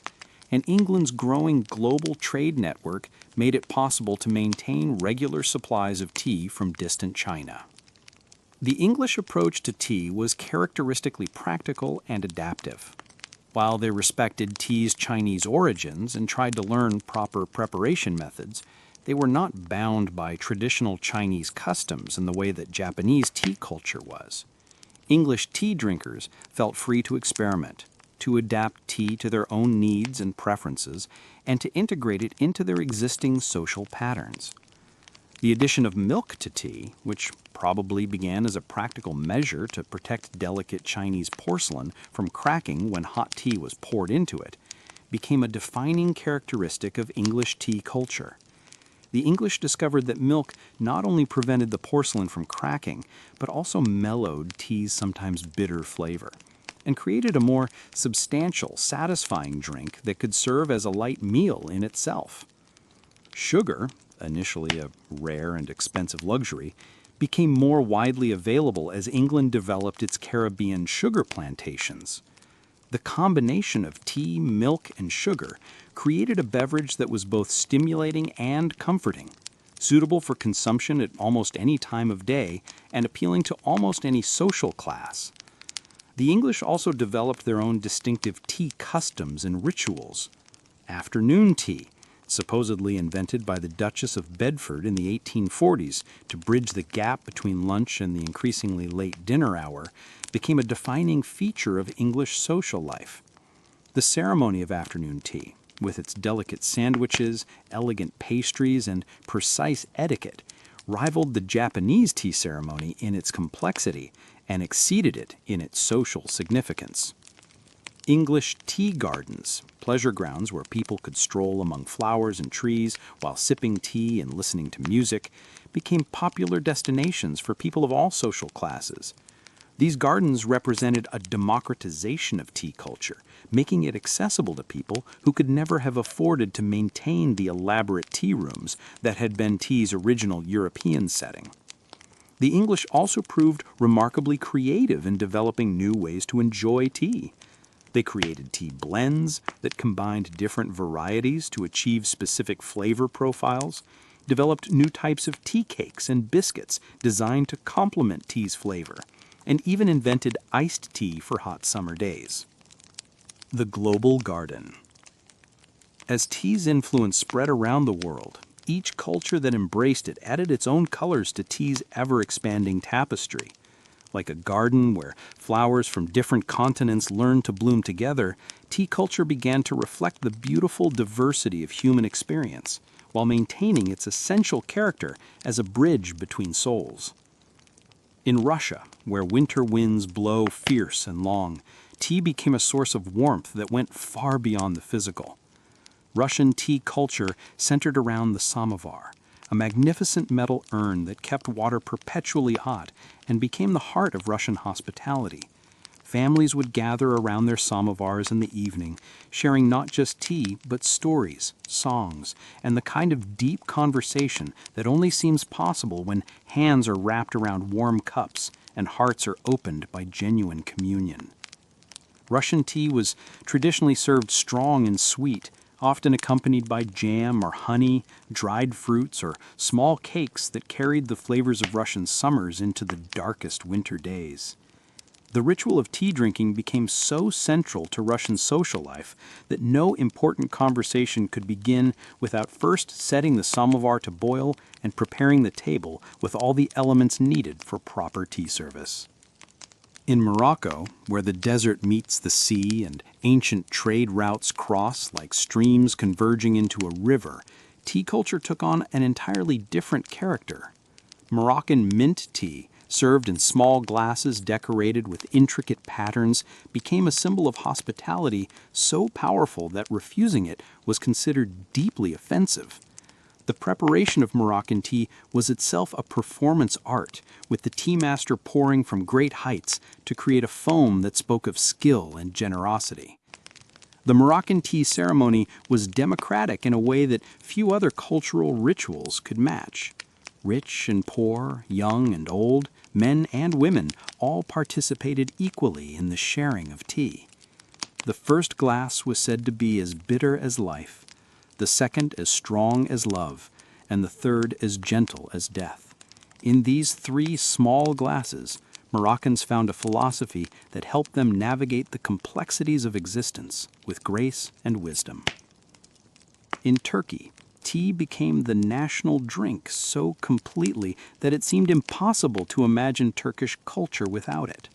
Speaker 1: And England's growing global trade network made it possible to maintain regular supplies of tea from distant China. The English approach to tea was characteristically practical and adaptive. While they respected tea's Chinese origins and tried to learn proper preparation methods, they were not bound by traditional Chinese customs in the way that Japanese tea culture was. English tea drinkers felt free to experiment, to adapt tea to their own needs and preferences, and to integrate it into their existing social patterns. The addition of milk to tea, which probably began as a practical measure to protect delicate Chinese porcelain from cracking when hot tea was poured into it, became a defining characteristic of English tea culture. The English discovered that milk not only prevented the porcelain from cracking, but also mellowed tea's sometimes bitter flavor, and created a more substantial, satisfying drink that could serve as a light meal in itself. Sugar, initially a rare and expensive luxury, became more widely available as England developed its Caribbean sugar plantations. The combination of tea, milk, and sugar created a beverage that was both stimulating and comforting, suitable for consumption at almost any time of day and appealing to almost any social class. The English also developed their own distinctive tea customs and rituals. Afternoon tea,
Speaker 2: supposedly invented by the Duchess of Bedford in the 1840s to bridge the gap between lunch and the increasingly late dinner hour, became a defining feature of English social life. The ceremony of afternoon tea, with its delicate sandwiches, elegant pastries, and precise etiquette, rivaled the Japanese tea ceremony in its complexity and exceeded it in its social significance. English tea gardens, pleasure grounds where people could stroll among flowers and trees while sipping tea and listening to music, became popular destinations for people of all social classes. These gardens represented a democratization of tea culture, making it accessible to people who could never have afforded to maintain the elaborate tea rooms that had been tea's original European setting. The English also proved remarkably creative in developing new ways to enjoy tea. They created tea blends that combined different varieties to achieve specific flavor profiles, developed new types of tea cakes and biscuits designed to complement tea's flavor, and even invented iced tea for hot summer days. The global garden. As tea's influence spread around the world, each culture that embraced it added its own colors to tea's ever-expanding tapestry. Like a garden where flowers from different continents learned to bloom together, tea culture began to reflect the beautiful diversity of human experience, while maintaining its essential character as a bridge between souls. In Russia, where winter winds blow fierce and long, tea became a source of warmth that went far beyond the physical. Russian tea culture centered around the samovar, a magnificent metal urn that kept water perpetually hot and became the heart of Russian hospitality. Families would gather around their samovars in the evening, sharing not just tea, but stories, songs, and the kind of deep conversation that only seems possible when hands are wrapped around warm cups and hearts are opened by genuine communion. Russian tea was traditionally served strong and sweet, often accompanied by jam or honey, dried fruits, or small cakes that carried the flavors of Russian summers into the darkest winter days. The ritual of tea drinking became so central to Russian social life that no important conversation could begin without first setting the samovar to boil and preparing the table with all the elements needed for proper tea service. In Morocco, where the desert meets the sea and ancient trade routes cross like streams converging into a river, tea culture took on an entirely different character. Moroccan mint tea, served in small glasses decorated with intricate patterns, became a symbol of hospitality so powerful that refusing it was considered deeply offensive. The preparation of Moroccan tea was itself a performance art, with the tea master pouring from great heights to create a foam that spoke of skill and generosity. The Moroccan tea ceremony was democratic in a way that few other cultural rituals could match. Rich and poor, young and old, men and women all participated equally in the sharing of tea. The first glass was said to be as bitter as life, the second as strong as love, and the third as gentle as death. In these three small glasses, Moroccans found a philosophy that helped them navigate the complexities of existence with grace and wisdom. In Turkey, tea became the national drink so completely that it seemed impossible to imagine Turkish culture without it.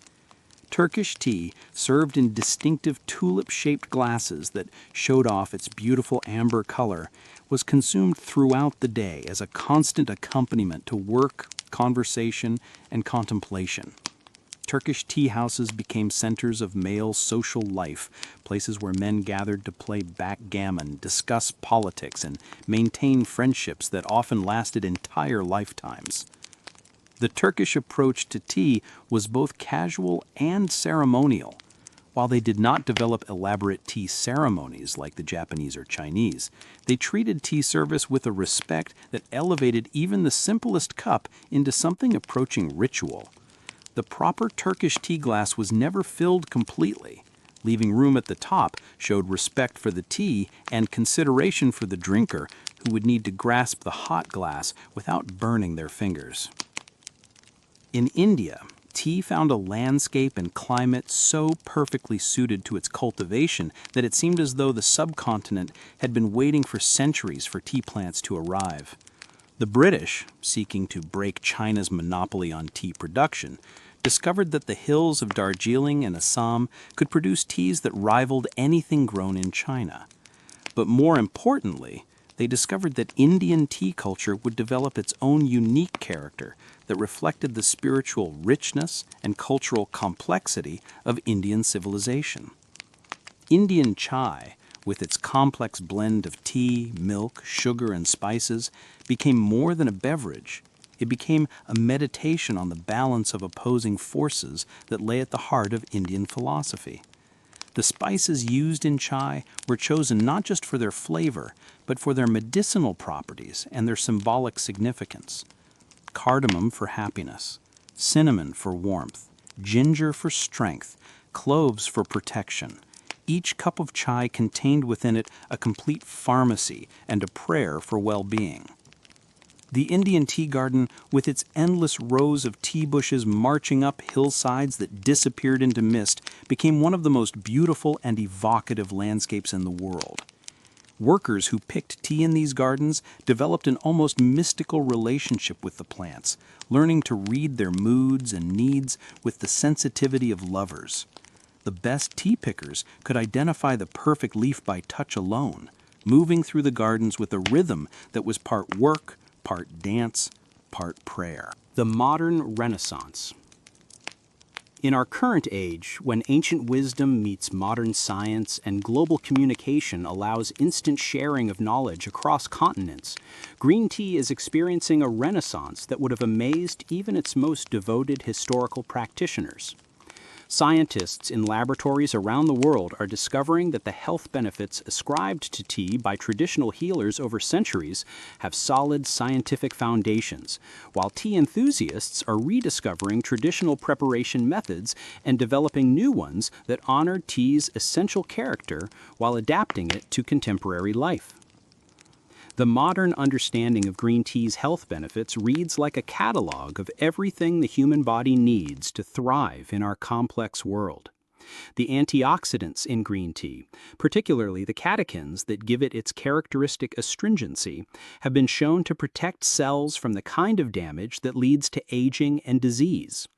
Speaker 2: Turkish tea, served in distinctive tulip-shaped glasses that showed off its beautiful amber color, was consumed throughout the day as a constant accompaniment to work, conversation, and contemplation. Turkish tea houses became centers of male social life, places where men gathered to play backgammon, discuss politics, and maintain friendships that often lasted entire lifetimes. The Turkish approach to tea was both casual and ceremonial. While they did not develop elaborate tea ceremonies like the Japanese or Chinese, they treated tea service with a respect that elevated even the simplest cup into something approaching ritual. The proper Turkish tea glass was never filled completely. Leaving room at the top showed respect for the tea and consideration for the drinker, who would need to grasp the hot glass without burning their fingers. In India,
Speaker 3: Tea found a landscape and climate so perfectly suited to its cultivation that it seemed as though the subcontinent had been waiting for centuries for tea plants to arrive. The British, seeking to break China's monopoly on tea production, discovered that the hills of Darjeeling and Assam could produce teas that rivaled anything grown in China. But more importantly, they discovered that Indian tea culture would develop its own unique character that reflected the spiritual richness and cultural complexity of Indian civilization. Indian chai, with its complex blend of tea, milk, sugar, and spices, became more than a beverage. It became a meditation on the balance of opposing forces that lay at the heart of Indian philosophy. The spices used in chai were chosen not just for their flavor, but for their medicinal properties and their symbolic significance. Cardamom for happiness, cinnamon for warmth, ginger for strength, cloves for protection. Each cup of chai contained within it a complete pharmacy and a prayer for well-being. The Indian tea garden, with its endless rows of tea bushes marching up hillsides that disappeared into mist, became one of the most beautiful and evocative landscapes in the world. Workers who picked tea in these gardens developed an almost mystical relationship with the plants, learning to read their moods and needs with the sensitivity of lovers. The best tea pickers could identify the perfect leaf by touch alone, moving through the gardens with a rhythm that was part work, part dance, part prayer.
Speaker 2: The modern Renaissance. In our current age, when ancient wisdom meets modern science and global communication allows instant sharing of knowledge across continents, green tea is experiencing a renaissance that would have amazed even its most devoted historical practitioners. Scientists in laboratories around the world are discovering that the health benefits ascribed to tea by traditional healers over centuries have solid scientific foundations, while tea enthusiasts are rediscovering traditional preparation methods and developing new ones that honor tea's essential character while adapting it to contemporary life. The modern understanding of green tea's health benefits reads like a catalog of everything the human body needs to thrive in our complex world. The antioxidants in green tea, particularly the catechins that give it its characteristic astringency, have been shown to protect cells from the kind of damage that leads to aging and disease.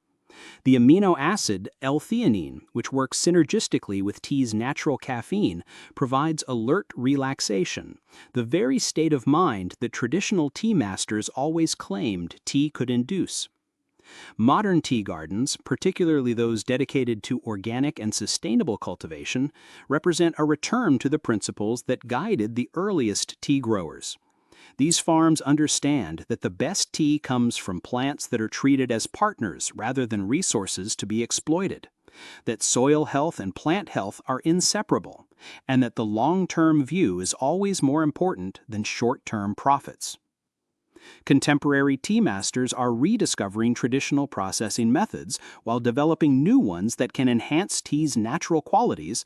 Speaker 2: The amino acid L-theanine, which works synergistically with tea's natural caffeine, provides alert relaxation, the very state of mind that traditional tea masters always claimed tea could induce. Modern tea gardens, particularly those dedicated to organic and sustainable cultivation, represent a return to the principles that guided the earliest tea growers. These farms understand that the best tea comes from plants that are treated as partners rather than resources to be exploited, that soil health and plant health are inseparable, and that the long-term view is always more important than short-term profits. Contemporary tea masters are rediscovering traditional processing methods while developing new ones that can enhance tea's natural qualities.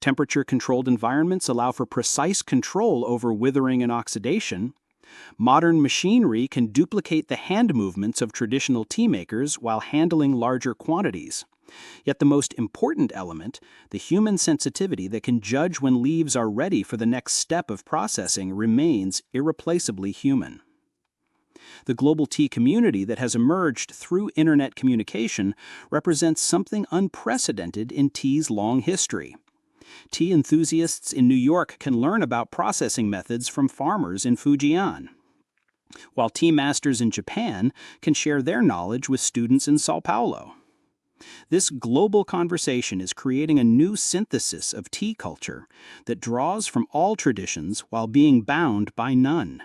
Speaker 2: Temperature-controlled environments allow for precise control over withering and oxidation. Modern machinery can duplicate the hand movements of traditional tea makers while handling larger quantities. Yet the most important element, the human sensitivity that can judge when leaves are ready for the next step of processing, remains irreplaceably human. The global tea community that has emerged through internet communication represents something unprecedented in tea's long history. Tea enthusiasts in New York can learn about processing methods from farmers in Fujian, while tea masters in Japan can share their knowledge with students in Sao Paulo. This global conversation is creating a new synthesis of tea culture that draws from all traditions while being bound by none.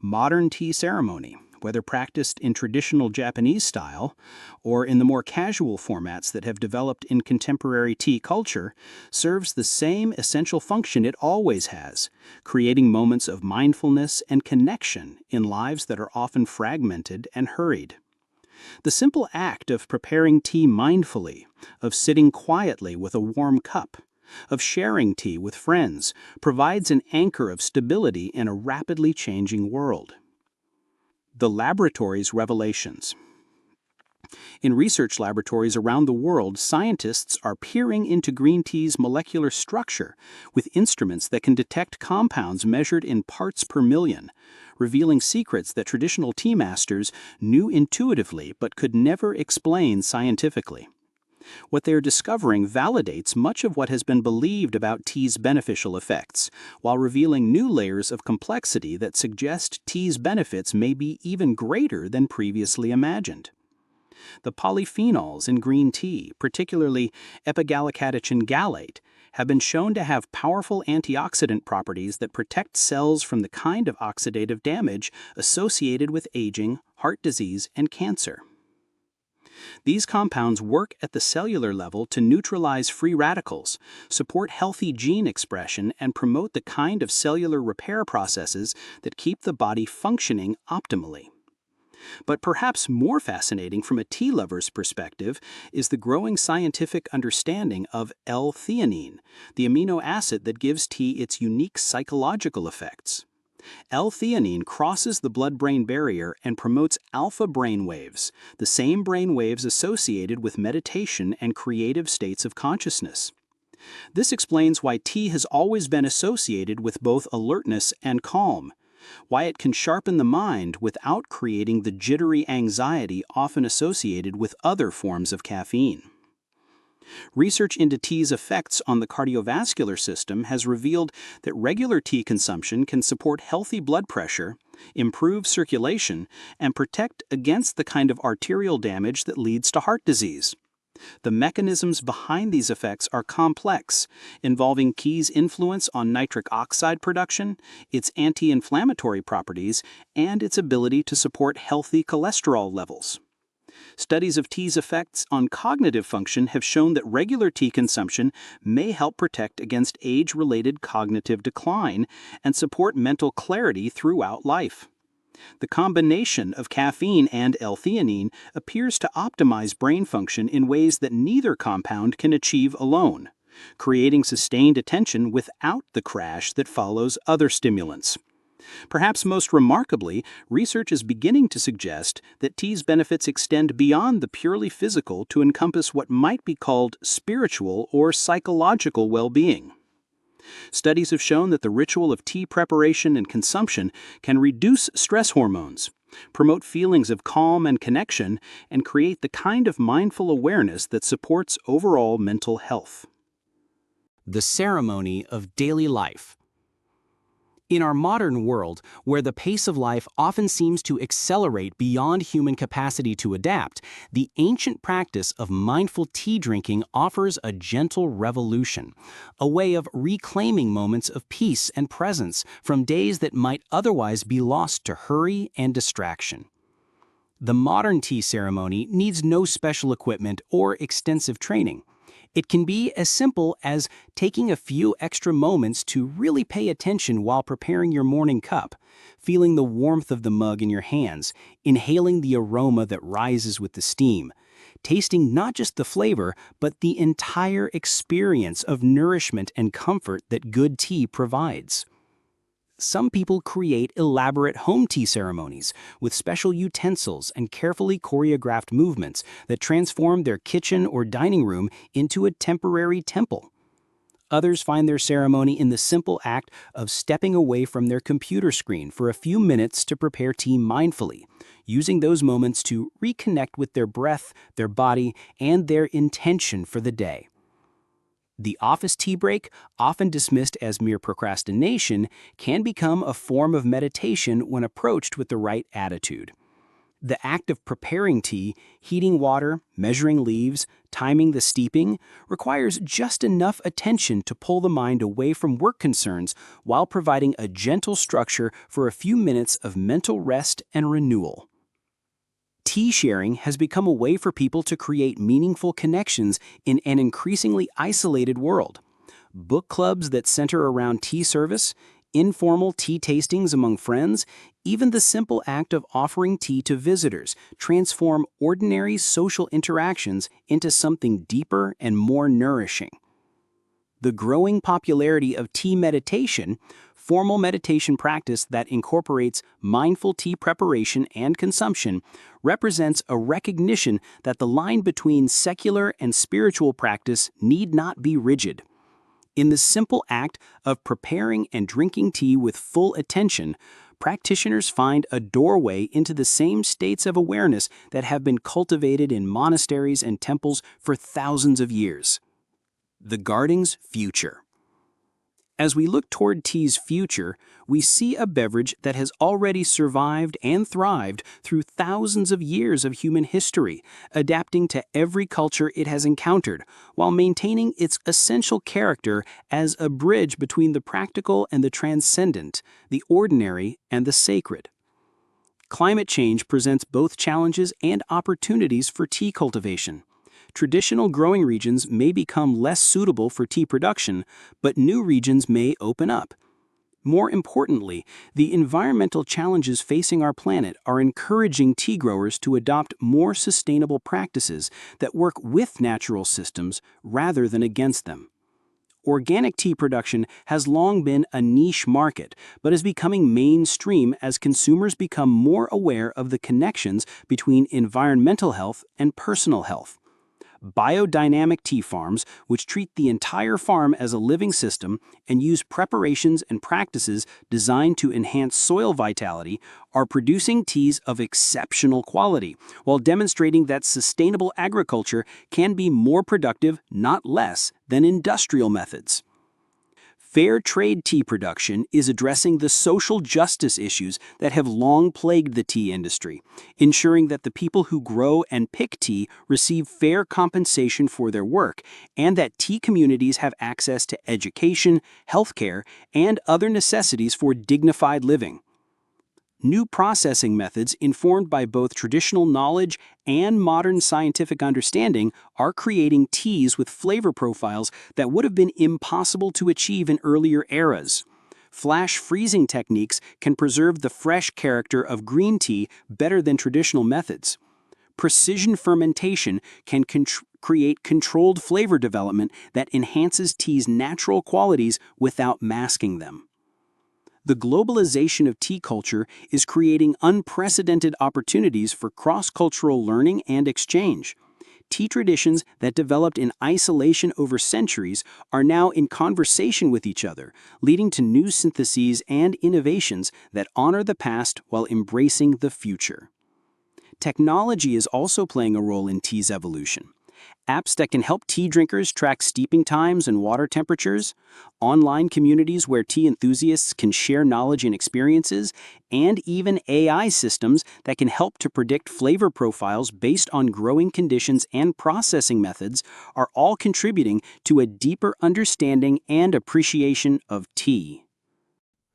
Speaker 2: Modern tea ceremony, whether practiced in traditional Japanese style or in the more casual formats that have developed in contemporary tea culture, serves the same essential function it always has, creating moments of mindfulness and connection in lives that are often fragmented and hurried. The simple act of preparing tea mindfully, of sitting quietly with a warm cup, of sharing tea with friends, provides an anchor of stability in a rapidly changing world. The laboratory's revelations.
Speaker 3: In research laboratories around the world, scientists are peering into green tea's molecular structure with instruments that can detect compounds measured in parts per million, revealing secrets that traditional tea masters knew intuitively but could never explain scientifically. What they are discovering validates much of what has been believed about tea's beneficial effects, while revealing new layers of complexity that suggest tea's benefits may be even greater than previously imagined. The polyphenols in green tea, particularly epigallocatechin gallate, have been shown to have powerful antioxidant properties that protect cells from the kind of oxidative damage associated with aging, heart disease, and cancer. These compounds work at the cellular level to neutralize free radicals, support healthy gene expression, and promote the kind of cellular repair processes that keep the body functioning optimally. But perhaps more fascinating from a tea lover's perspective is the growing scientific understanding of L-theanine, the amino acid that gives tea its unique psychological effects. L-theanine crosses the blood-brain barrier and promotes alpha brain waves, the same brain waves associated with meditation and creative states of consciousness. This explains why tea has always been associated with both alertness and calm, why it can sharpen the mind without creating the jittery anxiety often associated with other forms of caffeine. Research into tea's effects on the cardiovascular system has revealed that regular tea consumption can support healthy blood pressure, improve circulation, and protect against the kind of arterial damage that leads to heart disease. The mechanisms behind these effects are complex, involving tea's influence on nitric oxide production, its anti-inflammatory properties, and its ability to support healthy cholesterol levels. Studies of tea's effects on cognitive function have shown that regular tea consumption may help protect against age-related cognitive decline and support mental clarity throughout life. The combination of caffeine and L-theanine appears to optimize brain function in ways that neither compound can achieve alone, creating sustained attention without the crash that follows other stimulants. Perhaps most remarkably, research is beginning to suggest that tea's benefits extend beyond the purely physical to encompass what might be called spiritual or psychological well-being. Studies have shown that the ritual of tea preparation and consumption can reduce stress hormones, promote feelings of calm and connection, and create the kind of mindful awareness that supports overall mental health.
Speaker 1: The ceremony of daily life. In our modern world, where the pace of life often seems to accelerate beyond human capacity to adapt, the ancient practice of mindful tea drinking offers a gentle revolution, a way of reclaiming moments of peace and presence from days that might otherwise be lost to hurry and distraction. The modern tea ceremony needs no special equipment or extensive training. It can be as simple as taking a few extra moments to really pay attention while preparing your morning cup, feeling the warmth of the mug in your hands, inhaling the aroma that rises with the steam, tasting not just the flavor, but the entire experience of nourishment and comfort that good tea provides. Some people create elaborate home tea ceremonies with special utensils and carefully choreographed movements that transform their kitchen or dining room into a temporary temple. Others find their ceremony in the simple act of stepping away from their computer screen for a few minutes to prepare tea mindfully, using those moments to reconnect with their breath, their body, and their intention for the day. The office tea break, often dismissed as mere procrastination, can become a form of meditation when approached with the right attitude. The act of preparing tea, heating water, measuring leaves, timing the steeping, requires just enough attention to pull the mind away from work concerns while providing a gentle structure for a few minutes of mental rest and renewal. Tea sharing has become a way for people to create meaningful connections in an increasingly isolated world. Book clubs that center around tea service, informal tea tastings among friends, even the simple act of offering tea to visitors transform ordinary social interactions into something deeper and more nourishing. The growing popularity of tea meditation,
Speaker 3: formal meditation practice that incorporates mindful tea preparation and consumption, represents a recognition that the line between secular and spiritual practice need not be rigid. In the simple act of preparing and drinking tea with full attention, practitioners find a doorway into the same states of awareness that have been cultivated in monasteries and temples for thousands of years. The garden's future. As we look toward tea's future, we see a beverage that has already survived and thrived through thousands of years of human history, adapting to every culture it has encountered, while maintaining its essential character as a bridge between the practical and the transcendent, the ordinary and the sacred. Climate change presents both challenges and opportunities for tea cultivation. Traditional growing regions may become less suitable for tea production, but new regions may open up. More importantly, the environmental challenges facing our planet are encouraging tea growers to adopt more sustainable practices that work with natural systems rather than against them. Organic tea production has long been a niche market, but is becoming mainstream as consumers become more aware of the connections between environmental health and personal health. Biodynamic tea farms, which treat the entire farm as a living system and use preparations and practices designed to enhance soil vitality, are producing teas of exceptional quality, while demonstrating that sustainable agriculture can be more productive, not less, than industrial methods. Fair trade tea production is addressing the social justice issues that have long plagued the tea industry, ensuring that the people who grow and pick tea receive fair compensation for their work, and that tea communities have access to education, healthcare, and other necessities for dignified living. New processing methods informed by both traditional knowledge and modern scientific understanding are creating teas with flavor profiles that would have been impossible to achieve in earlier eras. Flash freezing techniques can preserve the fresh character of green tea better than traditional methods. Precision fermentation can create controlled flavor development that enhances tea's natural qualities without masking them. The globalization of tea culture is creating unprecedented opportunities for cross-cultural learning and exchange. Tea traditions that developed in isolation over centuries are now in conversation with each other, leading to new syntheses and innovations that honor the past while embracing the future. Technology is also playing a role in tea's evolution. Apps that can help tea drinkers track steeping times and water temperatures, online communities where tea enthusiasts can share knowledge and experiences, and even AI systems that can help to predict flavor profiles based on growing conditions and processing methods are all contributing to a deeper understanding and appreciation of tea.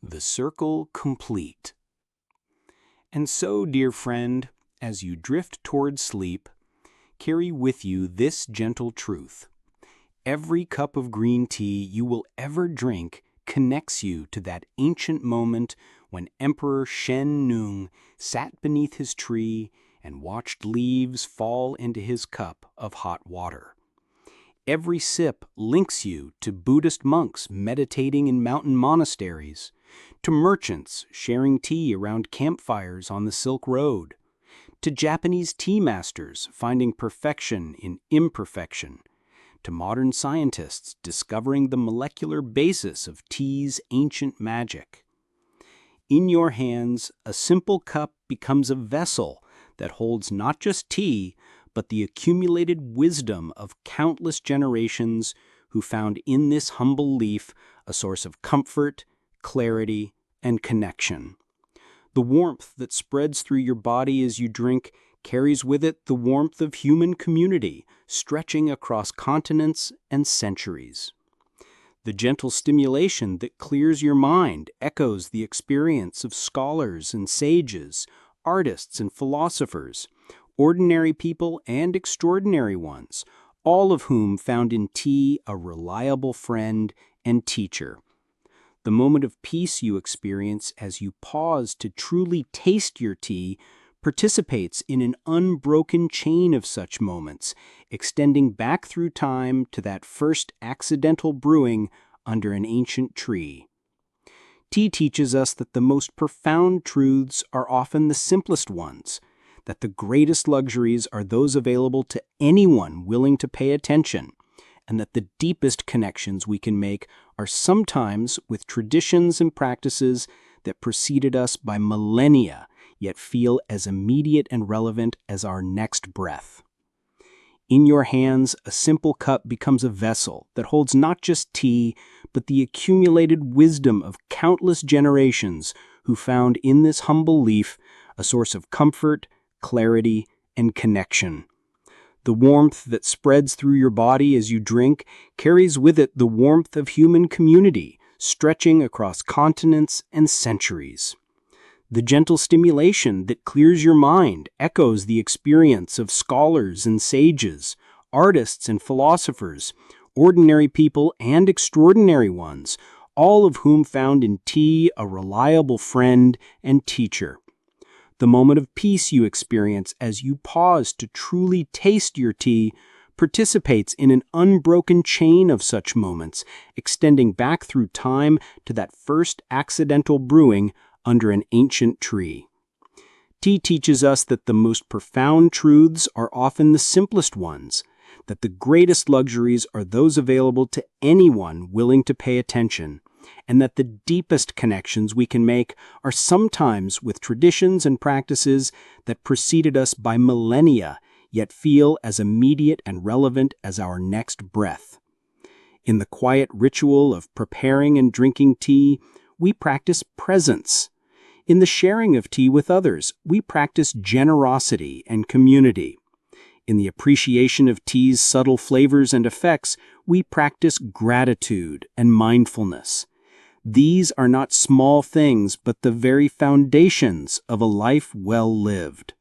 Speaker 2: The circle complete. And so, dear friend, as you drift toward sleep, carry with you this gentle truth. Every cup of green tea you will ever drink connects you to that ancient moment when Emperor Shen Nung sat beneath his tree and watched leaves fall into his cup of hot water. Every sip links you to Buddhist monks meditating in mountain monasteries, to merchants sharing tea around campfires on the Silk Road, to Japanese tea masters finding perfection in imperfection, to modern scientists discovering the molecular basis of tea's ancient magic. In your hands, a simple cup becomes a vessel that holds not just tea, but the accumulated wisdom of countless generations who found in this humble leaf a source of comfort, clarity, and connection. The warmth that spreads through your body as you drink carries with it the warmth of human community, stretching across continents and centuries. The gentle stimulation that clears your mind echoes the experience of scholars and sages, artists and philosophers, ordinary people and extraordinary ones, all of whom found in tea a reliable friend and teacher. The moment of peace you experience as you pause to truly taste your tea participates in an unbroken chain of such moments, extending back through time to that first accidental brewing under an ancient tree. Tea teaches us that the most profound truths are often the simplest ones, that the greatest luxuries are those available to anyone willing to pay attention, and that the deepest connections we can make are sometimes with traditions and practices that preceded us by millennia, yet feel as immediate and relevant as our next breath. In your hands, a simple cup becomes a vessel that holds not just tea, but the accumulated wisdom of countless generations who found in this humble leaf a source of comfort, clarity, and connection. The warmth that spreads through your body as you drink carries with it the warmth of human community, stretching across continents and centuries. The gentle stimulation that clears your mind echoes the experience of scholars and sages, artists and philosophers, ordinary people and extraordinary ones, all of whom found in tea a reliable friend and teacher. The moment of peace you experience as you pause to truly taste your tea participates in an unbroken chain of such moments, extending back through time to that first accidental brewing under an ancient tree. Tea teaches us that the most profound truths are often the simplest ones, that the greatest luxuries are those available to anyone willing to pay attention, and that the deepest connections we can make are sometimes with traditions and practices that preceded us by millennia, yet feel as immediate and relevant as our next breath. In the quiet ritual of preparing and drinking tea, we practice presence. In the sharing of tea with others, we practice generosity and community. In the appreciation of tea's subtle flavors and effects, we practice gratitude and mindfulness. These are not small things, but the very foundations of a life well lived.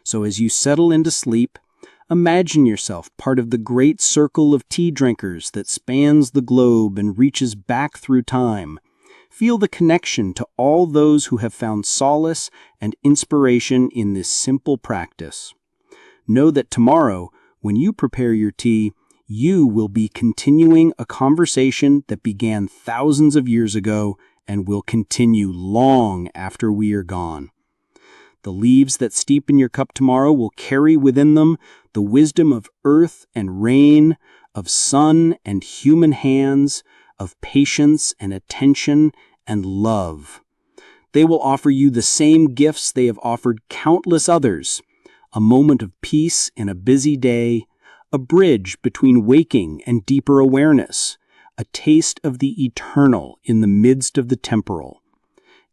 Speaker 2: So as you settle into sleep, imagine yourself part of the great circle of tea drinkers that spans the globe and reaches back through time. Feel the connection to all those who have found solace and inspiration in this simple practice. Know that tomorrow, when you prepare your tea, you will be continuing a conversation that began thousands of years ago and will continue long after we are gone. The leaves that steep in your cup tomorrow will carry within them the wisdom of earth and rain, of sun and human hands, of patience and attention and love. They will offer you the same gifts they have offered countless others: a moment of peace in a busy day, a bridge between waking and deeper awareness, a taste of the eternal in the midst of the temporal.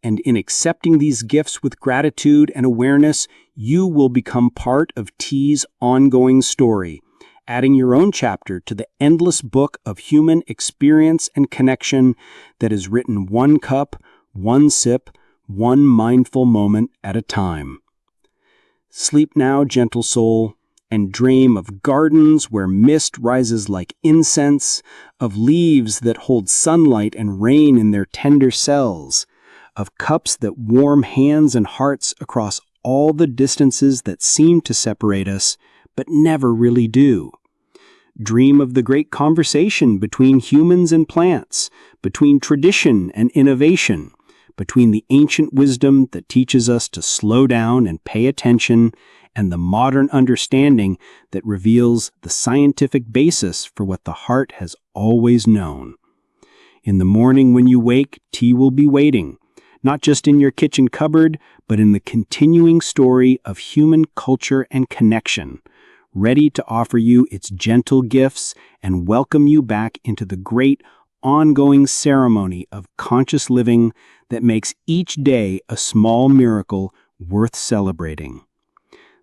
Speaker 2: And in accepting these gifts with gratitude and awareness, you will become part of tea's ongoing story, adding your own chapter to the endless book of human experience and connection that is written one cup, one sip, one mindful moment at a time. Sleep now, gentle soul, and dream of gardens where mist rises like incense, of leaves that hold sunlight and rain in their tender cells, of cups that warm hands and hearts across all the distances that seem to separate us, but never really do. Dream of the great conversation between humans and plants, between tradition and innovation, between the ancient wisdom that teaches us to slow down and pay attention, and the modern understanding that reveals the scientific basis for what the heart has always known. In the morning when you wake, tea will be waiting, not just in your kitchen cupboard, but in the continuing story of human culture and connection, ready to offer you its gentle gifts and welcome you back into the great ongoing ceremony of conscious living that makes each day a small miracle worth celebrating.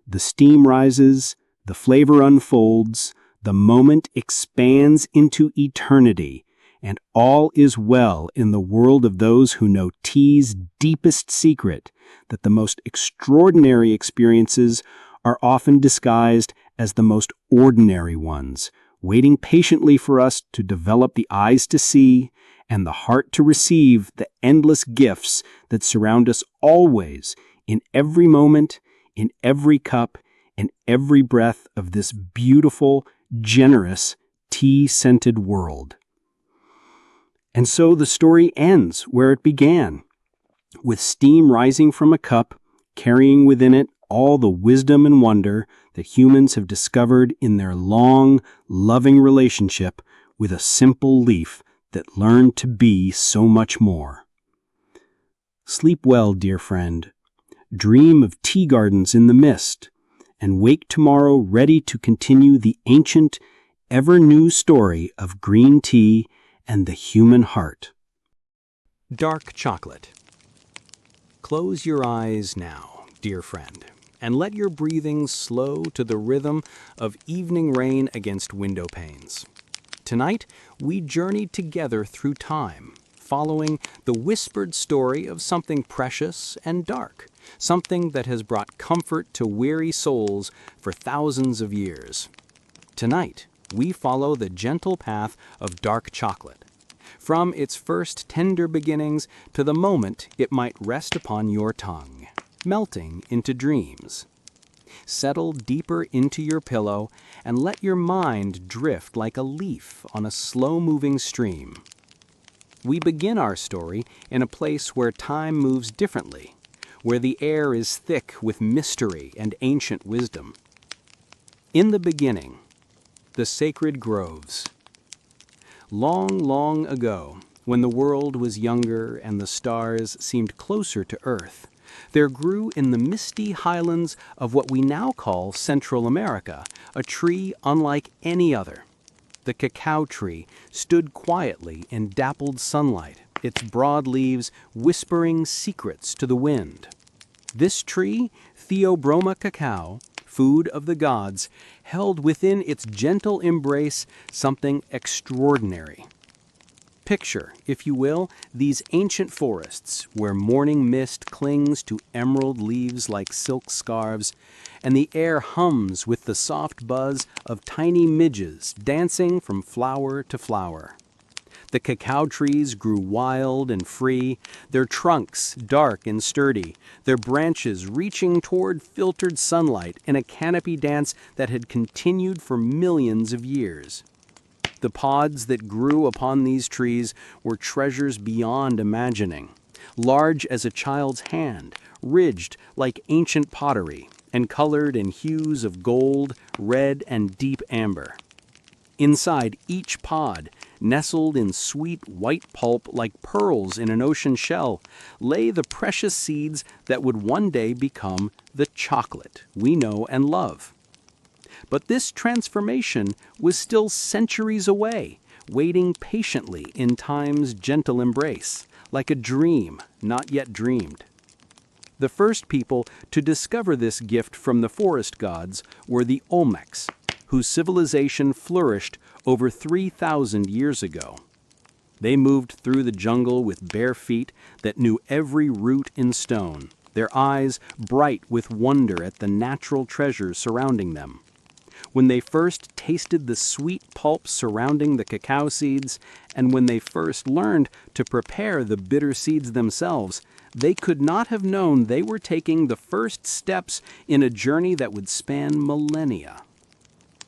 Speaker 2: The steam rises, the flavor unfolds, the moment expands into eternity, and all is well in the world of those who know tea's deepest secret, that the most extraordinary experiences are often disguised as the most ordinary ones, waiting patiently for us to develop the eyes to see and the heart to receive the endless gifts that surround us always, in every moment, in every cup, in every breath of this beautiful, generous, tea-scented world. And so the story ends where it began, with steam rising from a cup, carrying within it all the wisdom and wonder that humans have discovered in their long, loving relationship with a simple leaf that learned to be so much more. Sleep well, dear friend. Dream of tea gardens in the mist, and wake tomorrow ready to continue the ancient, ever-new story of green tea and the human heart.
Speaker 1: Dark chocolate. Close your eyes now, dear friend, and let your breathing slow to the rhythm of evening rain against window panes. Tonight, we journeyed together through time, following the whispered story of something precious and dark, something that has brought comfort to weary souls for thousands of years. Tonight, we follow the gentle path of dark chocolate, from its first tender beginnings to the moment it might rest upon your tongue, melting into dreams. Settle deeper into your pillow and let your mind drift like a leaf on a slow-moving stream. We begin our story in a place where time moves differently, where the air is thick with mystery and ancient wisdom. In the beginning, the sacred groves. Long, long ago, when the world was younger and the stars seemed closer to Earth, there grew in the misty highlands of what we now call Central America a tree unlike any other. The cacao tree stood quietly in dappled sunlight, its broad leaves whispering secrets to the wind. This tree, Theobroma cacao, food of the gods, held within its gentle embrace something extraordinary. Picture, if you will, these ancient forests where morning mist clings to emerald leaves like silk scarves, and the air hums with the soft buzz of tiny midges dancing from flower to flower. The cacao trees grew wild and free, their trunks dark and sturdy, their branches reaching toward filtered sunlight in a canopy dance that had continued for millions of years. The pods that grew upon these trees were treasures beyond imagining, large as a child's hand, ridged like ancient pottery, and colored in hues of gold, red, and deep amber. Inside each pod, nestled in sweet white pulp like pearls in an ocean shell, lay the precious seeds that would one day become the chocolate we know and love. But this transformation was still centuries away, waiting patiently in time's gentle embrace, like a dream not yet dreamed. The first people to discover this gift from the forest gods were the Olmecs, whose civilization flourished over 3,000 years ago. They moved through the jungle with bare feet that knew every root in stone, their eyes bright with wonder at the natural treasures surrounding them. When they first tasted the sweet pulp surrounding the cacao seeds, and when they first learned to prepare the bitter seeds themselves, they could not have known they were taking the first steps in a journey that would span millennia.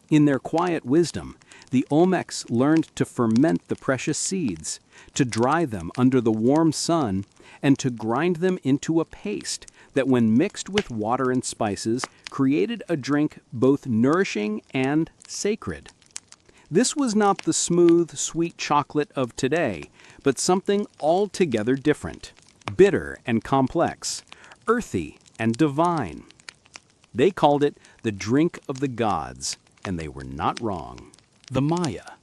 Speaker 1: In their quiet wisdom, the Olmecs learned to ferment the precious seeds, to dry them under the warm sun, and to grind them into a paste that, when mixed with water and spices, created a drink both nourishing and sacred. This was not the smooth, sweet chocolate of today, but something altogether different, bitter and complex, earthy and divine. They called it the drink of the gods, and they were not wrong. The Maya,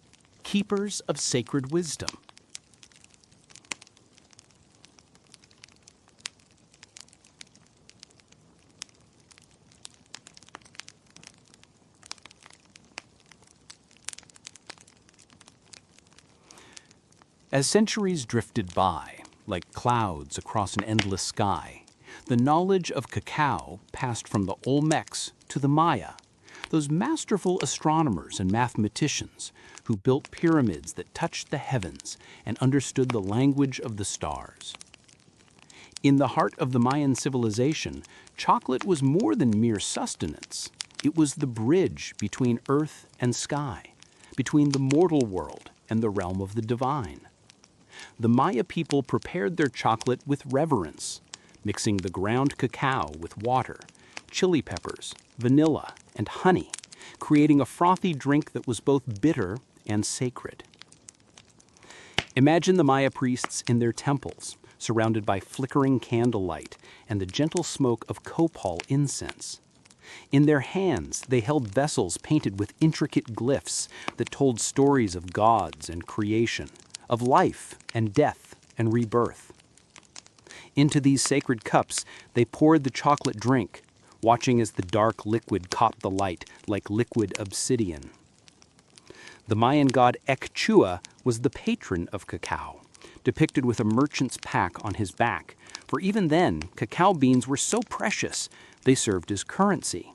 Speaker 1: keepers of sacred wisdom. As centuries drifted by, like clouds across an endless sky, the knowledge of cacao passed from the Olmecs to the Maya, those masterful astronomers and mathematicians who built pyramids that touched the heavens and understood the language of the stars. In the heart of the Mayan civilization, chocolate was more than mere sustenance. It was the bridge between earth and sky, between the mortal world and the realm of the divine.
Speaker 2: The Maya people prepared their chocolate with reverence, mixing the ground cacao with water, chili peppers, vanilla, and honey, creating a frothy drink that was both bitter and sacred. Imagine the Maya priests in their temples, surrounded by flickering candlelight and the gentle smoke of copal incense. In their hands, they held vessels painted with intricate glyphs that told stories of gods and creation, of life and death and rebirth. Into these sacred cups, they poured the chocolate drink, watching as the dark liquid caught the light like liquid obsidian. The Mayan god Ekchua was the patron of cacao, depicted with a merchant's pack on his back, for even then, cacao beans were so precious they served as currency.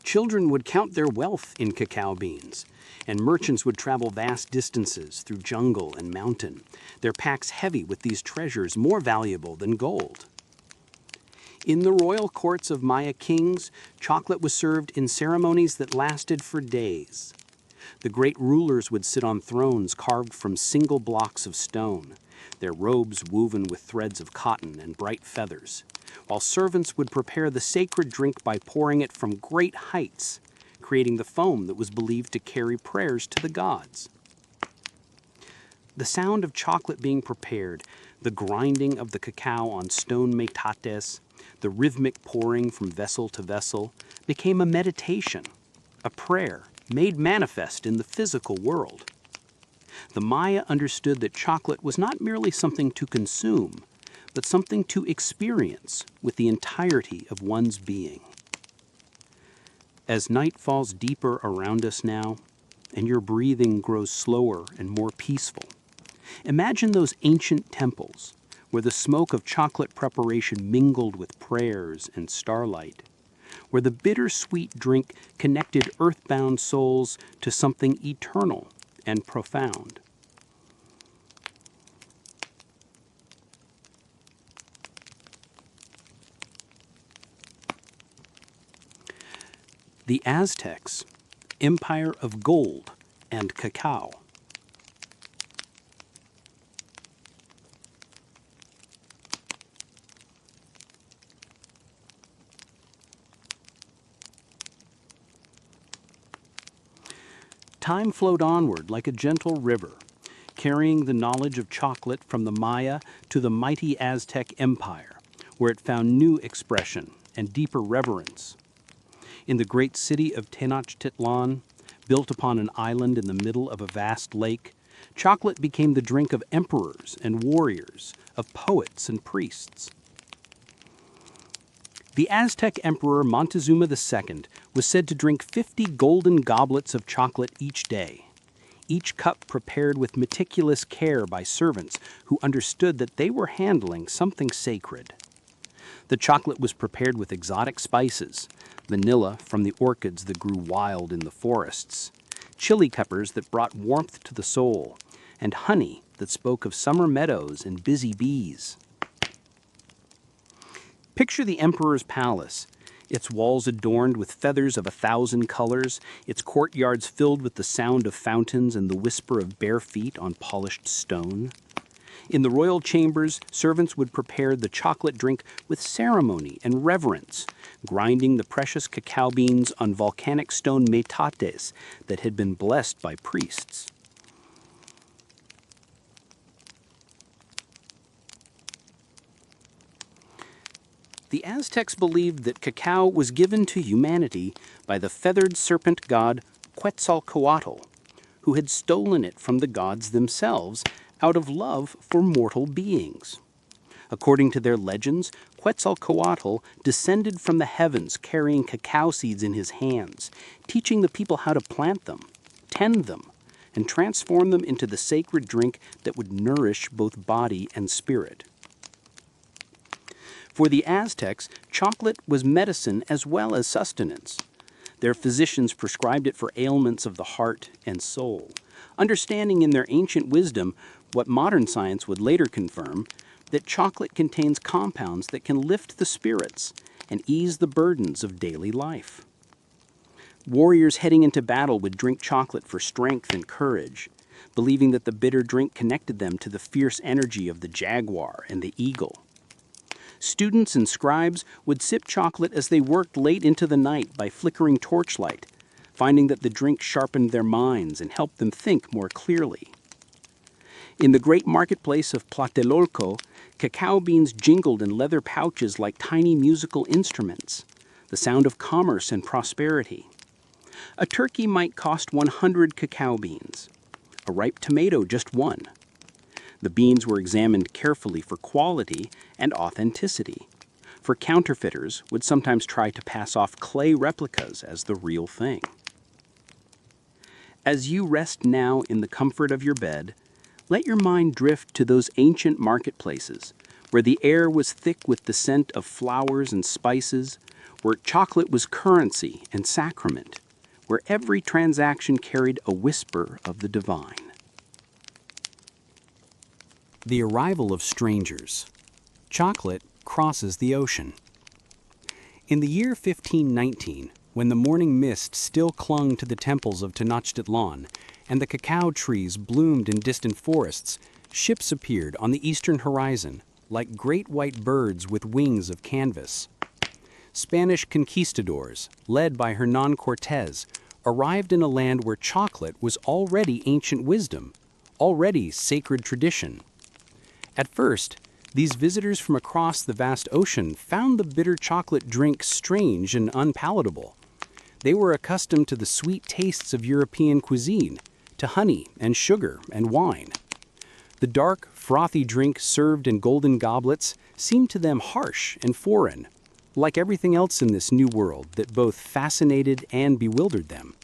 Speaker 2: Children would count their wealth in cacao beans, and merchants would travel vast distances through jungle and mountain, their packs heavy with these treasures more valuable than gold. In the royal courts of Maya kings, chocolate was served in ceremonies that lasted for days. The great rulers would sit on thrones carved from single blocks of stone, their robes woven with threads of cotton and bright feathers, while servants would prepare the sacred drink by pouring it from great heights, creating the foam that was believed to carry prayers to the gods. The sound of chocolate being prepared, the grinding of the cacao on stone metates, the rhythmic pouring from vessel to vessel, became a meditation, a prayer made manifest in the physical world. The Maya understood that chocolate was not merely something to consume, but something to experience with the entirety of one's being. As night falls deeper around us now, and your breathing grows slower and more peaceful, imagine those ancient temples where the smoke of chocolate preparation mingled with prayers and starlight, where the bittersweet drink connected earthbound souls to something eternal and profound. The Aztecs, empire of gold and cacao. Time flowed onward like a gentle river, carrying the knowledge of chocolate from the Maya to the mighty Aztec Empire, where it found new expression and deeper reverence. In the great city of Tenochtitlan, built upon an island in the middle of a vast lake, chocolate became the drink of emperors and warriors, of poets and priests. The Aztec Emperor Montezuma II was said to drink 50 golden goblets of chocolate each day, each cup prepared with meticulous care by servants who understood that they were handling something sacred. The chocolate was prepared with exotic spices, vanilla from the orchids that grew wild in the forests, chili peppers that brought warmth to the soul, and honey that spoke of summer meadows and busy bees. Picture the emperor's palace, its walls adorned with feathers of 1,000 colors, its courtyards filled with the sound of fountains and the whisper of bare feet on polished stone. In the royal chambers, servants would prepare the chocolate drink with ceremony and reverence, grinding the precious cacao beans on volcanic stone metates that had been blessed by priests. The Aztecs believed that cacao was given to humanity by the feathered serpent god Quetzalcoatl, who had stolen it from the gods themselves out of love for mortal beings. According to their legends, Quetzalcoatl descended from the heavens carrying cacao seeds in his hands, teaching the people how to plant them, tend them, and transform them into the sacred drink that would nourish both body and spirit. For the Aztecs, chocolate was medicine as well as sustenance. Their physicians prescribed it for ailments of the heart and soul, understanding in their ancient wisdom what modern science would later confirm,
Speaker 3: that chocolate contains compounds that can lift the spirits and ease the burdens of daily life. Warriors heading into battle would drink chocolate for strength and courage, believing that the bitter drink connected them to the fierce energy of the jaguar and the eagle. Students and scribes would sip chocolate as they worked late into the night by flickering torchlight, finding that the drink sharpened their minds and helped them think more clearly. In the great marketplace of Tlatelolco, cacao beans jingled in leather pouches like tiny musical instruments, the sound of commerce and prosperity. A turkey might cost 100 cacao beans, a ripe tomato just one. The beans were examined carefully for quality and authenticity, for counterfeiters would sometimes try to pass off clay replicas as the real thing. As you rest now in the comfort of your bed, let your mind drift to those ancient marketplaces where the air was thick with the scent of flowers and spices, where chocolate was currency and sacrament, where every transaction carried a whisper of the divine.
Speaker 2: The arrival of strangers. Chocolate crosses the ocean. In the year 1519, when the morning mist still clung to the temples of Tenochtitlan and the cacao trees bloomed in distant forests, ships appeared on the eastern horizon like great white birds with wings of canvas. Spanish conquistadors, led by Hernán Cortés, arrived in a land where chocolate was already ancient wisdom, already sacred tradition. At first, these visitors from across the vast ocean found the bitter chocolate drink strange and unpalatable. They were accustomed to the sweet tastes of European cuisine, to honey and sugar and wine. The dark, frothy drink served in golden goblets seemed to them harsh and foreign, like everything else in this new world that both fascinated and bewildered them.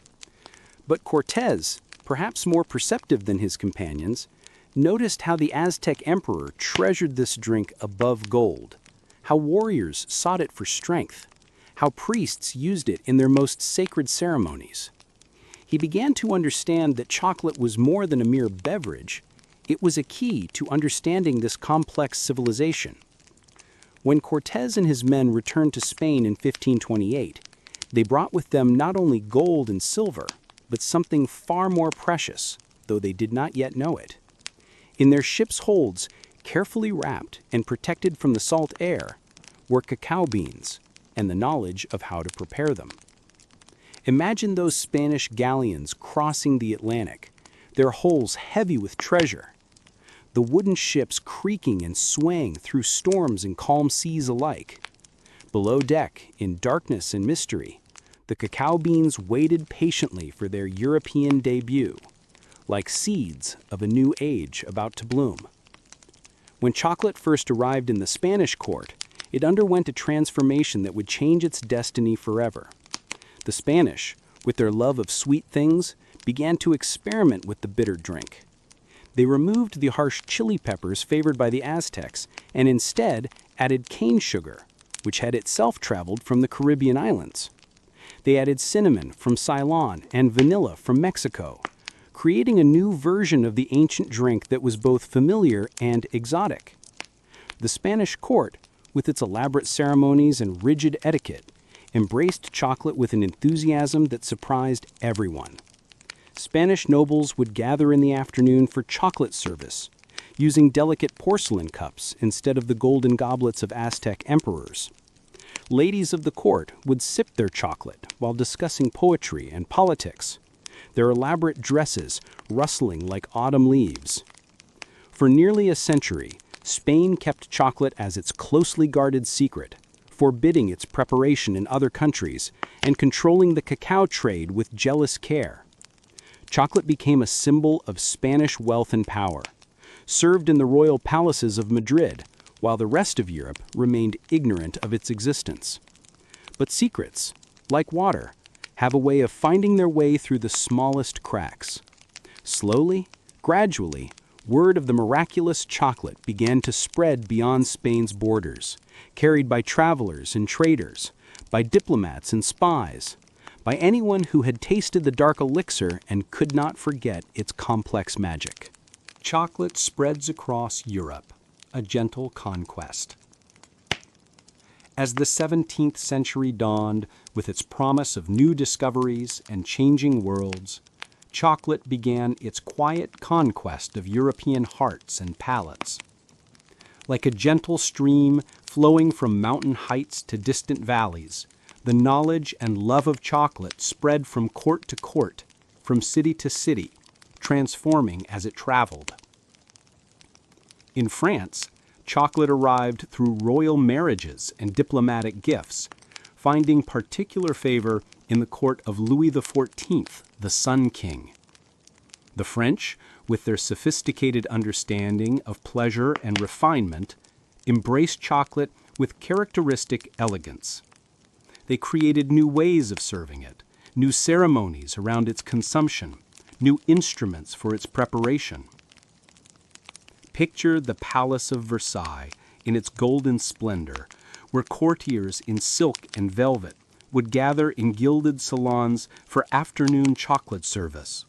Speaker 2: But Cortés, perhaps more perceptive than his companions, noticed how the Aztec emperor treasured this drink above gold, how warriors sought it for strength, how priests used it in their most sacred ceremonies. He began to understand that chocolate was more than a mere beverage. It was a key to understanding this complex civilization. When Cortés and his men returned to Spain in 1528, they brought with them not only gold and silver, but something far more precious, though they did not yet know it. In their ship's holds, carefully wrapped and protected from the salt air, were cacao beans and the knowledge of how to prepare them. Imagine those Spanish galleons crossing the Atlantic, their hulls heavy with treasure, the wooden ships creaking and swaying through storms and calm seas alike. Below deck, in darkness and mystery, the cacao beans waited patiently for their European debut, like seeds of a new age about to bloom. When chocolate first arrived in the Spanish court, it underwent a transformation that would change its destiny forever. The Spanish, with their love of sweet things, began to experiment with the bitter drink. They removed the harsh chili peppers favored by the Aztecs and instead added cane sugar, which had itself traveled from the Caribbean islands. They added cinnamon from Ceylon and vanilla from Mexico, creating a new version of the ancient drink that was both familiar and exotic. The Spanish court, with its elaborate ceremonies and rigid etiquette, embraced chocolate with an enthusiasm that surprised everyone. Spanish nobles would gather in the afternoon for chocolate service, using delicate porcelain cups instead of the golden goblets of Aztec emperors. Ladies of the court would sip their chocolate while discussing poetry and politics, their elaborate dresses rustling like autumn leaves. For nearly a century, Spain kept chocolate as its closely guarded secret, forbidding its preparation in other countries and controlling the cacao trade with jealous care. Chocolate became a symbol of Spanish wealth and power, served in the royal palaces of Madrid, while the rest of Europe remained ignorant of its existence. But secrets, like water, have a way of finding their way through the smallest cracks. Slowly, gradually, word of the miraculous chocolate began to spread beyond Spain's borders, carried by travelers and traders, by diplomats and spies, by anyone who had tasted the dark elixir and could not forget its complex magic. Chocolate spreads across Europe, a gentle conquest. As the 17th century dawned with its promise of new discoveries and changing worlds, chocolate began its quiet conquest of European hearts and palates. Like a gentle stream flowing from mountain heights to distant valleys, the knowledge and love of chocolate spread from court to court, from city to city, transforming as it traveled. In France, chocolate arrived through royal marriages and diplomatic gifts, finding particular favor in the court of Louis XIV, the Sun King. The French, with their sophisticated understanding of pleasure and refinement, embraced chocolate with characteristic elegance. They created new ways of serving it, new ceremonies around its consumption, new instruments for its preparation. Picture the Palace of Versailles in its golden splendor, where courtiers in silk and velvet would gather in gilded salons for afternoon chocolate service.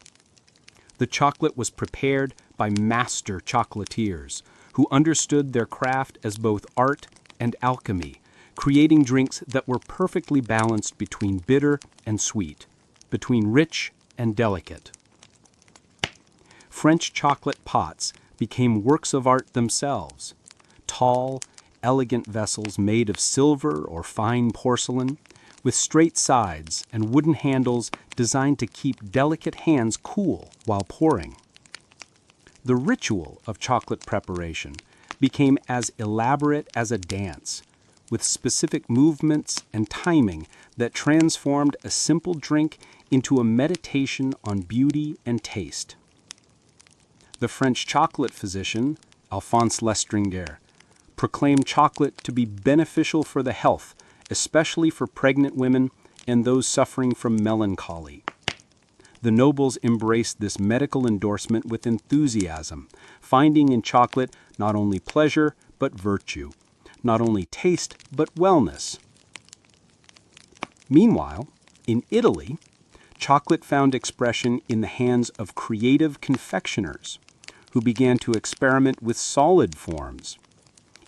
Speaker 2: The chocolate was prepared by master chocolatiers who understood their craft as both art and alchemy, creating drinks that were perfectly balanced between bitter and sweet, between rich and delicate. French chocolate pots became works of art themselves, tall, elegant vessels made of silver or fine porcelain, with straight sides and wooden handles designed to keep delicate hands cool while pouring. The ritual of chocolate preparation became as elaborate as a dance, with specific movements and timing that transformed a simple drink into a meditation on beauty and taste. The French chocolate physician, Alphonse Lestringer, proclaimed chocolate to be beneficial for the health, especially for pregnant women and those suffering from melancholy. The nobles embraced this medical endorsement with enthusiasm, finding in chocolate not only pleasure but virtue, not only taste but wellness. Meanwhile, in Italy, chocolate found expression in the hands of creative confectioners who began to experiment with solid forms.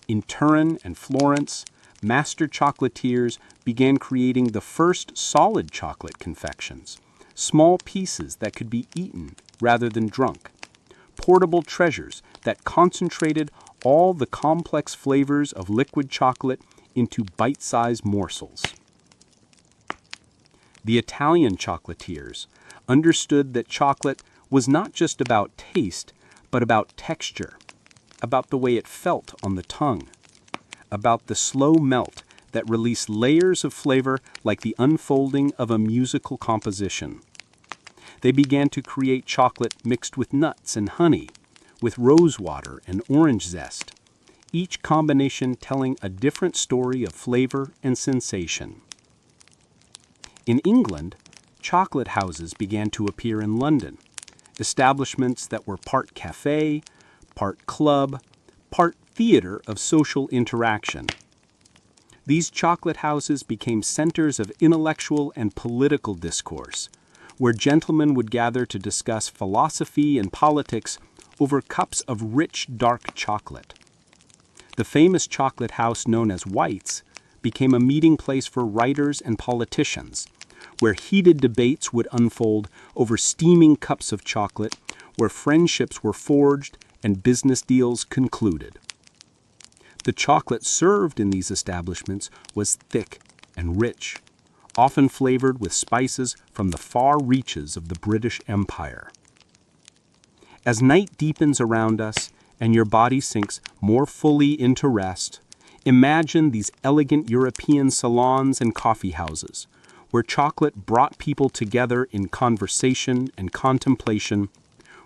Speaker 2: In Turin and Florence, master chocolatiers began creating the first solid chocolate confections, small pieces that could be eaten rather than drunk, portable treasures that concentrated all the complex flavors of liquid chocolate into bite-sized morsels. The Italian chocolatiers understood that chocolate was not just about taste, but about texture, about the way it felt on the tongue, about the slow melt that released layers of flavor like the unfolding of a musical composition. They began to create chocolate mixed with nuts and honey, with rose water and orange zest, each combination telling a different story of flavor and sensation. In England, chocolate houses began to appear in London, establishments that were part cafe, part club, part theater of social interaction. These chocolate houses became centers of intellectual and political discourse, where gentlemen would gather to discuss philosophy and politics over cups of rich, dark chocolate. The famous chocolate house known as White's became a meeting place for writers and politicians, where heated debates would unfold over steaming cups of chocolate, where friendships were forged and business deals concluded. The chocolate served in these establishments was thick and rich, often flavored with spices from the far reaches of the British Empire. As night deepens around us and your body sinks more fully into rest, imagine these elegant European salons and coffee houses, where chocolate brought people together in conversation and contemplation,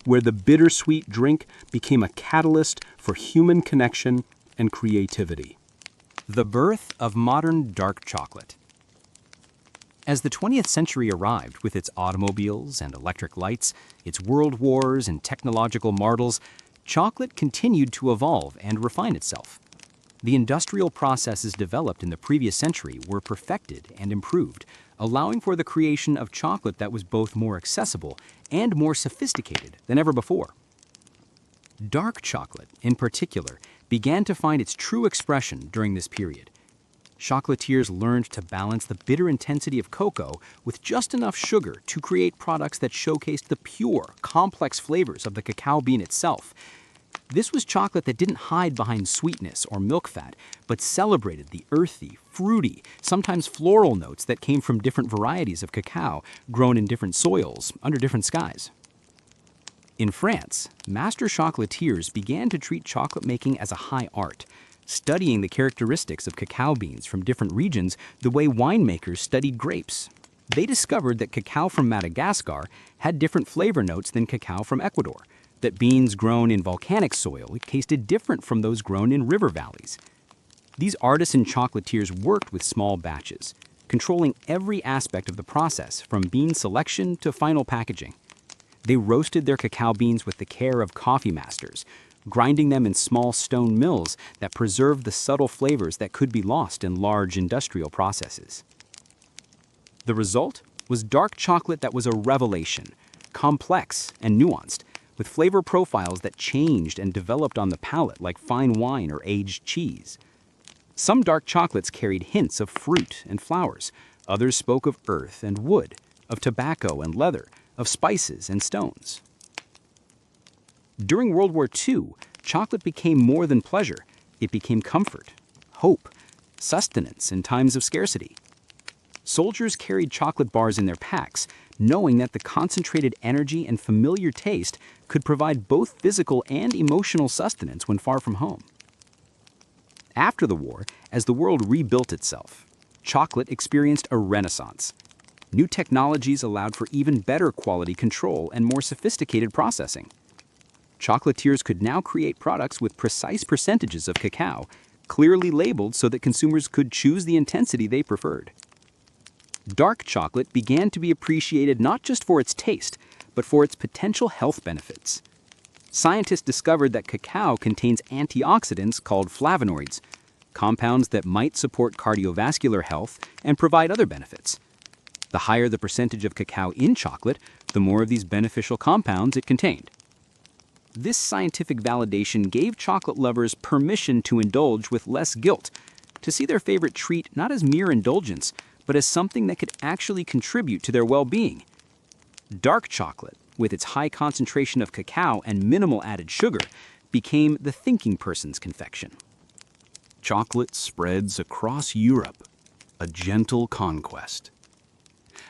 Speaker 2: where the bittersweet drink became a catalyst for human connection and creativity.
Speaker 1: The birth of modern dark chocolate. As the 20th century arrived with its automobiles and electric lights, its world wars and technological marvels, chocolate continued to evolve and refine itself. The industrial processes developed in the previous century were perfected and improved, allowing for the creation of chocolate that was both more accessible and more sophisticated than ever before. Dark chocolate, in particular,
Speaker 2: began to find its true expression during this period. Chocolatiers learned to balance the bitter intensity of cocoa with just enough sugar to create products that showcased the pure, complex flavors of the cacao bean itself. This was chocolate that didn't hide behind sweetness or milk fat, but celebrated the earthy, fruity, sometimes floral notes that came from different varieties of cacao grown in different soils under different skies. In France, master chocolatiers began to treat chocolate making as a high art, studying the characteristics of cacao beans from different regions the way winemakers studied grapes. They discovered that cacao from Madagascar had different flavor notes than cacao from Ecuador, that beans grown in volcanic soil tasted different from those grown in river valleys. These artisan chocolatiers worked with small batches, controlling every aspect of the process from bean selection to final packaging. They roasted their cacao beans with the care of coffee masters, grinding them in small stone mills that preserved the subtle flavors that could be lost in large industrial processes. The result was dark chocolate that was a revelation, complex and nuanced, with flavor profiles that changed and developed on the palate like fine wine or aged cheese. Some dark chocolates carried hints of fruit and flowers. Others spoke of earth and wood, of tobacco and leather, of spices and stones. During World War II, chocolate became more than pleasure. It became comfort, hope, sustenance in times of scarcity. Soldiers carried chocolate bars in their packs, knowing that the concentrated energy and familiar taste could provide both physical and emotional sustenance when far from home. After the war, as the world rebuilt itself, chocolate experienced a renaissance. New technologies allowed for even better quality control and more sophisticated processing. Chocolatiers could now create products with precise percentages of cacao, clearly labeled so that consumers could choose the intensity they preferred. Dark chocolate began to be appreciated not just for its taste, but for its potential health benefits. Scientists discovered that cacao contains antioxidants called flavonoids, compounds that might support cardiovascular health and provide other benefits. The higher the percentage of cacao in chocolate, the more of these beneficial compounds it contained. This scientific validation gave chocolate lovers permission to indulge with less guilt, to see their favorite treat not as mere indulgence, but as something that could actually contribute to their well-being. Dark chocolate, with its high concentration of cacao and minimal added sugar, became the thinking person's confection.
Speaker 1: Chocolate spreads across Europe, a gentle conquest.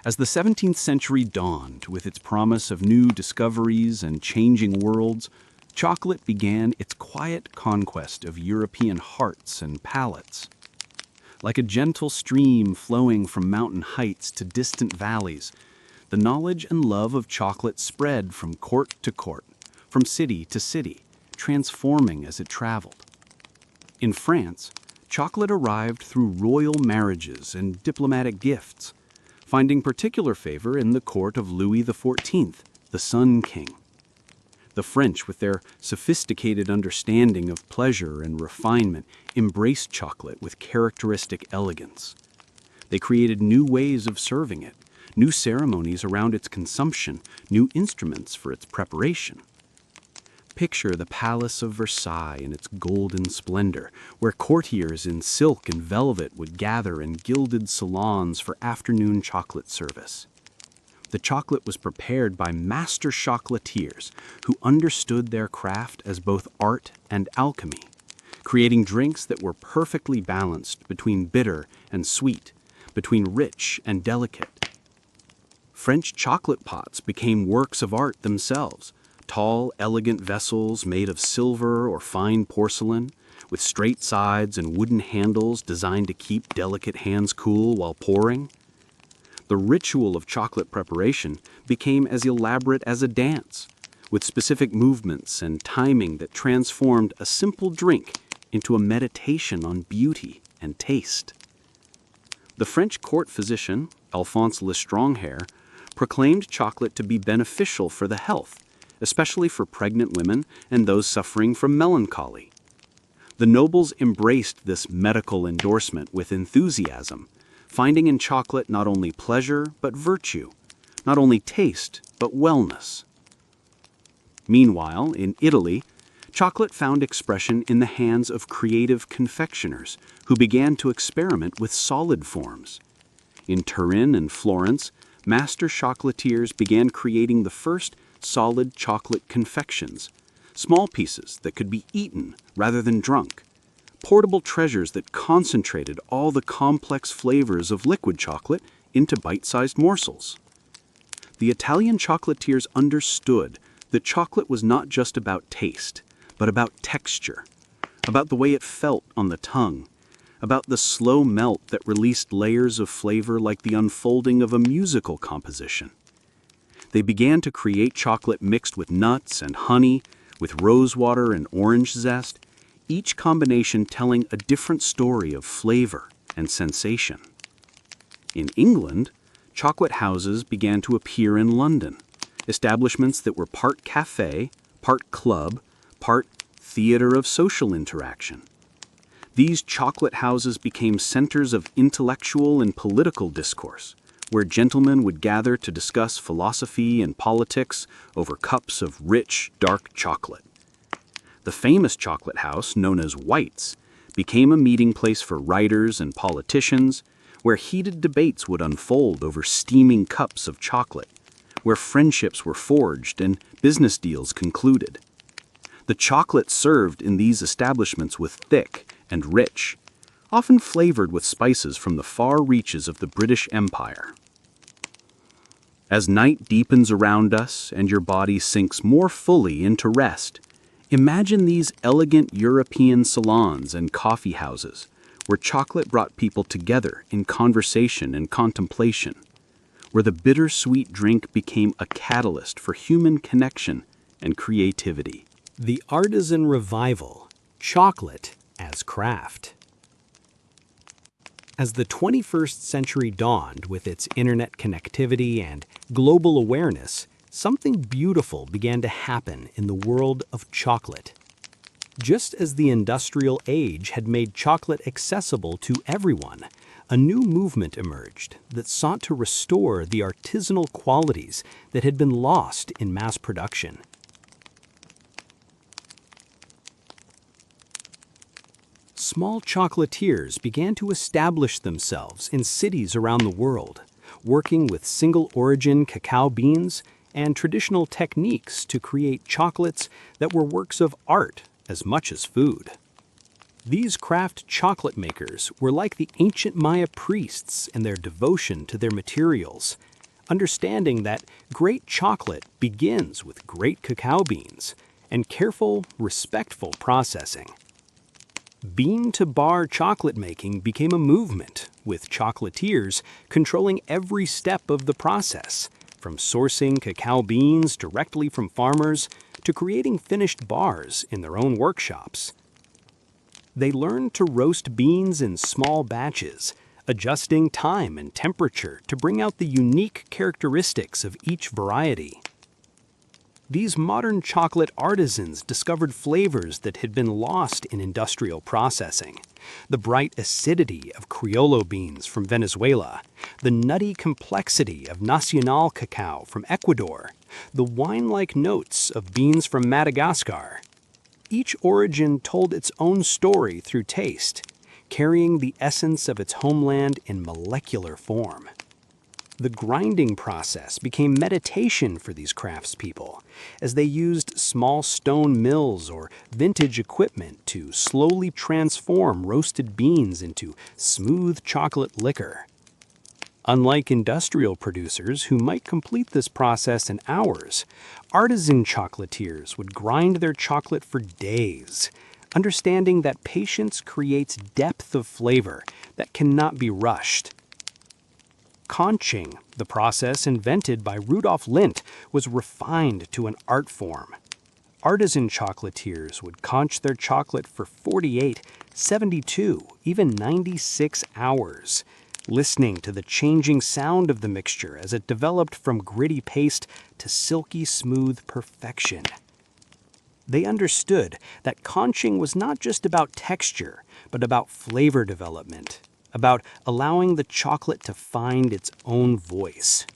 Speaker 1: As the 17th century dawned with its promise of new discoveries and changing worlds, chocolate began its quiet conquest of European hearts and palates. Like a gentle stream flowing from mountain heights to distant valleys, the knowledge and love of chocolate spread from court to court, from city to city, transforming as it traveled. In France, chocolate arrived through royal marriages and diplomatic gifts, finding particular favor in the court of Louis XIV, the Sun King. The French, with their sophisticated understanding of pleasure and refinement, embraced chocolate with characteristic elegance. They created new ways of serving it, new ceremonies around its consumption, new instruments for its preparation. Picture the Palace of Versailles in its golden splendor, where courtiers in silk and velvet would gather in gilded salons for afternoon chocolate service. The chocolate was prepared by master chocolatiers who understood their craft as both art and alchemy, creating drinks that were perfectly balanced between bitter and sweet, between rich and delicate. French chocolate pots became works of art themselves, tall, elegant vessels made of silver or fine porcelain, with straight sides and wooden handles designed to keep delicate hands cool while pouring. The ritual of chocolate preparation became as elaborate as a dance, with specific movements and timing that transformed a simple drink into a meditation on beauty and taste. The French court physician, Alphonse Lestrange, proclaimed chocolate to be beneficial for the health, especially for pregnant women and those suffering from melancholy. The nobles embraced this medical endorsement with enthusiasm, finding in chocolate not only pleasure but virtue, not only taste but wellness. Meanwhile, in Italy,
Speaker 2: Chocolate found expression in the hands of creative confectioners who began to experiment with solid forms. In Turin and Florence, master chocolatiers began creating the first solid chocolate confections, small pieces that could be eaten rather than drunk, portable treasures that concentrated all the complex flavors of liquid chocolate into bite-sized morsels. The Italian chocolatiers understood that chocolate was not just about taste, but about texture, about the way it felt on the tongue, about the slow melt that released layers of flavor like the unfolding of a musical composition. They began to create chocolate mixed with nuts and honey, with rosewater and orange zest, each combination telling a different story of flavor and sensation. In England, chocolate houses began to appear in London, establishments that were part cafe, part club, part theater of social interaction. These chocolate houses became centers of intellectual and political discourse, where gentlemen would gather to discuss philosophy and politics over cups of rich, dark chocolate. The famous chocolate house, known as White's, became a meeting place for writers and politicians, where heated debates would unfold over steaming cups of chocolate, where friendships were forged and business deals concluded. The chocolate served in these establishments was thick and rich, often flavored with spices from the far reaches of the British Empire. As night deepens around us and your body sinks more fully into rest, imagine these elegant European salons and coffee houses where chocolate brought people together in conversation and contemplation, where the bittersweet drink became a catalyst for human connection and creativity.
Speaker 3: The artisan revival, chocolate as craft. As the 21st century dawned with its internet connectivity and global awareness, something beautiful began to happen in the world of chocolate. Just as the industrial age had made chocolate accessible to everyone, a new movement emerged that sought to restore the artisanal qualities that had been lost in mass production. Small chocolatiers began to establish themselves in cities around the world, working with single-origin cacao beans and traditional techniques to create chocolates that were works of art as much as food. These craft chocolate makers were like the ancient Maya priests in their devotion to their materials, understanding that great chocolate begins with great cacao beans and careful, respectful processing. Bean-to-bar chocolate making became a movement, with chocolatiers controlling every step of the process, from sourcing cacao beans directly from farmers to creating finished bars in their own workshops. They learned to roast beans in small batches, adjusting time and temperature to bring out the unique characteristics of each variety. These modern chocolate artisans discovered flavors that had been lost in industrial processing. The bright acidity of Criollo beans from Venezuela, the nutty complexity of Nacional cacao from Ecuador, the wine-like notes of beans from Madagascar. Each origin told its own story through taste, carrying the essence of its homeland in molecular form. The grinding process became meditation for these craftspeople, as they used small stone mills or vintage equipment to slowly transform roasted beans into smooth chocolate liquor. Unlike industrial producers who might complete this process in hours, artisan chocolatiers would grind their chocolate for days, understanding that patience creates depth of flavor that cannot be rushed. Conching, the process invented by Rudolf Lindt, was refined to an art form. Artisan chocolatiers would conch their chocolate for 48, 72, even 96 hours, listening to the changing sound of the mixture as it developed from gritty paste to silky smooth perfection. They understood that conching was not just about texture, but about flavor development, about allowing the chocolate to find its own voice.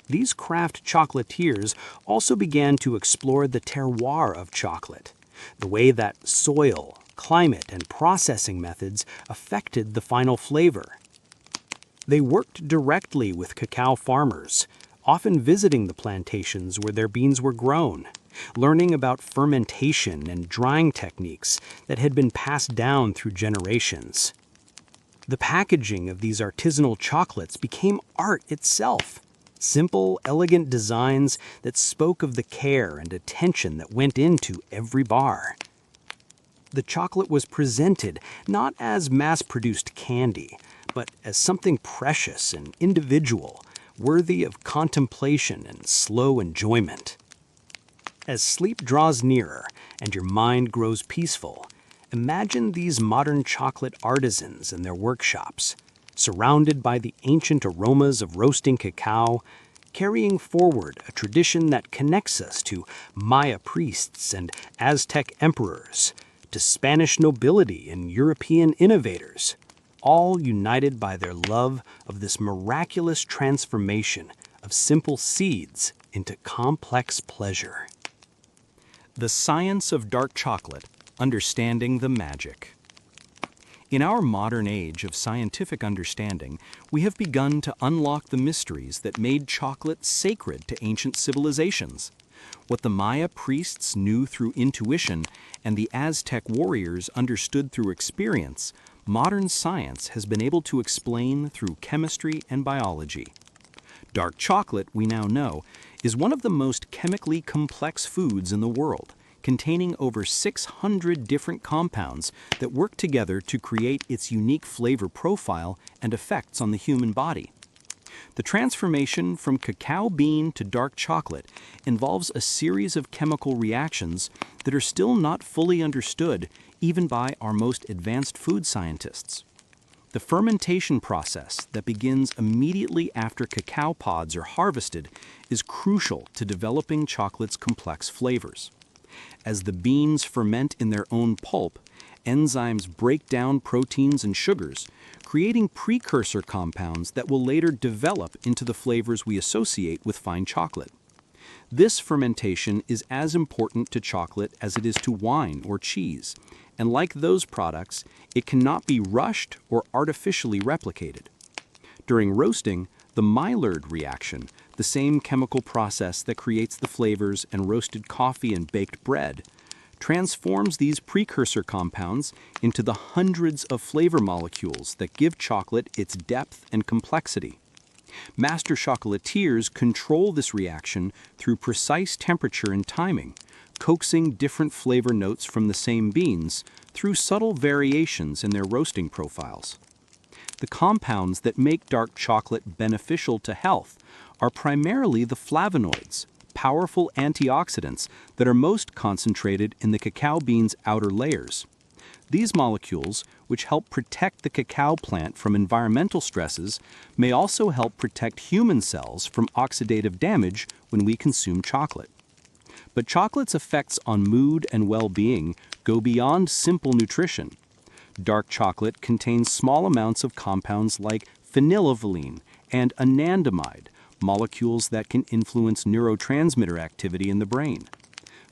Speaker 2: These craft chocolatiers also began to explore the terroir of chocolate, the way that soil, climate, and processing methods affected the final flavor. They worked directly with cacao farmers, often visiting the plantations where their beans were grown, learning about fermentation and drying techniques that had been passed down through generations. The packaging of these artisanal chocolates became art itself. Simple, elegant designs that spoke of the care and attention that went into every bar. The chocolate was presented not as mass-produced candy, but as something precious and individual, worthy of contemplation and slow enjoyment. As sleep draws nearer and your mind grows peaceful, imagine these modern chocolate artisans in their workshops, surrounded by the ancient aromas of roasting cacao, carrying forward a tradition that connects us to Maya priests and Aztec emperors, to Spanish nobility and European innovators, all united by their love of this miraculous transformation of simple seeds into complex pleasure.
Speaker 1: The Science of Dark Chocolate, Understanding the Magic. In our modern age of scientific understanding, we have begun to unlock the mysteries that made chocolate sacred to ancient civilizations. What the Maya priests knew through intuition and the Aztec warriors understood through experience, modern science has been able to explain through chemistry and biology. Dark chocolate, we now know, is one of the most chemically complex foods in the world, containing over 600 different compounds that work together to create its unique flavor profile and effects on the human body. The transformation from cacao bean to dark chocolate involves a series of chemical reactions that are still not fully understood even by our most advanced food scientists. The fermentation process that begins immediately after cacao pods are harvested is crucial to developing chocolate's complex flavors. As the beans ferment in their own pulp, enzymes break down proteins and sugars, creating precursor compounds that will later develop into the flavors we associate with fine chocolate. This fermentation is as important to chocolate as it is to wine or cheese, and like those products, it cannot be rushed or artificially replicated. During roasting, the Maillard reaction, the same chemical process that creates the flavors in roasted coffee and baked bread, transforms these precursor compounds into the hundreds of flavor molecules that give chocolate its depth and complexity. Master chocolatiers control this reaction through precise temperature and timing, coaxing different flavor notes from the same beans through subtle variations in their roasting profiles. The compounds that make dark chocolate beneficial to health are primarily the flavonoids, powerful antioxidants that are most concentrated in the cacao bean's outer layers. These molecules, which help protect the cacao plant from environmental stresses, may also help protect human cells from oxidative damage when we consume chocolate. But chocolate's effects on mood and well-being go beyond simple nutrition. Dark chocolate contains small amounts of compounds like phenylethylamine and anandamide, molecules that can influence neurotransmitter activity in the brain.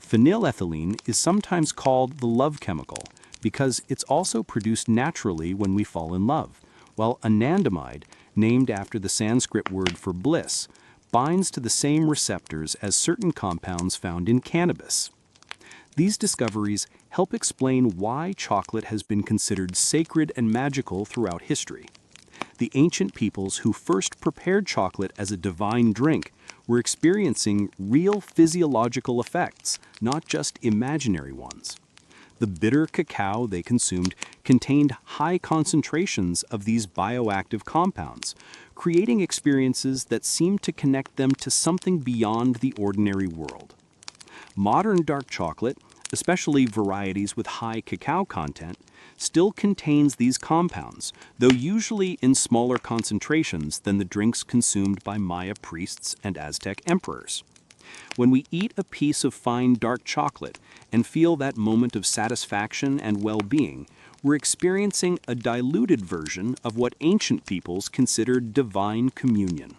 Speaker 1: Phenylethylamine is sometimes called the love chemical because it's also produced naturally when we fall in love, while anandamide, named after the Sanskrit word for bliss, binds to the same receptors as certain compounds found in cannabis. These discoveries help explain why chocolate has been considered sacred and magical throughout history. The ancient peoples who first prepared chocolate as a divine drink were experiencing real physiological effects, not just imaginary ones. The bitter cacao they consumed contained high concentrations of these bioactive compounds, creating experiences that seemed to connect them to something beyond the ordinary world. Modern dark chocolate, especially varieties with high cacao content, still contains these compounds, though usually in smaller concentrations than the drinks consumed by Maya priests and Aztec emperors. When we eat a piece of fine dark chocolate and feel that moment of satisfaction and well-being, we're experiencing a diluted version of what ancient peoples considered divine communion.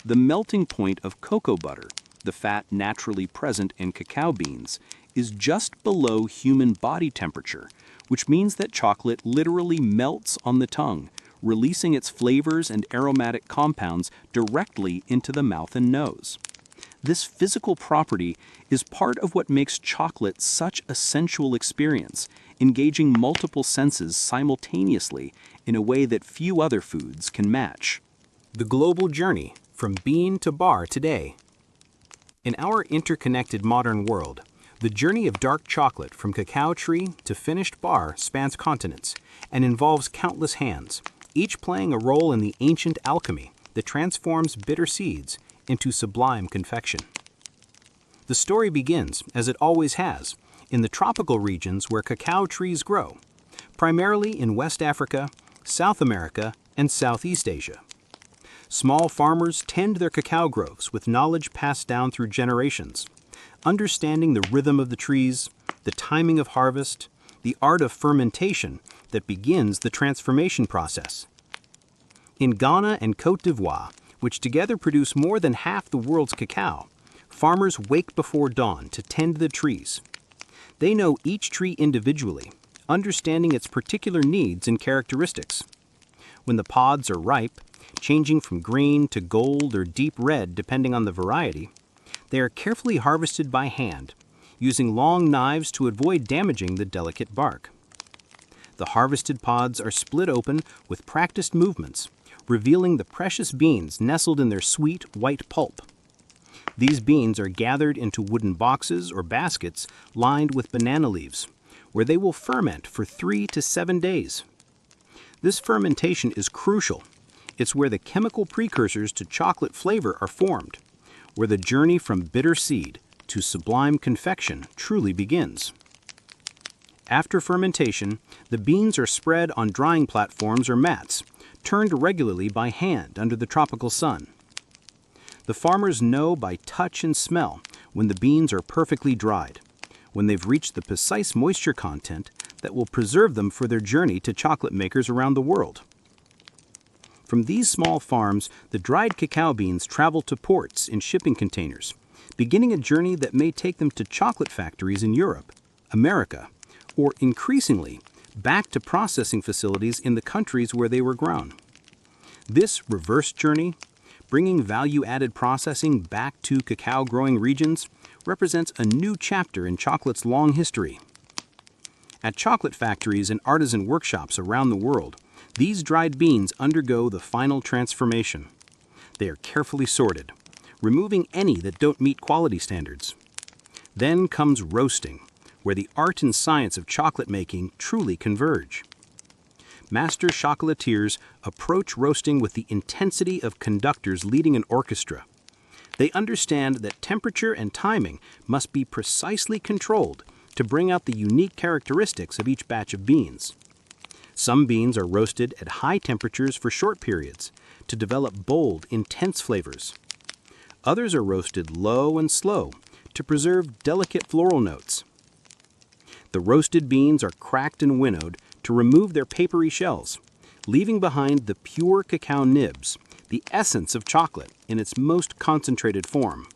Speaker 2: The melting point of cocoa butter, the fat naturally present in cacao beans, is just below human body temperature, which means that chocolate literally melts on the tongue, releasing its flavors and aromatic compounds directly into the mouth and nose. This physical property is part of what makes chocolate such a sensual experience, engaging multiple senses simultaneously in a way that few other foods can match.
Speaker 4: The global journey from bean to bar today. In our interconnected modern world, the journey of dark chocolate from cacao tree to finished bar spans continents and involves countless hands, each playing a role in the ancient alchemy that transforms bitter seeds into sublime confection. The story begins, as it always has, in the tropical regions where cacao trees grow, primarily in West Africa, South America, and Southeast Asia. Small farmers tend their cacao groves with knowledge passed down through generations, understanding the rhythm of the trees, the timing of harvest, the art of fermentation that begins the transformation process. In Ghana and Côte d'Ivoire, which together produce more than half the world's cacao, farmers wake before dawn to tend the trees. They know each tree individually, understanding its particular needs and characteristics. When the pods are ripe, changing from green to gold or deep red depending on the variety, they are carefully harvested by hand, using long knives to avoid damaging the delicate bark. The harvested pods are split open with practiced movements, revealing the precious beans nestled in their sweet white pulp. These beans are gathered into wooden boxes or baskets lined with banana leaves, where they will ferment for 3 to 7 days. This fermentation is crucial. It's where the chemical precursors to chocolate flavor are formed, where the journey from bitter seed to sublime confection truly begins. After fermentation, the beans are spread on drying platforms or mats, turned regularly by hand under the tropical sun. The farmers know by touch and smell when the beans are perfectly dried, when they've reached the precise moisture content that will preserve them for their journey to chocolate makers around the world. From these small farms, the dried cacao beans travel to ports in shipping containers, beginning a journey that may take them to chocolate factories in Europe, America, or increasingly, back to processing facilities in the countries where they were grown. This reverse journey, bringing value-added processing back to cacao-growing regions, represents a new chapter in chocolate's long history. At chocolate factories and artisan workshops around the world, these dried beans undergo the final transformation. They are carefully sorted, removing any that don't meet quality standards. Then comes roasting, where the art and science of chocolate making truly converge. Master chocolatiers approach roasting with the intensity of conductors leading an orchestra. They understand that temperature and timing must be precisely controlled to bring out the unique characteristics of each batch of beans. Some beans are roasted at high temperatures for short periods to develop bold, intense flavors. Others are roasted low and slow to preserve delicate floral notes. The roasted beans are cracked and winnowed to remove their papery shells, leaving behind the pure cacao nibs, the essence of chocolate in its most concentrated form.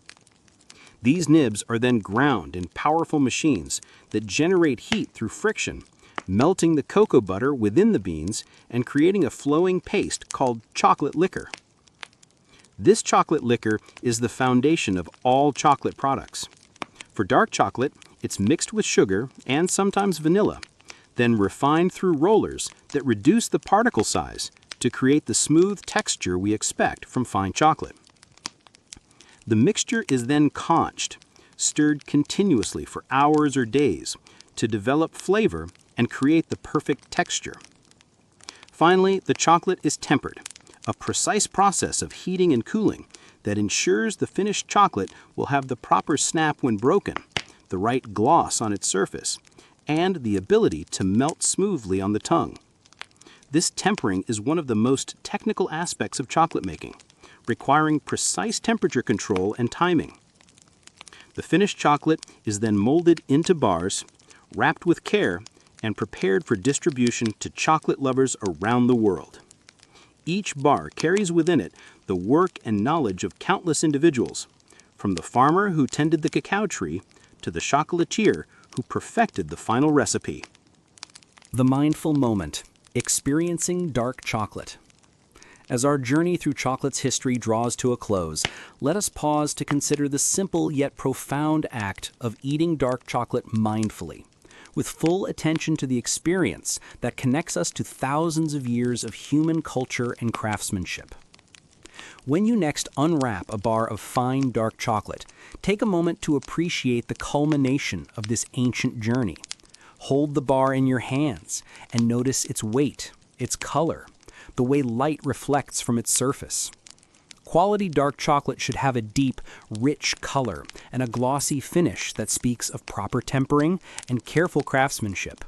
Speaker 4: These nibs are then ground in powerful machines that generate heat through friction, melting the cocoa butter within the beans and creating a flowing paste called chocolate liquor. This chocolate liquor is the foundation of all chocolate products. For dark chocolate, it's mixed with sugar and sometimes vanilla, then refined through rollers that reduce the particle size to create the smooth texture we expect from fine chocolate. The mixture is then conched, stirred continuously for hours or days to develop flavor and create the perfect texture. Finally, the chocolate is tempered, a precise process of heating and cooling that ensures the finished chocolate will have the proper snap when broken, the right gloss on its surface, and the ability to melt smoothly on the tongue. This tempering is one of the most technical aspects of chocolate making, requiring precise temperature control and timing. The finished chocolate is then molded into bars, wrapped with care, and prepared for distribution to chocolate lovers around the world. Each bar carries within it the work and knowledge of countless individuals, from the farmer who tended the cacao tree to the chocolatier who perfected the final recipe.
Speaker 2: The mindful moment, experiencing dark chocolate. As our journey through chocolate's history draws to a close, let us pause to consider the simple yet profound act of eating dark chocolate mindfully, with full attention to the experience that connects us to thousands of years of human culture and craftsmanship. When you next unwrap a bar of fine dark chocolate, take a moment to appreciate the culmination of this ancient journey. Hold the bar in your hands and notice its weight, its color, the way light reflects from its surface. Quality dark chocolate should have a deep, rich color and a glossy finish that speaks of proper tempering and careful craftsmanship.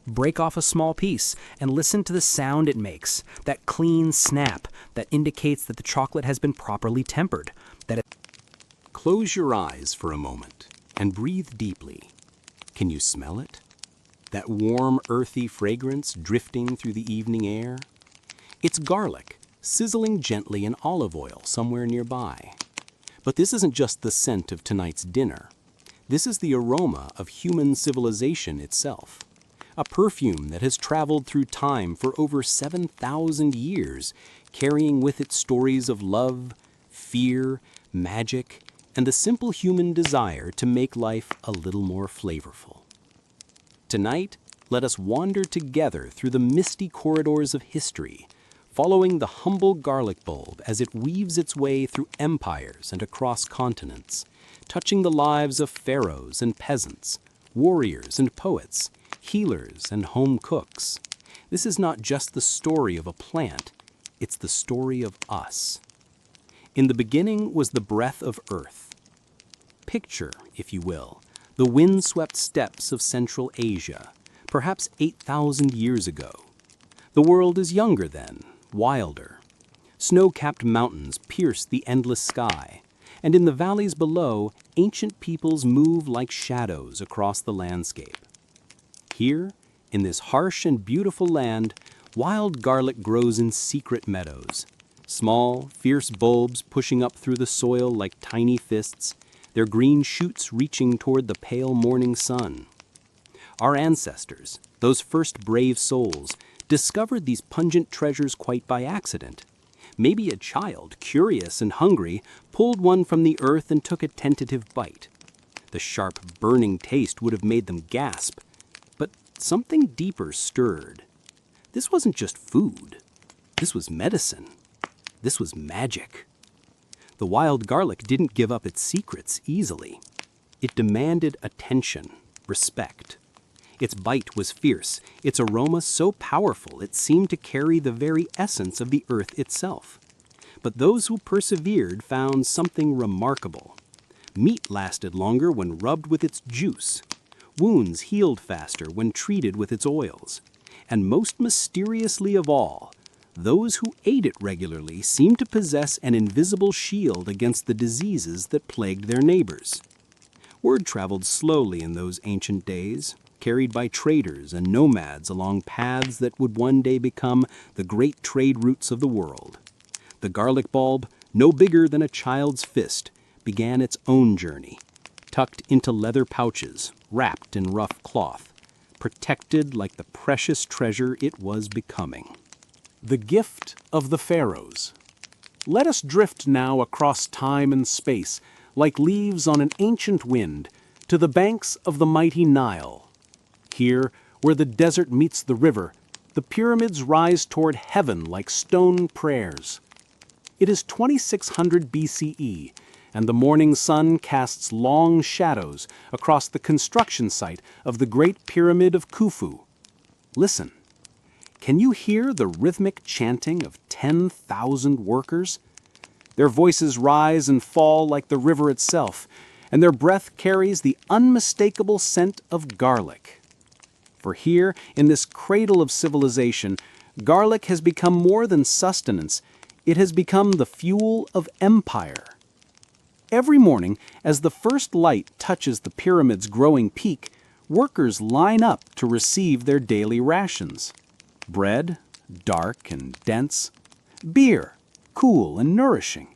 Speaker 2: Break off a small piece and listen to the sound it makes, that clean snap that indicates that the chocolate has been properly tempered.
Speaker 4: Close your eyes for a moment and breathe deeply. Can you smell it? That warm, earthy fragrance drifting through the evening air? It's garlic, sizzling gently in olive oil somewhere nearby. But this isn't just the scent of tonight's dinner. This is the aroma of human civilization itself. A perfume that has traveled through time for over 7,000 years, carrying with it stories of love, fear, magic, and the simple human desire to make life a little more flavorful. Tonight, let us wander together through the misty corridors of history, following the humble garlic bulb as it weaves its way through empires and across continents, touching the lives of pharaohs and peasants, warriors and poets, healers and home cooks. This is not just the story of a plant, it's the story of us. In the beginning was the breath of earth. Picture, if you will, the wind-swept steppes of Central Asia, perhaps 8,000 years ago. The world is younger then, wilder. Snow-capped mountains pierce the endless sky, and in the valleys below, ancient peoples move like shadows across the landscape. Here, in this harsh and beautiful land, wild garlic grows in secret meadows. Small, fierce bulbs pushing up through the soil like tiny fists, their green shoots reaching toward the pale morning sun. Our ancestors, those first brave souls, discovered these pungent treasures quite by accident. Maybe a child, curious and hungry, pulled one from the earth and took a tentative bite. The sharp, burning taste would have made them gasp. But something deeper stirred. This wasn't just food. This was medicine. This was magic. The wild garlic didn't give up its secrets easily. It demanded attention, respect. Its bite was fierce, its aroma so powerful it seemed to carry the very essence of the earth itself. But those who persevered found something remarkable. Meat lasted longer when rubbed with its juice. Wounds healed faster when treated with its oils. And most mysteriously of all, those who ate it regularly seemed to possess an invisible shield against the diseases that plagued their neighbors. Word traveled slowly in those ancient days, carried by traders and nomads along paths that would one day become the great trade routes of the world. The garlic bulb, no bigger than a child's fist, began its own journey, tucked into leather pouches, wrapped in rough cloth, protected like the precious treasure it was becoming.
Speaker 3: The gift of the pharaohs. Let us drift now across time and space, like leaves on an ancient wind, to the banks of the mighty Nile. Here, where the desert meets the river, the pyramids rise toward heaven like stone prayers. It is 2600 BCE, and the morning sun casts long shadows across the construction site of the Great Pyramid of Khufu. Listen. Can you hear the rhythmic chanting of 10,000 workers? Their voices rise and fall like the river itself, and their breath carries the unmistakable scent of garlic. For here, in this cradle of civilization, garlic has become more than sustenance. It has become the fuel of empire. Every morning, as the first light touches the pyramid's growing peak, workers line up to receive their daily rations. Bread,
Speaker 2: dark and dense, beer, cool and nourishing,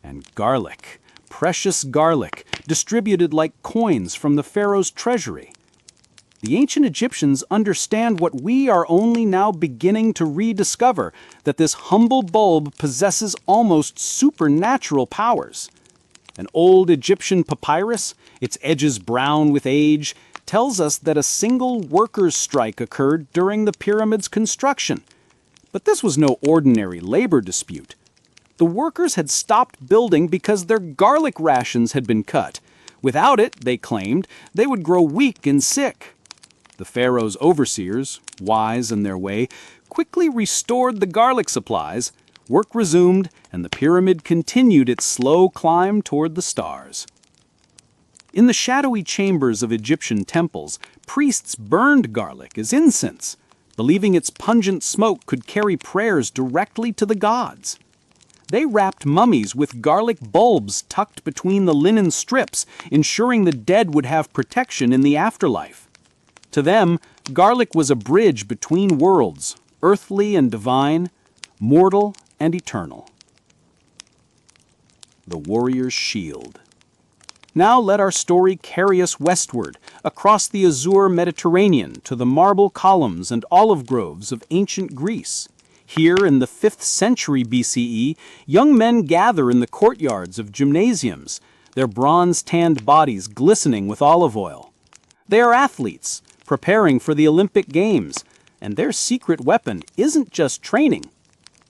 Speaker 2: and garlic, precious garlic, distributed like coins from the pharaoh's treasury. The ancient Egyptians understand what we are only now beginning to rediscover, that this humble bulb possesses almost supernatural powers. An old Egyptian papyrus, its edges brown with age, tells us that a single workers' strike occurred during the pyramid's construction. But this was no ordinary labor dispute. The workers had stopped building because their garlic rations had been cut. Without it, they claimed, they would grow weak and sick. The pharaoh's overseers, wise in their way, quickly restored the garlic supplies, work resumed, and the pyramid continued its slow climb toward the stars. In the shadowy chambers of Egyptian temples, priests burned garlic as incense, believing its pungent smoke could carry prayers directly to the gods. They wrapped mummies with garlic bulbs tucked between the linen strips, ensuring the dead would have protection in the afterlife. To them, garlic was a bridge between worlds, earthly and divine, mortal and eternal. The warrior's shield. Now let our story carry us westward, across the azure Mediterranean to the marble columns and olive groves of ancient Greece. Here in the 5th century BCE, young men gather in the courtyards of gymnasiums, their bronze-tanned bodies glistening with olive oil. They are athletes, preparing for the Olympic Games, and their secret weapon isn't just training,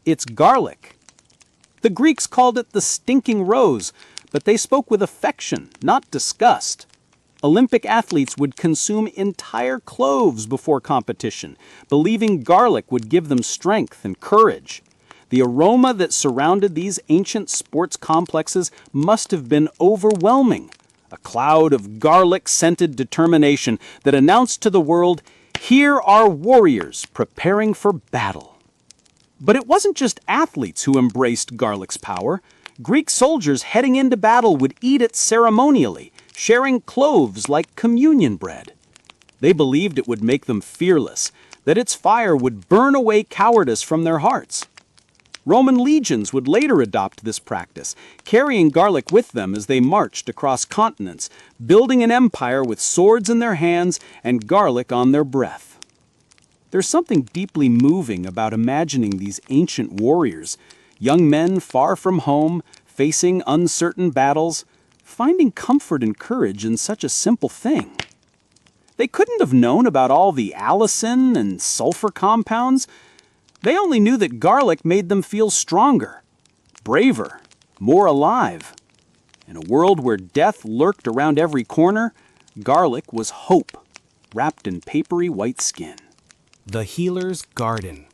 Speaker 2: it's garlic. The Greeks called it the stinking rose, but they spoke with affection, not disgust. Olympic athletes would consume entire cloves before competition, believing garlic would give them strength and courage. The aroma that surrounded these ancient sports complexes must have been overwhelming. A cloud of garlic-scented determination that announced to the world, here are warriors preparing for battle. But it wasn't just athletes who embraced garlic's power. Greek soldiers heading into battle would eat it ceremonially, sharing cloves like communion bread. They believed it would make them fearless, that its fire would burn away cowardice from their hearts. Roman legions would later adopt this practice, carrying garlic with them as they marched across continents, building an empire with swords in their hands and garlic on their breath. There's something deeply moving about imagining these ancient warriors, young men far from home, facing uncertain battles, finding comfort and courage in such a simple thing. They couldn't have known about all the allicin and sulfur compounds. They only knew that garlic made them feel stronger, braver, more alive. In a world where death lurked around every corner, garlic was hope, wrapped in papery white skin.
Speaker 4: The Healer's Garden.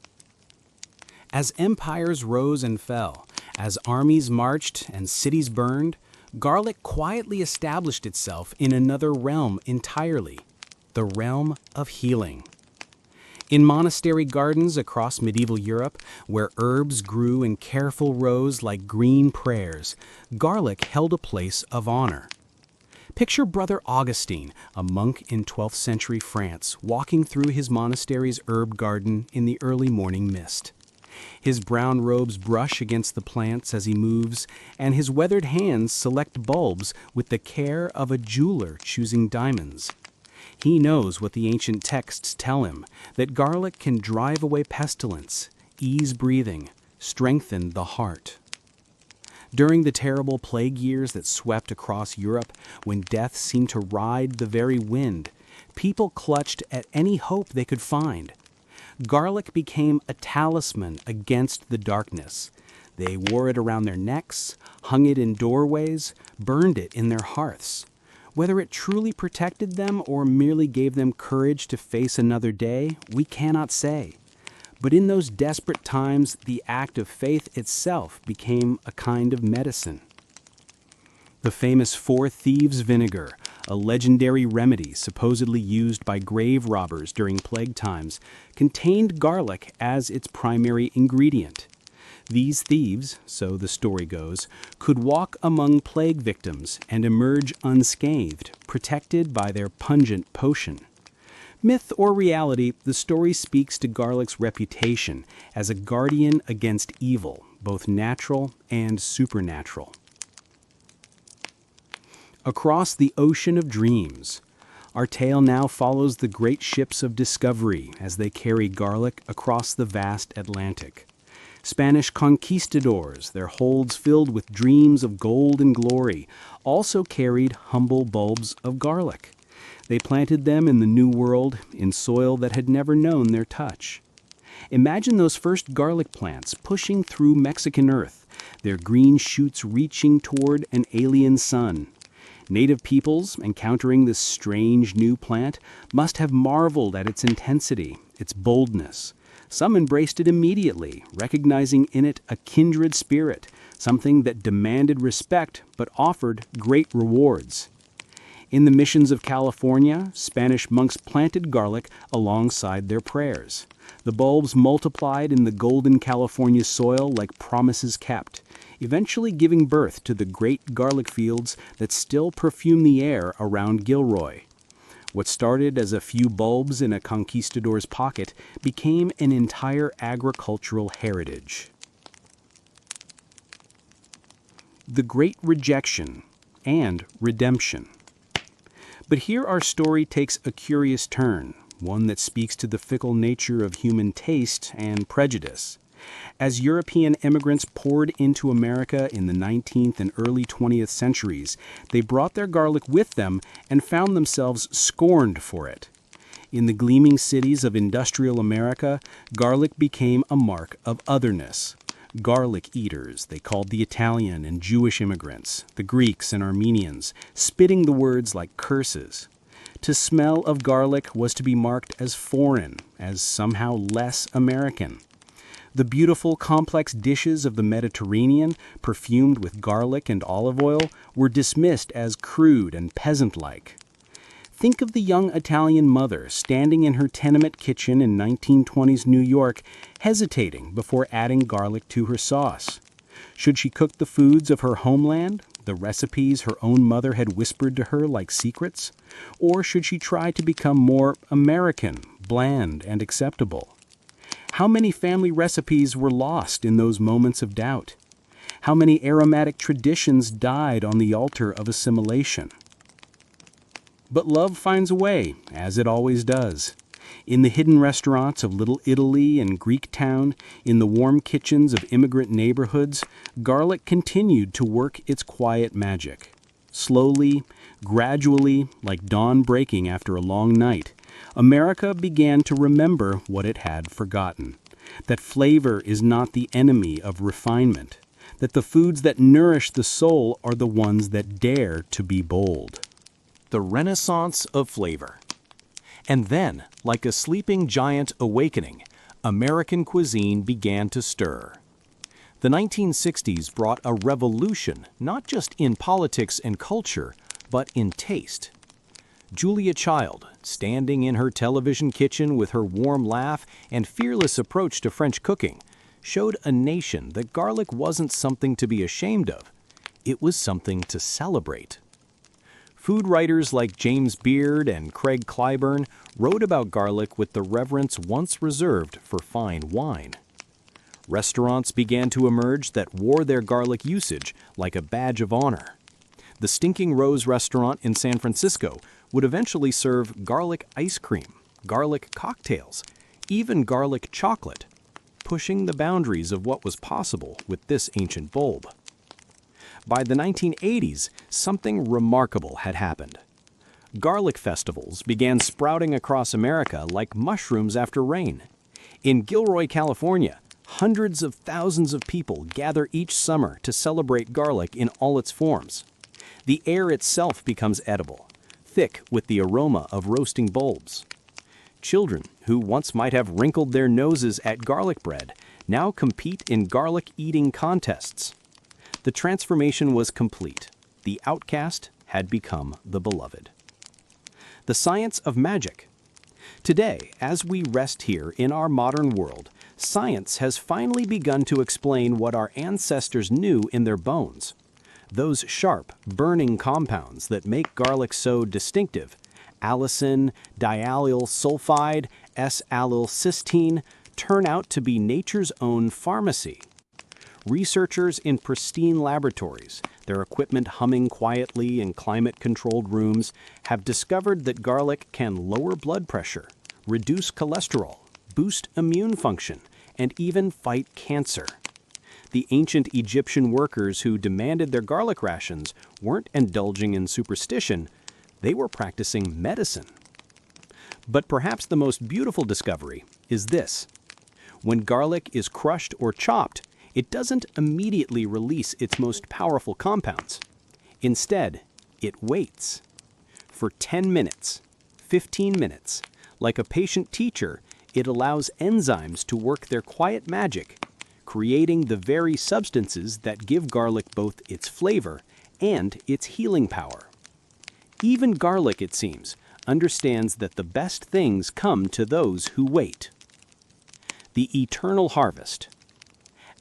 Speaker 4: As empires rose and fell, as armies marched and cities burned, garlic quietly established itself in another realm entirely, the realm of healing. In monastery gardens across medieval Europe, where herbs grew in careful rows like green prayers, garlic held a place of honor. Picture Brother Augustine, a monk in 12th century France, walking through his monastery's herb garden in the early morning mist. His brown robes brush against the plants as he moves, and his weathered hands select bulbs with the care of a jeweler choosing diamonds. He knows what the ancient texts tell him, that garlic can drive away pestilence, ease breathing, strengthen the heart. During the terrible plague years that swept across Europe, when death seemed to ride the very wind, people clutched at any hope they could find. Garlic became a talisman against the darkness. They wore it around their necks, hung it in doorways, burned it in their hearths. Whether it truly protected them or merely gave them courage to face another day, we cannot say. But in those desperate times, the act of faith itself became a kind of medicine. The famous Four Thieves vinegar, a legendary remedy supposedly used by grave robbers during plague times, contained garlic as its primary ingredient. These thieves, so the story goes, could walk among plague victims and emerge unscathed, protected by their pungent potion.
Speaker 2: Myth or reality, the story speaks to garlic's reputation as a guardian against evil, both natural and supernatural. Across the ocean of dreams, our tale now follows the great ships of discovery as they carry garlic across the vast Atlantic. Spanish conquistadors, their holds filled with dreams of gold and glory, also carried humble bulbs of garlic. They planted them in the New World in soil that had never known their touch. Imagine those first garlic plants pushing through Mexican earth, their green shoots reaching toward an alien sun. Native peoples, encountering this strange new plant, must have marveled at its intensity, its boldness. Some embraced it immediately, recognizing in it a kindred spirit, something that demanded respect but offered great rewards. In the missions of California, Spanish monks planted garlic alongside their prayers. The bulbs multiplied in the golden California soil like promises kept, eventually giving birth to the great garlic fields that still perfume the air around Gilroy. What started as a few bulbs in a conquistador's pocket became an entire agricultural heritage. The Great Rejection and Redemption. But here our story takes a curious turn, one that speaks to the fickle nature of human taste and prejudice. As European immigrants poured into America in the 19th and early 20th centuries, they brought their garlic with them and found themselves scorned for it. In the gleaming cities of industrial America, garlic became a mark of otherness. Garlic eaters, they called the Italian and Jewish immigrants, the Greeks and Armenians, spitting the words like curses. To smell of garlic was to be marked as foreign, as somehow less American. The beautiful, complex dishes of the Mediterranean, perfumed with garlic and olive oil, were dismissed as crude and peasant-like. Think of the young Italian mother standing in her tenement kitchen in 1920s New York, hesitating before adding garlic to her sauce. Should she cook the foods of her homeland, the recipes her own mother had whispered to her like secrets? Or should she try to become more American, bland, and acceptable? How many family recipes were lost in those moments of doubt? How many aromatic traditions died on the altar of assimilation? But love finds a way, as it always does. In the hidden restaurants of Little Italy and Greek Town, in the warm kitchens of immigrant neighborhoods, garlic continued to work its quiet magic. Slowly, gradually, like dawn breaking after a long night, America began to remember what it had forgotten, that flavor is not the enemy of refinement, that the foods that nourish the soul are the ones that dare to be bold.
Speaker 1: The Renaissance of Flavor. And then, like a sleeping giant awakening, American cuisine began to stir. The 1960s brought a revolution not just in politics and culture, but in taste. Julia Child, standing in her television kitchen with her warm laugh and fearless approach to French cooking, showed a nation that garlic wasn't something to be ashamed of. It was something to celebrate. Food writers like James Beard and Craig Clyburn wrote about garlic with the reverence once reserved for fine wine. Restaurants began to emerge that wore their garlic usage like a badge of honor. The Stinking Rose restaurant in San Francisco would eventually serve garlic ice cream, garlic cocktails, even garlic chocolate, pushing the boundaries of what was possible with this ancient bulb. By the 1980s, something remarkable had happened. Garlic festivals began sprouting across America like mushrooms after rain. In Gilroy, California, hundreds of thousands of people gather each summer to celebrate garlic in all its forms. The air itself becomes edible, thick with the aroma of roasting bulbs. Children, who once might have wrinkled their noses at garlic bread, now compete in garlic eating contests. The transformation was complete. The outcast had become the beloved. The science of magic. Today, as we rest here in our modern world, science has finally begun to explain what our ancestors knew in their bones. Those sharp, burning compounds that make garlic so distinctive
Speaker 2: allicin, diallyl sulfide, S-allylcysteine, turn out to be nature's own pharmacy. Researchers in pristine laboratories, their equipment humming quietly in climate-controlled rooms, have discovered that garlic can lower blood pressure, reduce cholesterol, boost immune function, and even fight cancer. The ancient Egyptian workers who demanded their garlic rations weren't indulging in superstition, they were practicing medicine. But perhaps the most beautiful discovery is this. When garlic is crushed or chopped, it doesn't immediately release its most powerful compounds. Instead, it waits. For 10 minutes, 15 minutes, like a patient teacher, it allows enzymes to work their quiet magic, creating the very substances that give garlic both its flavor and its healing power. Even garlic, it seems, understands that the best things come to those who wait. The eternal harvest.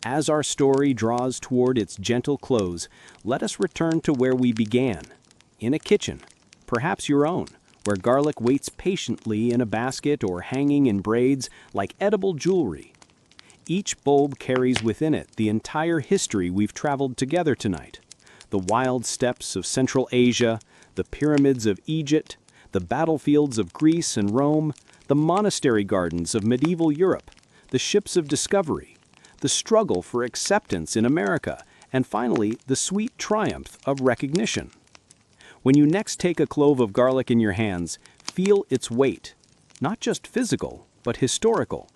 Speaker 2: As our story draws toward its gentle close, let us return to where we began, in a kitchen, perhaps your own, where garlic waits patiently in a basket or hanging in braids like edible jewelry. Each bulb carries within it the entire history we've traveled together tonight. The wild steppes of Central Asia, the pyramids of Egypt, the battlefields of Greece and Rome, the monastery gardens of medieval Europe, the ships of discovery, the struggle for acceptance in America, and finally, the sweet triumph of recognition. When you next take a clove of garlic in your hands, feel its weight, not just physical, but historical.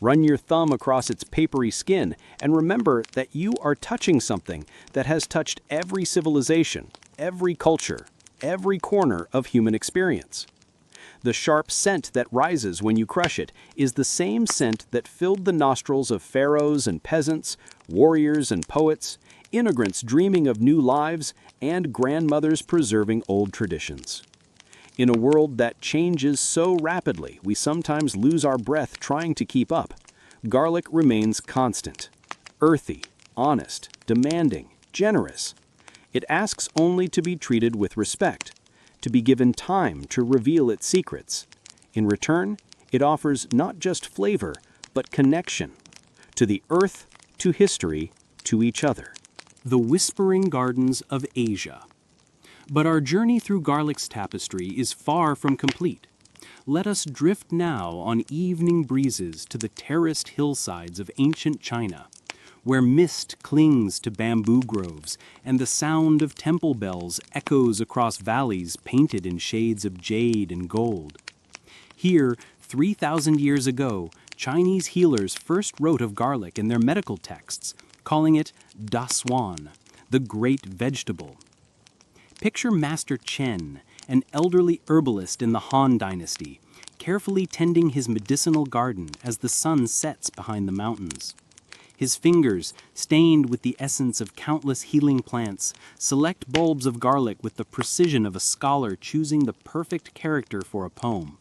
Speaker 2: Run your thumb across its papery skin and remember that you are touching something that has touched every civilization, every culture, every corner of human experience. The sharp scent that rises when you crush it is the same scent that filled the nostrils of pharaohs and peasants, warriors and poets, immigrants dreaming of new lives, and grandmothers preserving old traditions. In a world that changes so rapidly, we sometimes lose our breath trying to keep up. Garlic remains constant, earthy, honest, demanding, generous. It asks only to be treated with respect, to be given time to reveal its secrets. In return, it offers not just flavor, but connection to the earth, to history, to each other.
Speaker 3: The Whispering Gardens of Asia. But our journey through garlic's tapestry is far from complete. Let us drift now on evening breezes to the terraced hillsides of ancient China, where mist clings to bamboo groves and the sound of temple bells echoes across valleys painted in shades of jade and gold. Here, 3,000 years ago, Chinese healers first wrote of garlic in their medical texts, calling it Da Suan, the great vegetable. Picture Master Chen, an elderly herbalist in the Han Dynasty, carefully tending his medicinal garden as the sun sets behind the mountains. His fingers, stained with the essence of countless healing plants, select bulbs of garlic with the precision of a scholar choosing the perfect character for a poem.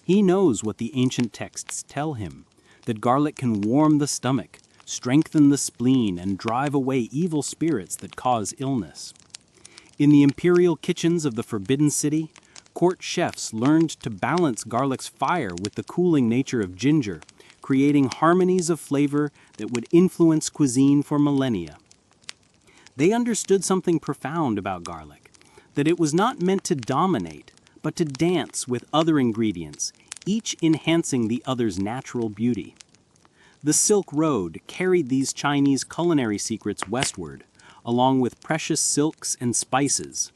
Speaker 3: He knows what the ancient texts tell him, that garlic can warm the stomach, strengthen the spleen, and drive away evil spirits that cause illness. In the imperial kitchens of the Forbidden City, court chefs learned to balance garlic's fire with the cooling nature of ginger, creating harmonies of flavor that would influence cuisine for millennia. They understood something profound about garlic, that it was not meant to dominate, but to dance with other ingredients, each enhancing the other's natural beauty. The Silk Road carried these Chinese culinary secrets westward, along with precious silks and spices.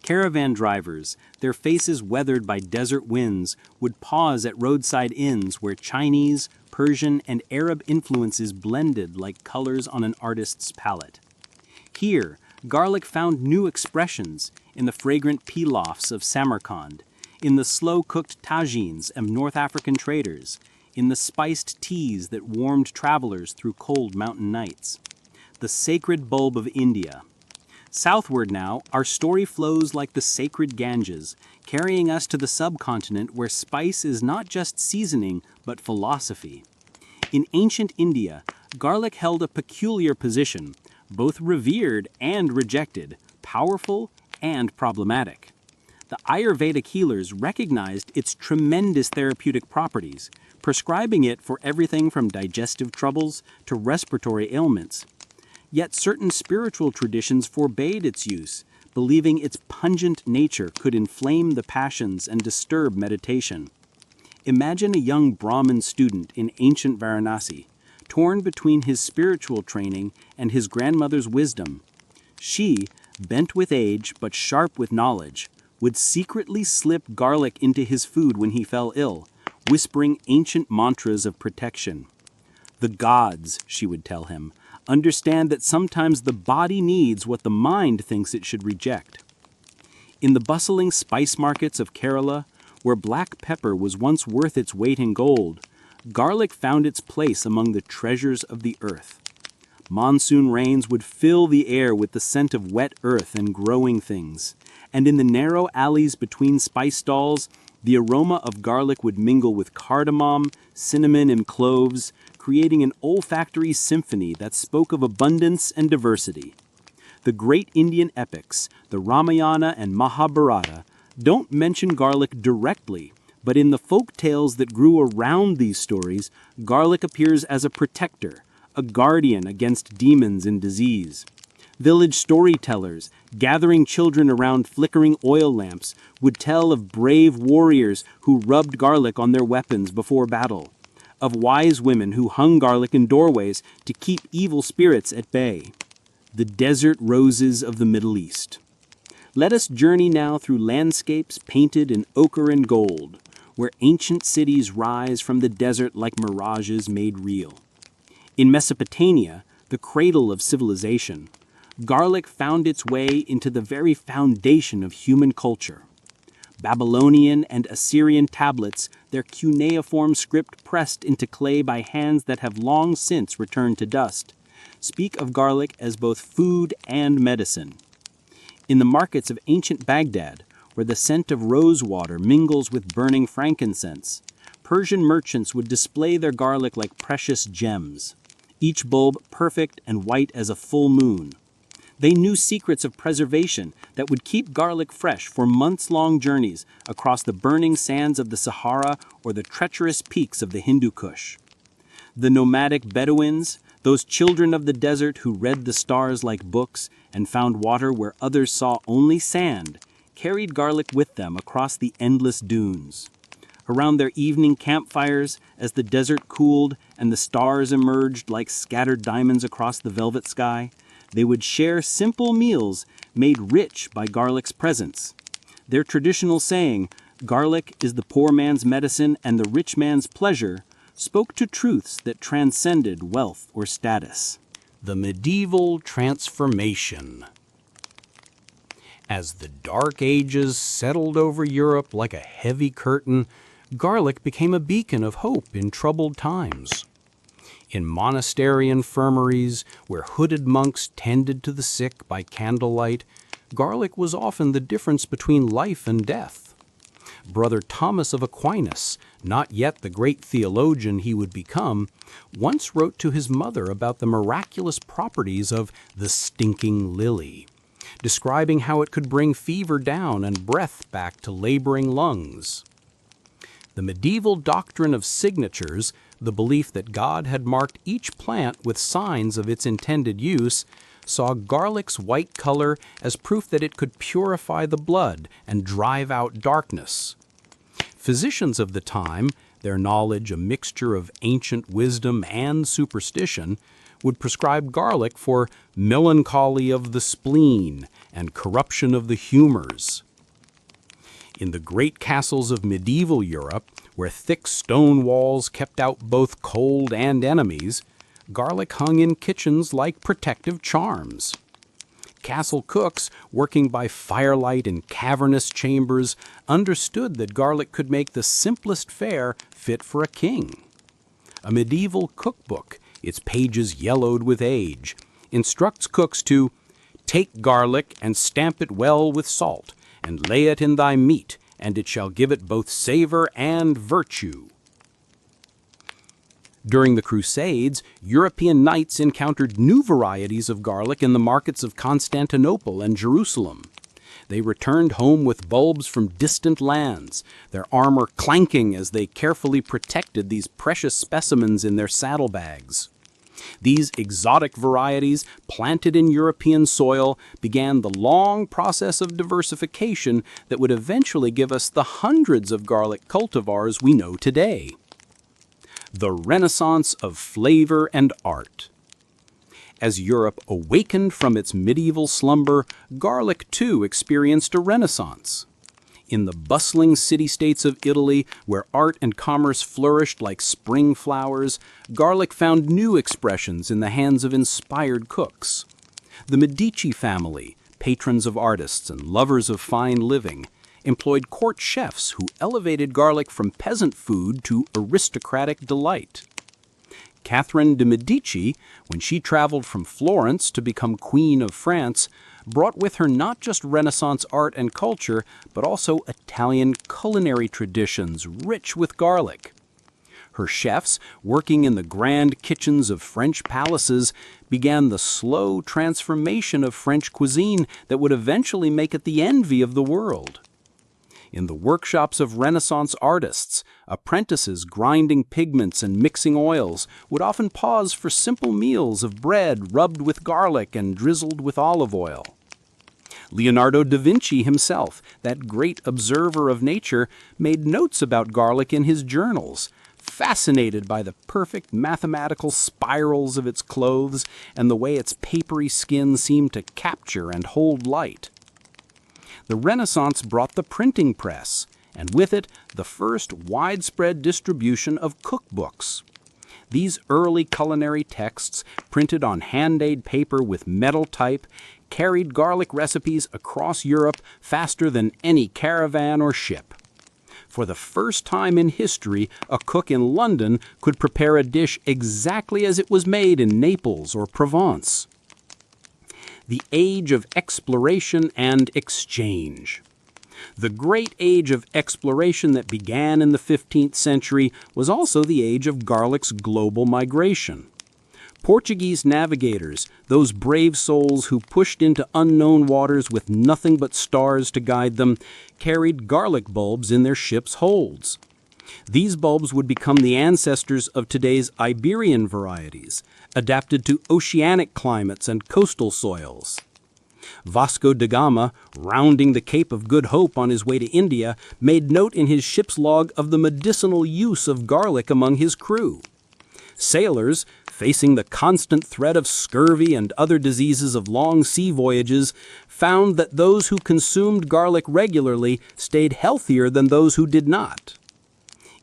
Speaker 3: Caravan drivers, their faces weathered by desert winds, would pause at roadside inns where Chinese, Persian, and Arab influences blended like colors on an artist's palette. Here, garlic found new expressions in the fragrant pilafs of Samarkand, in the slow-cooked tagines of North African traders, in the spiced teas that warmed travelers through cold mountain nights. The sacred bulb of India. Southward now, our story flows like the sacred Ganges, carrying us to the subcontinent where spice is not just seasoning, but philosophy. In ancient India, garlic held a peculiar position, both revered and rejected, powerful and problematic. The Ayurvedic healers recognized its tremendous therapeutic properties, prescribing it for everything from digestive troubles to respiratory ailments. Yet certain spiritual traditions forbade its use, believing its pungent nature could inflame the passions and disturb meditation. Imagine a young Brahmin student in ancient Varanasi, torn between his spiritual training and his grandmother's wisdom. She, bent with age but sharp with knowledge, would secretly slip garlic into his food when he fell ill, whispering ancient mantras of protection. "The gods," she would tell him, "understand that sometimes the body needs what the mind thinks it should reject." In the bustling spice markets of Kerala, where black pepper was once worth its weight in gold, garlic found its place among the treasures of the earth. Monsoon rains would fill the air with the scent of wet earth and growing things, and in the narrow alleys between spice stalls, the aroma of garlic would mingle with cardamom, cinnamon, and cloves, creating an olfactory symphony that spoke of abundance and diversity. The great Indian epics, the Ramayana and Mahabharata, don't mention garlic directly, but in the folk tales that grew around these stories, garlic appears as a protector, a guardian against demons and disease. Village storytellers, gathering children around flickering oil lamps, would tell of brave warriors who rubbed garlic on their weapons before battle, of wise women who hung garlic in doorways to keep evil spirits at bay. The desert roses of the Middle East. Let us journey now through landscapes painted in ochre and gold, where ancient cities rise from the desert like mirages made real. In Mesopotamia, the cradle of civilization, garlic found its way into the very foundation of human culture. Babylonian and Assyrian tablets, their cuneiform script pressed into clay by hands that have long since returned to dust, speak of garlic as both food and medicine. In the markets of ancient Baghdad, where the scent of rosewater mingles with burning frankincense, Persian merchants would display their garlic like precious gems, each bulb perfect and white as a full moon. They knew secrets of preservation that would keep garlic fresh for months-long journeys across the burning sands of the Sahara or the treacherous peaks of the Hindu Kush. The nomadic Bedouins, those children of the desert who read the stars like books and found water where others saw only sand, carried garlic with them across the endless dunes. Around their evening campfires, as the desert cooled and the stars emerged like scattered diamonds across the velvet sky, they would share simple meals made rich by garlic's presence. Their traditional saying, "Garlic is the poor man's medicine and the rich man's pleasure," spoke to truths that transcended wealth or status.
Speaker 2: The medieval transformation. As the Dark Ages settled over Europe like a heavy curtain, garlic became a beacon of hope in troubled times. In monastery infirmaries, where hooded monks tended to the sick by candlelight, garlic was often the difference between life and death. Brother Thomas of Aquinas, not yet the great theologian he would become, once wrote to his mother about the miraculous properties of the stinking lily, describing how it could bring fever down and breath back to laboring lungs. The medieval doctrine of signatures, the belief that God had marked each plant with signs of its intended use, saw garlic's white color as proof that it could purify the blood and drive out darkness. Physicians of the time, their knowledge a mixture of ancient wisdom and superstition, would prescribe garlic for melancholy of the spleen and corruption of the humors. In the great castles of medieval Europe, where thick stone walls kept out both cold and enemies, garlic hung in kitchens like protective charms. Castle cooks, working by firelight in cavernous chambers, understood that garlic could make the simplest fare fit for a king. A medieval cookbook, its pages yellowed with age, instructs cooks to take garlic and stamp it well with salt, and lay it in thy meat, and it shall give it both savor and virtue. During the Crusades, European knights encountered new varieties of garlic in the markets of Constantinople and Jerusalem.
Speaker 3: They returned home with bulbs from distant lands, their armor clanking as they carefully protected these precious specimens in their saddlebags. These exotic varieties, planted in European soil, began the long process of diversification that would eventually give us the hundreds of garlic cultivars we know today. The Renaissance of flavor and art. As Europe awakened from its medieval slumber, garlic too experienced a renaissance. In the bustling city-states of Italy, where art and commerce flourished like spring flowers, garlic found new expressions in the hands of inspired cooks. The Medici family, patrons of artists and lovers of fine living, employed court chefs who elevated garlic from peasant food to aristocratic delight. Catherine de' Medici, when she traveled from Florence to become Queen of France, brought with her not just Renaissance art and culture, but also Italian culinary traditions rich with garlic. Her chefs, working in the grand kitchens of French palaces, began the slow transformation of French cuisine that would eventually make it the envy of the world. In the workshops of Renaissance artists, apprentices grinding pigments and mixing oils would often pause for simple meals of bread rubbed with garlic and drizzled with olive oil. Leonardo da Vinci himself, that great observer of nature, made notes about garlic in his journals, fascinated by the perfect mathematical spirals of its clothes and the way its papery skin seemed to capture and hold light. The Renaissance brought the printing press, and with it, the first widespread distribution of cookbooks. These early culinary texts, printed on hand-aid paper with metal type, carried garlic recipes across Europe faster than any caravan or ship. For the first time in history, a cook in London could prepare a dish exactly as it was made in Naples or Provence. The age of exploration and exchange. The great age of exploration that began in the 15th century was also the age of garlic's global migration. Portuguese navigators, those brave souls who pushed into unknown waters with nothing but stars to guide them, carried garlic bulbs in their ships' holds. These bulbs would become the ancestors of today's Iberian varieties, adapted to oceanic climates and coastal soils. Vasco da Gama, rounding the Cape of Good Hope on his way to India, made note in his ship's log of the medicinal use of garlic among his crew. Sailors, facing the constant threat of scurvy and other diseases of long sea voyages, found that those who consumed garlic regularly stayed healthier than those who did not.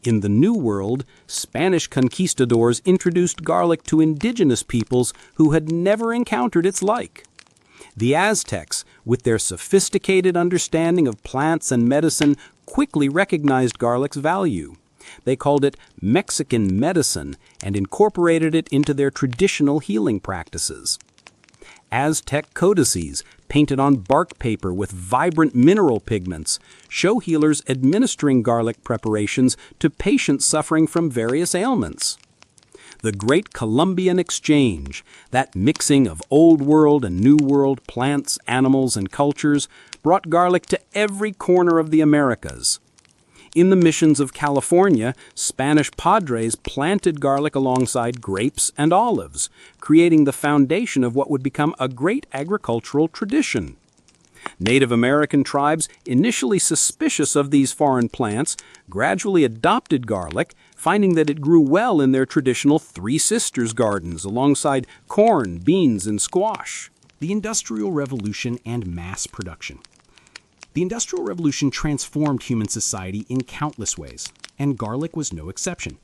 Speaker 3: In the New World, Spanish conquistadors introduced garlic to indigenous peoples who had never encountered its like. The Aztecs, with their sophisticated understanding of plants and medicine, quickly recognized garlic's value. They called it Mexican medicine and incorporated it into their traditional healing practices. Aztec codices, painted on bark paper with vibrant mineral pigments, show healers administering garlic preparations to patients suffering from various ailments. The Great Columbian Exchange, that mixing of Old World and New World plants, animals, and cultures, brought garlic to every corner of the Americas. In the missions of California, Spanish padres planted garlic alongside grapes and olives, creating the foundation of what would become a great agricultural tradition. Native American tribes, initially suspicious of these foreign plants, gradually adopted garlic, finding that it grew well in their traditional Three Sisters gardens alongside corn, beans, and squash.
Speaker 1: The Industrial Revolution and mass production. The Industrial Revolution transformed human society in countless ways, and garlic was no exception.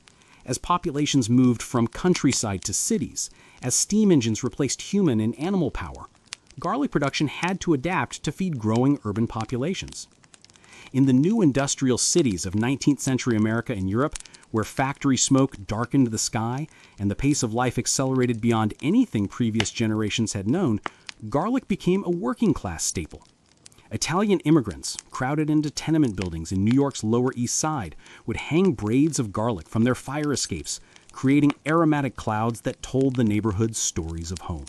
Speaker 1: As populations moved from countryside to cities, as steam engines replaced human and animal power, garlic production had to adapt to feed growing urban populations. In the new industrial cities of 19th century America and Europe, where factory smoke darkened the sky and the pace of life accelerated beyond anything previous generations had known, garlic became a working-class staple. Italian immigrants, crowded into tenement buildings in New York's Lower East Side, would hang braids of garlic from their fire escapes, creating aromatic clouds that told the neighborhood's stories of home.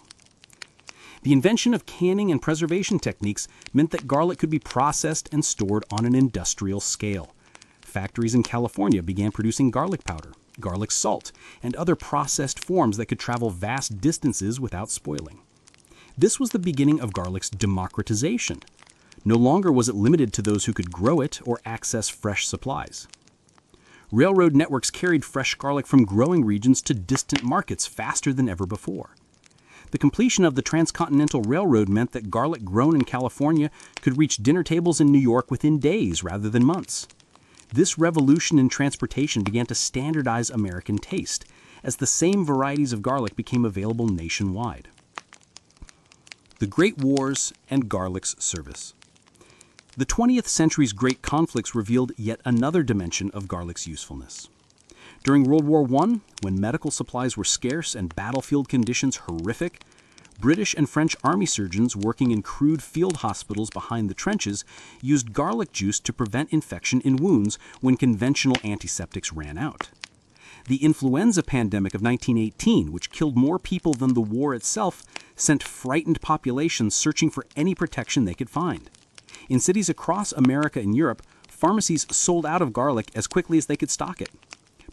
Speaker 2: The invention of canning and preservation techniques meant that garlic could be processed and stored on an industrial scale. Factories in California began producing garlic powder, garlic salt, and other processed forms that could travel vast distances without spoiling. This was the beginning of garlic's democratization. No longer was it limited to those who could grow it or access fresh supplies. Railroad networks carried fresh garlic from growing regions to distant markets faster than ever before. The completion of the Transcontinental Railroad meant that garlic grown in California could reach dinner tables in New York within days rather than months. This revolution in transportation began to standardize American taste, as the same varieties of garlic became available nationwide. The Great Wars and garlic's service. The 20th century's great conflicts revealed yet another dimension of garlic's usefulness. During World War I, when medical supplies were scarce and battlefield conditions horrific, British and French army surgeons working in crude field hospitals behind the trenches used garlic juice to prevent infection in wounds when conventional antiseptics ran out. The influenza pandemic of 1918, which killed more people than the war itself, sent frightened populations searching for any protection they could find. In cities across America and Europe, pharmacies sold out of garlic as quickly as they could stock it.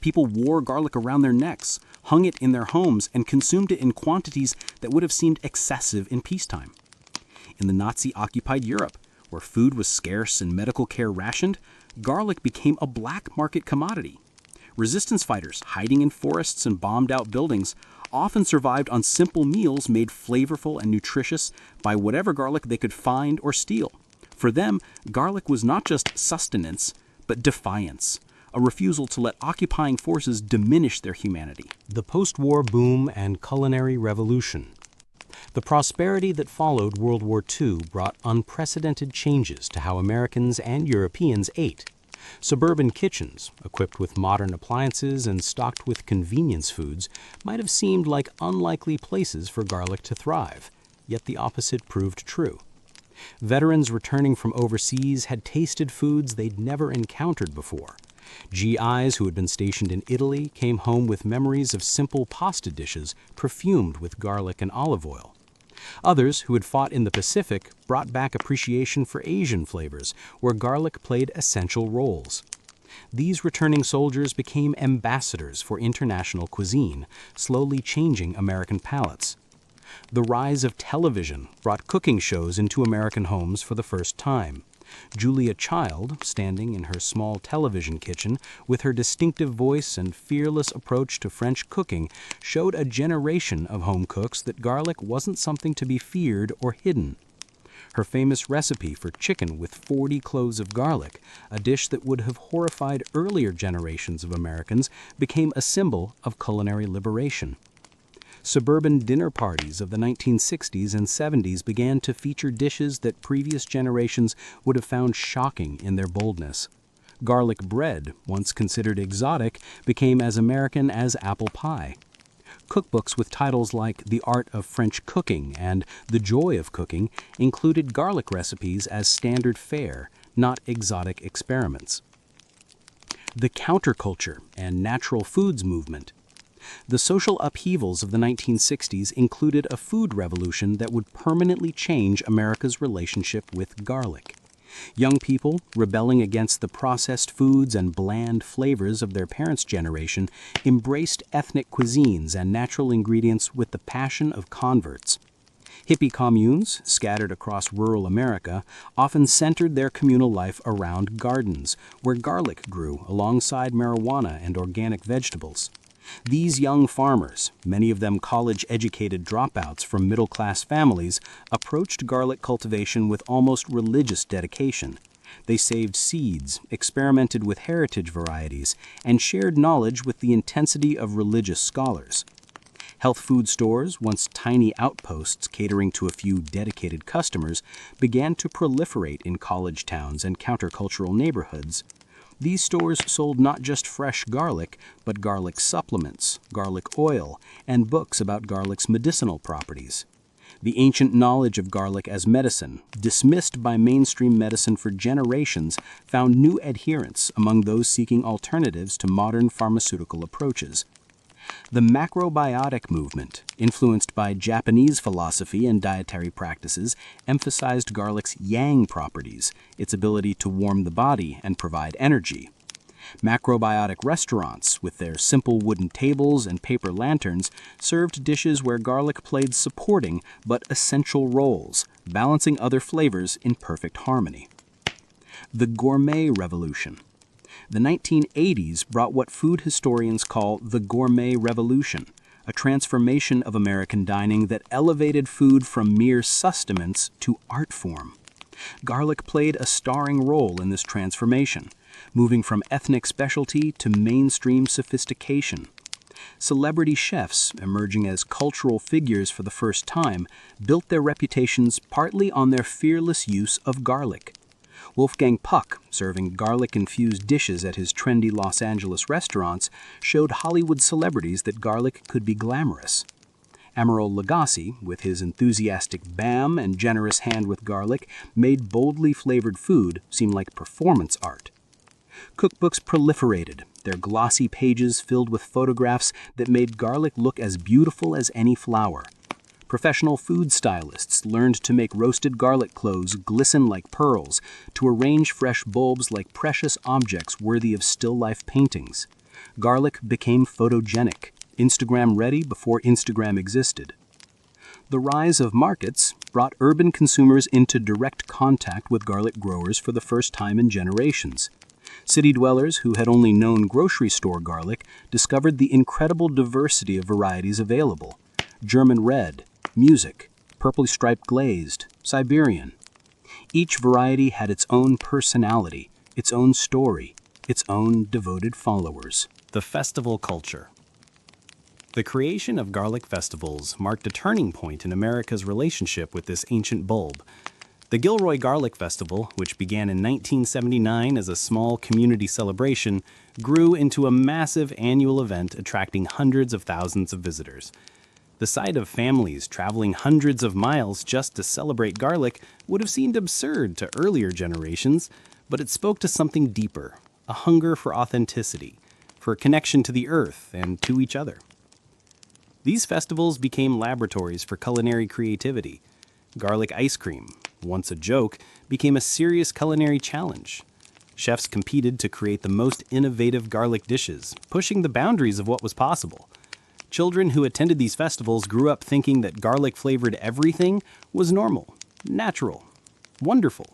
Speaker 2: People wore garlic around their necks, hung it in their homes, and consumed it in quantities that would have seemed excessive in peacetime. In the Nazi-occupied Europe, where food was scarce and medical care rationed, garlic became a black market commodity. Resistance fighters, hiding in forests and bombed-out buildings, often survived on simple meals made flavorful and nutritious by whatever garlic they could find or steal. For them, garlic was not just sustenance, but defiance, a refusal to let occupying forces diminish their humanity.
Speaker 5: The post-war boom and culinary revolution. The prosperity that followed World War II brought unprecedented changes to how Americans and Europeans ate. Suburban kitchens, equipped with modern appliances and stocked with convenience foods, might have seemed like unlikely places for garlic to thrive, yet the opposite proved true. Veterans returning from overseas had tasted foods they'd never encountered before. GIs who had been stationed in Italy came home with memories of simple pasta dishes perfumed with garlic and olive oil. Others who had fought in the Pacific brought back appreciation for Asian flavors, where garlic played essential roles. These returning soldiers became ambassadors for international cuisine, slowly changing American palates. The rise of television brought cooking shows into American homes for the first time. Julia Child, standing in her small television kitchen with her distinctive voice and fearless approach to French cooking, showed a generation of home cooks that garlic wasn't something to be feared or hidden. Her famous recipe for chicken with 40 cloves of garlic, a dish that would have horrified earlier generations of Americans, became a symbol of culinary liberation. Suburban dinner parties of the 1960s and 70s began to feature dishes that previous generations would have found shocking in their boldness. Garlic bread, once considered exotic, became as American as apple pie. Cookbooks with titles like The Art of French Cooking and The Joy of Cooking included garlic recipes as standard fare, not exotic experiments. The counterculture and natural foods movement. The social upheavals of the 1960s included a food revolution that would permanently change America's relationship with garlic. Young people, rebelling against the processed foods and bland flavors of their parents' generation, embraced ethnic cuisines and natural ingredients with the passion of converts. Hippie communes, scattered across rural America, often centered their communal life around gardens, where garlic grew alongside marijuana and organic vegetables. These young farmers, many of them college-educated dropouts from middle-class families, approached garlic cultivation with almost religious dedication. They saved seeds, experimented with heritage varieties, and shared knowledge with the intensity of religious scholars. Health food stores, once tiny outposts catering to a few dedicated customers, began to proliferate in college towns and countercultural neighborhoods. These stores sold not just fresh garlic, but garlic supplements, garlic oil, and books about garlic's medicinal properties. The ancient knowledge of garlic as medicine, dismissed by mainstream medicine for generations, found new adherents among those seeking alternatives to modern pharmaceutical approaches.
Speaker 3: The macrobiotic movement, influenced by Japanese philosophy and dietary practices, emphasized garlic's yang properties, its ability to warm the body and provide energy. Macrobiotic restaurants, with their simple wooden tables and paper lanterns, served dishes where garlic played supporting but essential roles, balancing other flavors in perfect harmony. The gourmet revolution. The 1980s brought what food historians call the gourmet revolution, a transformation of American dining that elevated food from mere sustenance to art form. Garlic played a starring role in this transformation, moving from ethnic specialty to mainstream sophistication. Celebrity chefs, emerging as cultural figures for the first time, built their reputations partly on their fearless use of garlic. Wolfgang Puck, serving garlic-infused dishes at his trendy Los Angeles restaurants, showed Hollywood celebrities that garlic could be glamorous. Emeril Lagasse, with his enthusiastic bam and generous hand with garlic, made boldly flavored food seem like performance art. Cookbooks proliferated, their glossy pages filled with photographs that made garlic look as beautiful as any flower. Professional food stylists learned to make roasted garlic cloves glisten like pearls, to arrange fresh bulbs like precious objects worthy of still-life paintings. Garlic became photogenic, Instagram-ready before Instagram existed. The rise of markets brought urban consumers into direct contact with garlic growers for the first time in generations. City dwellers who had only known grocery store garlic discovered the incredible diversity of varieties available: German red, music, purple striped glazed, Siberian. Each variety had its own personality, its own story, its own devoted followers.
Speaker 2: The festival culture. The creation of garlic festivals marked a turning point in America's relationship with this ancient bulb. The Gilroy Garlic Festival, which began in 1979 as a small community celebration, grew into a massive annual event attracting hundreds of thousands of visitors. The sight of families traveling hundreds of miles just to celebrate garlic would have seemed absurd to earlier generations, but it spoke to something deeper, a hunger for authenticity, for connection to the earth and to each other. These festivals became laboratories for culinary creativity. Garlic ice cream, once a joke, became a serious culinary challenge. Chefs competed to create the most innovative garlic dishes, pushing the boundaries of what was possible. Children who attended these festivals grew up thinking that garlic-flavored everything was normal, natural, wonderful.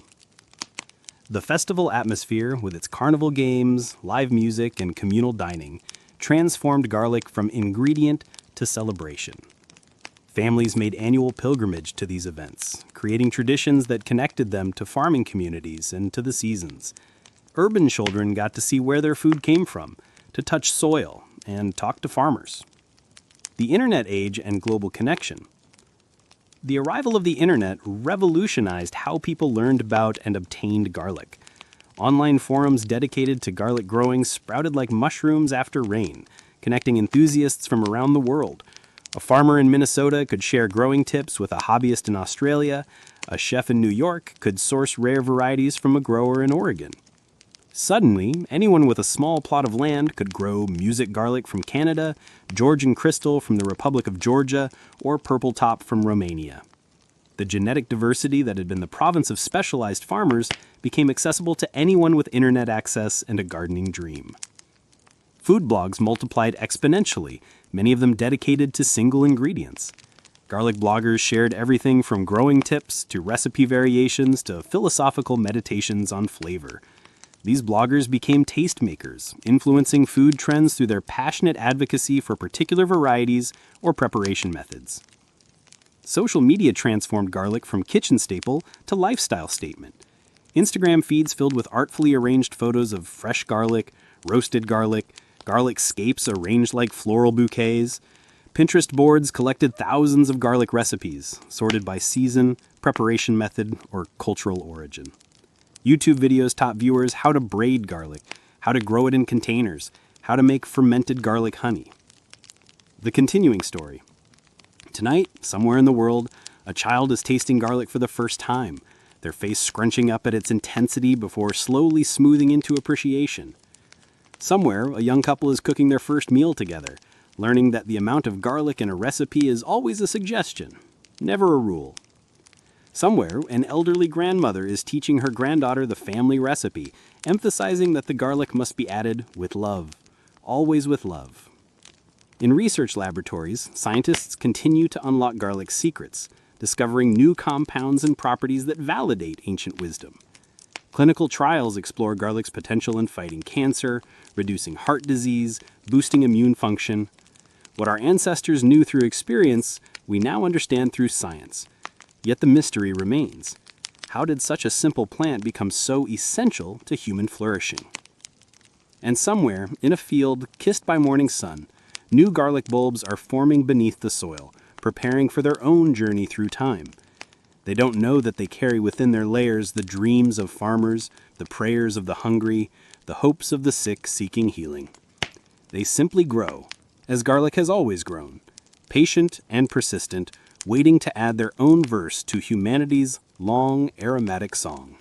Speaker 2: The festival atmosphere, with its carnival games, live music, and communal dining, transformed garlic from ingredient to celebration. Families made annual pilgrimage to these events, creating traditions that connected them to farming communities and to the seasons. Urban children got to see where their food came from, to touch soil, and talk to farmers. The internet age and global connection. The arrival of the internet revolutionized how people learned about and obtained garlic. Online forums dedicated to garlic growing sprouted like mushrooms after rain, connecting enthusiasts from around the world. A farmer in Minnesota could share growing tips with a hobbyist in Australia. A chef in New York could source rare varieties from a grower in Oregon. Suddenly, anyone with a small plot of land could grow music garlic from Canada, Georgian crystal from the Republic of Georgia, or purple top from Romania. The genetic diversity that had been the province of specialized farmers became accessible to anyone with internet access and a gardening dream. Food blogs multiplied exponentially, many of them dedicated to single ingredients. Garlic bloggers shared everything from growing tips to recipe variations to philosophical meditations on flavor. These bloggers became tastemakers, influencing food trends through their passionate advocacy for particular varieties or preparation methods. Social media transformed garlic from kitchen staple to lifestyle statement. Instagram feeds filled with artfully arranged photos of fresh garlic, roasted garlic, garlic scapes arranged like floral bouquets. Pinterest boards collected thousands of garlic recipes, sorted by season, preparation method, or cultural origin. YouTube videos taught viewers how to braid garlic, how to grow it in containers, how to make fermented garlic honey. The continuing story. Tonight, somewhere in the world, a child is tasting garlic for the first time, their face scrunching up at its intensity before slowly smoothing into appreciation. Somewhere, a young couple is cooking their first meal together,
Speaker 3: learning that the amount of garlic in a recipe is always a suggestion, never a rule. Somewhere, an elderly grandmother is teaching her granddaughter the family recipe, emphasizing that the garlic must be added with love, always with love. In research laboratories, scientists continue to unlock garlic's secrets, discovering new compounds and properties that validate ancient wisdom. Clinical trials explore garlic's potential in fighting cancer, reducing heart disease, boosting immune function. What our ancestors knew through experience, we now understand through science. Yet the mystery remains. How did such a simple plant become so essential to human flourishing? And somewhere, in a field kissed by morning sun, new garlic bulbs are forming beneath the soil, preparing for their own journey through time. They don't know that they carry within their layers the dreams of farmers, the prayers of the hungry, the hopes of the sick seeking healing. They simply grow, as garlic has always grown, patient and persistent, waiting to add their own verse to humanity's long aromatic song.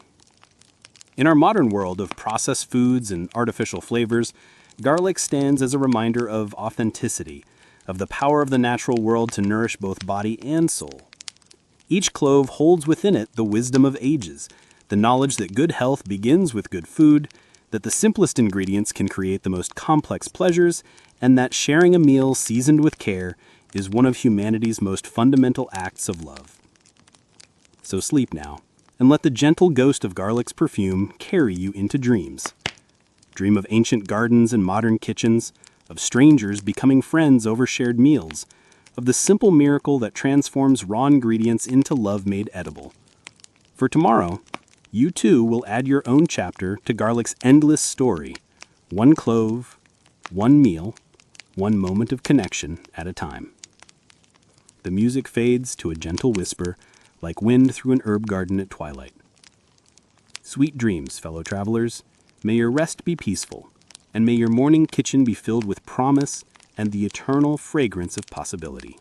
Speaker 3: In our modern world of processed foods and artificial flavors, garlic stands as a reminder of authenticity, of the power of the natural world to nourish both body and soul. Each clove holds within it the wisdom of ages, the knowledge that good health begins with good food, that the simplest ingredients can create the most complex pleasures, and that sharing a meal seasoned with care is one of humanity's most fundamental acts of love. So sleep now, and let the gentle ghost of garlic's perfume carry you into dreams. Dream of ancient gardens and modern kitchens, of strangers becoming friends over shared meals, of the simple miracle that transforms raw ingredients into love made edible. For tomorrow, you too will add your own chapter to garlic's endless story, one clove, one meal, one moment of connection at a time. The music fades to a gentle whisper, like wind through an herb garden at twilight. Sweet dreams, fellow travelers. May your rest be peaceful, and may your morning kitchen be filled with promise and the eternal fragrance of possibility.